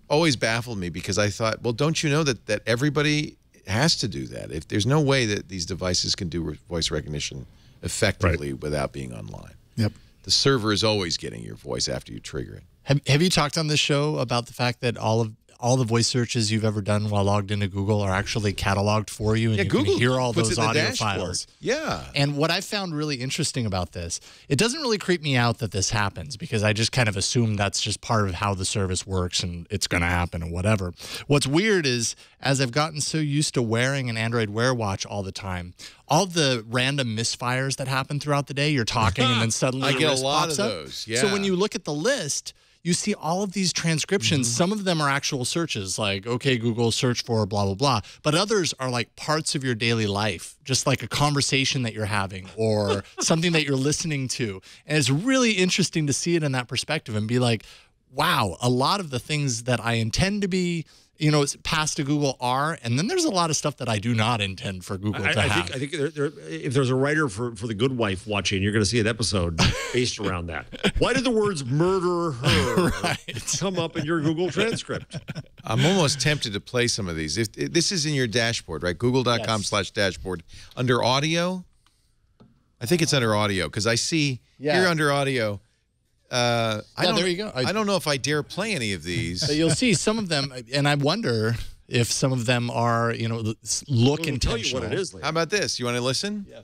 always baffled me because I thought, well, don't you know that everybody has to do that? If there's no way that these devices can do voice recognition effectively without being online. Yep. The server is always getting your voice after you trigger it. Have you talked on this show about the fact that all all the voice searches you've ever done while logged into Google are actually cataloged for you, and you Google can hear all puts those it in the audio dashboard. files. Yeah. And what I found really interesting about this, it doesn't really creep me out that this happens because I just kind of assume that's just part of how the service works and it's going to happen or whatever. What's weird is, as I've gotten so used to wearing an Android Wear Watch all the time, all the random misfires that happen throughout the day, you're talking and then suddenly I your get a wrist lot pops of up. those, yeah. So when you look at the list, you see all of these transcriptions. Some of them are actual searches, like, okay, Google, search for blah, blah, blah. But others are like parts of your daily life, just like a conversation that you're having or something that you're listening to. And it's really interesting to see it in that perspective and be like, wow, a lot of the things that I intend to be, passed to Google are, and then there's a lot of stuff that I do not intend for Google to have. I think if there's a writer for The Good Wife watching, you're going to see an episode based around that. Why did the words murder her come up in your Google transcript? I'm almost tempted to play some of these. If this is in your dashboard, right? Google.com/dashboard. Under audio, I think it's under audio because I see here under audio. There you go. I don't know if I dare play any of these. But you'll see some of them, and I wonder if some of them are, look intentional. Tell you what it is later. How about this? You want to listen? Yes.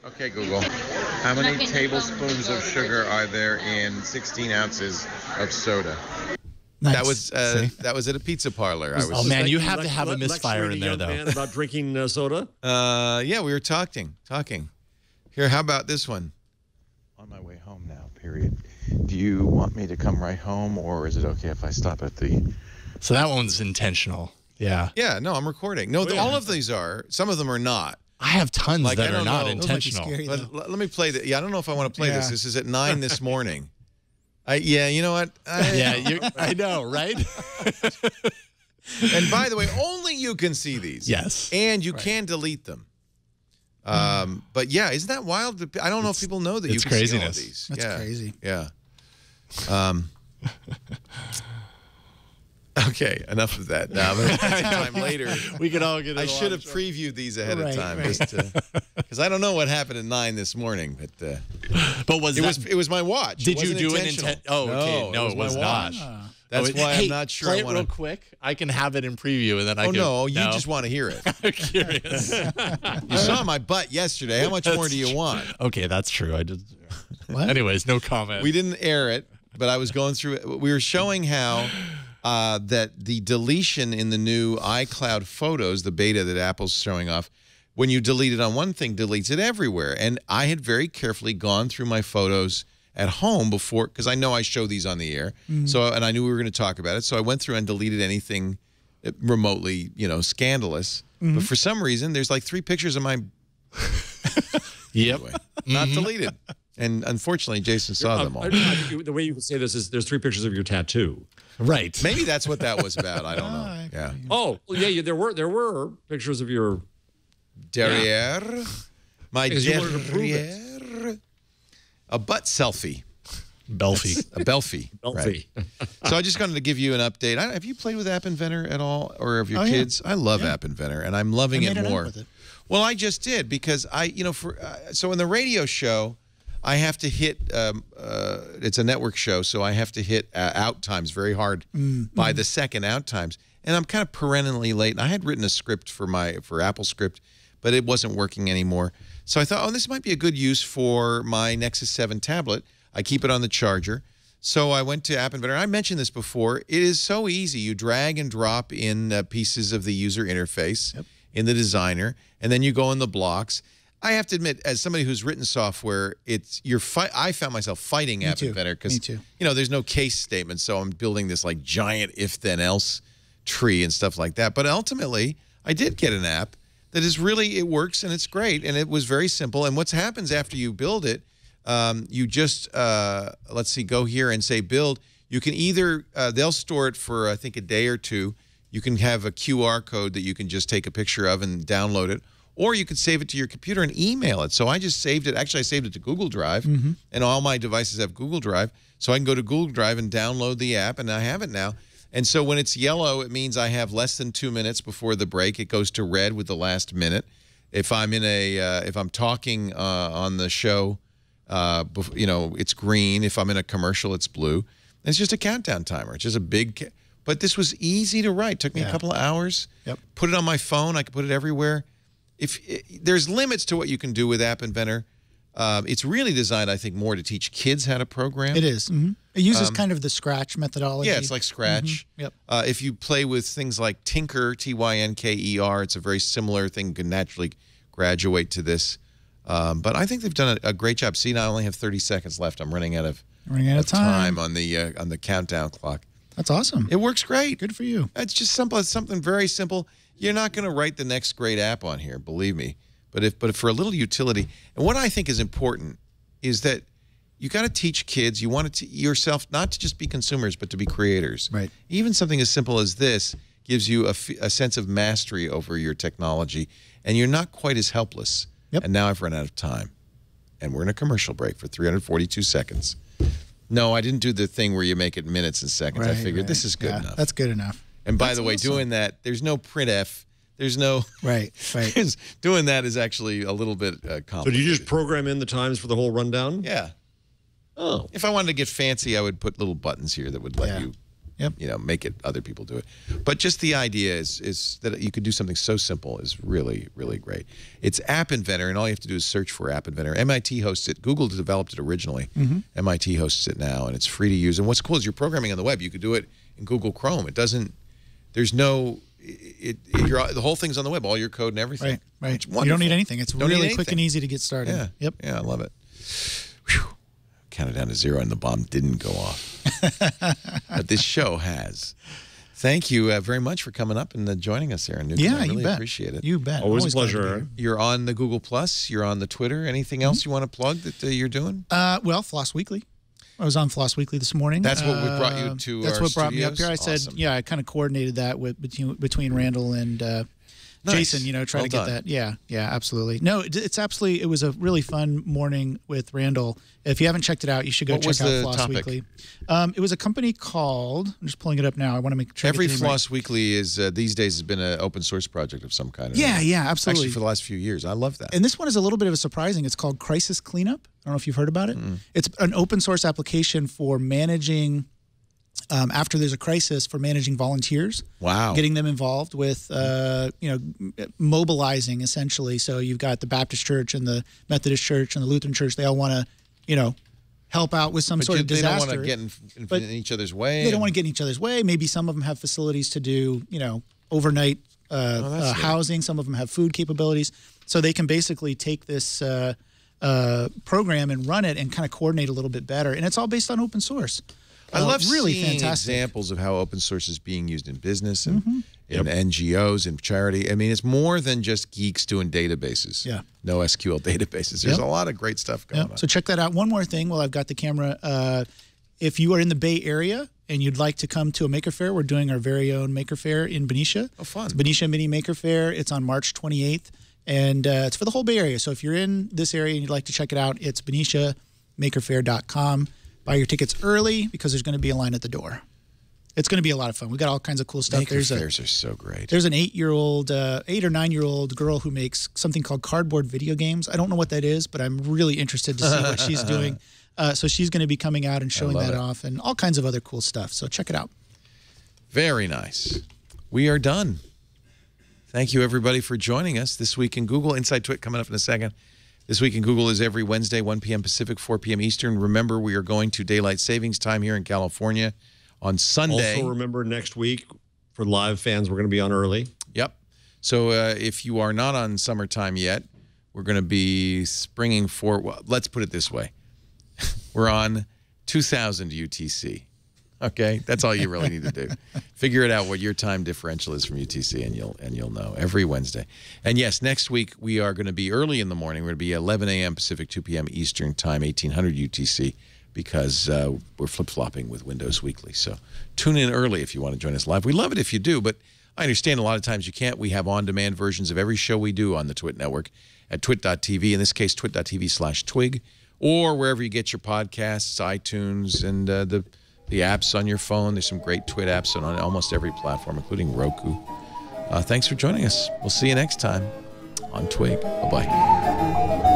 Okay, Google. How many tablespoons of sugar are there in 16 ounces of soda? Nice. That was at a pizza parlor. Oh man, you have to have a misfire in there though. Man about drinking soda. Yeah, we were talking. Here, how about this one? On my way home now, period. Do you want me to come right home, or is it okay if I stop at the... So that one's intentional. Yeah. Yeah, no, I'm recording. No, all of these are. Some of them are not. I have tons Like, that I are don't not know. intentional. Those might be scary, Let me play that. Yeah, I don't know if I want to play this. Yeah. This is at 9 this morning. Yeah, you know what? I know, right? And by the way, only you can see these. Yes. And you can delete them. But yeah, isn't that wild? I don't know if people know that you can see all of these. That's crazy. Yeah. Okay, enough of that. Now, time later. We could all get it. I should have previewed these ahead of time, Right. because I don't know what happened at 9 this morning, but was it was my watch. Did It you wasn't do intentional. it intent? Oh, okay. No, it was my not. watch. That's why Hey, I'm not sure play I it want real to. quick. I can have it in preview, and then I Oh can. no, you just want to hear it. I'm curious. You saw my butt yesterday. How much more do you want? Okay, that's true. I just. What? Anyways, no comment. We didn't air it, but I was going through it. We were showing how that the deletion in the new iCloud photos, the beta that Apple's showing off, when you delete it on one thing, deletes it everywhere. And I had very carefully gone through my photos at home before, because I know I show these on the air. And I knew we were going to talk about it. So I went through and deleted anything remotely, scandalous. But for some reason, there's like 3 pictures of my Yep. anyway, not deleted. And unfortunately, Jason saw them all. I think the way you can say this is there's 3 pictures of your tattoo. Right. Maybe that's what that was about. I don't know. Yeah. Oh, well, yeah, there were pictures of your Derriere. My Because you wanted to prove it. derriere. A butt selfie. Belfie. A belfie. Belfie. Right. So I just wanted to give you an update. Have you played with App Inventor at all, or have your Oh, yeah. kids? I love App Inventor, and I'm loving I it made an app more. with it. Well, I just did because so in the radio show, I have to hit. It's a network show, so I have to hit out times very hard by the second out times, and I'm kind of perennially late. And I had written a script for Apple Script, but it wasn't working anymore. So I thought, oh, this might be a good use for my Nexus 7 tablet. I keep it on the charger. So I went to App Inventor. I mentioned this before. It is so easy. You drag and drop in pieces of the user interface in the designer, and then you go in the blocks. I have to admit, as somebody who's written software, I found myself fighting App Inventor because there's no case statement, so I'm building this like giant if-then-else tree and stuff like that. But ultimately, I did get an app that is really, it works and it's great, and it was very simple. And what happens after you build it, you just, let's see, go here and say build. You can either, they'll store it for, I think, a day or 2. You can have a QR code that you can just take a picture of and download it. Or you could save it to your computer and email it. So I just saved it. Actually, I saved it to Google Drive, and all my devices have Google Drive. So I can go to Google Drive and download the app, and I have it now. And so when it's yellow, it means I have less than 2 minutes before the break. It goes to red with the last minute. If I'm in if I'm talking on the show, it's green. If I'm in a commercial, it's blue. And it's just a countdown timer. It's just a big. But this was easy to write. Took me a couple of hours. Yep. Put it on my phone. I could put it everywhere. There's limits to what you can do with App Inventor. It's really designed, I think, more to teach kids how to program. It is. Mm-hmm. It uses kind of the Scratch methodology. Yeah, it's like Scratch. Mm-hmm. Yep. If you play with things like Tinker, Tynker, it's a very similar thing. You can naturally graduate to this. But I think they've done a great job. See, now I only have 30 seconds left. I'm running out of time on the countdown clock. That's awesome. It works great. Good for you. It's just simple. It's something very simple. You're not going to write the next great app on here, believe me. But for a little utility, and what I think is important is that you got to teach kids. You want yourself not to just be consumers, but to be creators. Right. Even something as simple as this gives you a sense of mastery over your technology, and you're not quite as helpless. Yep. And now I've run out of time, and we're in a commercial break for 342 seconds. No, I didn't do the thing where you make it minutes and seconds. I figured this is good enough. That's good enough. And by the way, doing that, there's no printf. There's no right. Doing that is actually a little bit complicated. So do you just program in the times for the whole rundown? Yeah. Oh. If I wanted to get fancy, I would put little buttons here that would let you, make it. Other people do it. But just the idea is that you could do something so simple is really, really great. It's App Inventor, and all you have to do is search for App Inventor. MIT hosts it. Google developed it originally. MIT hosts it now, and it's free to use. And what's cool is you're programming on the web. You could do it in Google Chrome. It doesn't. There's no. The whole thing's on the web, all your code and everything. Right. You don't need anything. It's really quick and easy to get started. Yeah. Yep. Yeah, I love it. Whew. Counted down to 0 and the bomb didn't go off. But this show has. Thank you very much for coming up and joining us here in Newcomb. I really appreciate it. You bet. Always a pleasure. You're on the Google Plus. You're on the Twitter. Anything else you want to plug that you're doing? Well, Floss Weekly. I was on Floss Weekly this morning. That's what brought you to That's our what brought studios? me up here. I said, I kind of coordinated that between Randall and Jason, try to get that. Yeah, absolutely. No, it was a really fun morning with Randall. If you haven't checked it out, you should go check out Floss Weekly. It was a company called, I'm just pulling it up now. I want to make sure. Every Floss Weekly is, these days, has been an open source project of some kind. Yeah, absolutely. Actually, for the last few years. I love that. And this one is a little bit of a surprising. It's called Crisis Cleanup. I don't know if you've heard about it. It's an open source application for managing, after there's a crisis, for managing volunteers. Wow. Getting them involved with, mobilizing, essentially. So you've got the Baptist Church and the Methodist Church and the Lutheran Church. They all want to, help out with some sort of disaster. They don't want to get in each other's way. They don't want to get in each other's way. Maybe some of them have facilities to do, overnight housing. Some of them have food capabilities. So they can basically take this program and run it and kind of coordinate a little bit better. And it's all based on open source. I love really seeing fantastic examples of how open source is being used in business and in NGOs and charity. I mean, it's more than just geeks doing databases. Yeah. No SQL databases. There's a lot of great stuff going on. So check that out. One more thing while I've got the camera. If you are in the Bay Area and you'd like to come to a Maker Faire, we're doing our very own Maker Faire in Benicia. Oh, fun. It's Benicia Mini Maker Faire. It's on March 28th. And it's for the whole Bay Area. So if you're in this area and you'd like to check it out, it's BeniciaMakerFaire.com. Buy your tickets early because there's going to be a line at the door. It's going to be a lot of fun. We got all kinds of cool stuff. Maker Fairs are so great. There's an 8 or 9-year-old girl who makes something called cardboard video games. I don't know what that is, but I'm really interested to see what she's doing. So she's going to be coming out and showing that off and all kinds of other cool stuff. So check it out. Very nice. We are done. Thank you, everybody, for joining us this week in Google. Inside Twit coming up in a second. This Week in Google is every Wednesday, 1 p.m. Pacific, 4 p.m. Eastern. Remember, we are going to daylight savings time here in California on Sunday. Also, remember, next week, for live fans, we're going to be on early. Yep. So if you are not on summertime yet, we're going to be springing for, well, let's put it this way. We're on 2000 UTC. Okay, that's all you really need to do. Figure it out what your time differential is from UTC, and you'll know every Wednesday. And yes, next week we are going to be early in the morning. We're going to be 11 a.m. Pacific, 2 p.m. Eastern Time, 1800 UTC, because we're flip-flopping with Windows Weekly. So tune in early if you want to join us live. We love it if you do, but I understand a lot of times you can't. We have on-demand versions of every show we do on the Twit Network at twit.tv. In this case, twit.tv/twig, or wherever you get your podcasts, iTunes, and the apps on your phone. There's some great Twit apps on almost every platform, including Roku. Thanks for joining us. We'll see you next time on Twig. Bye-bye.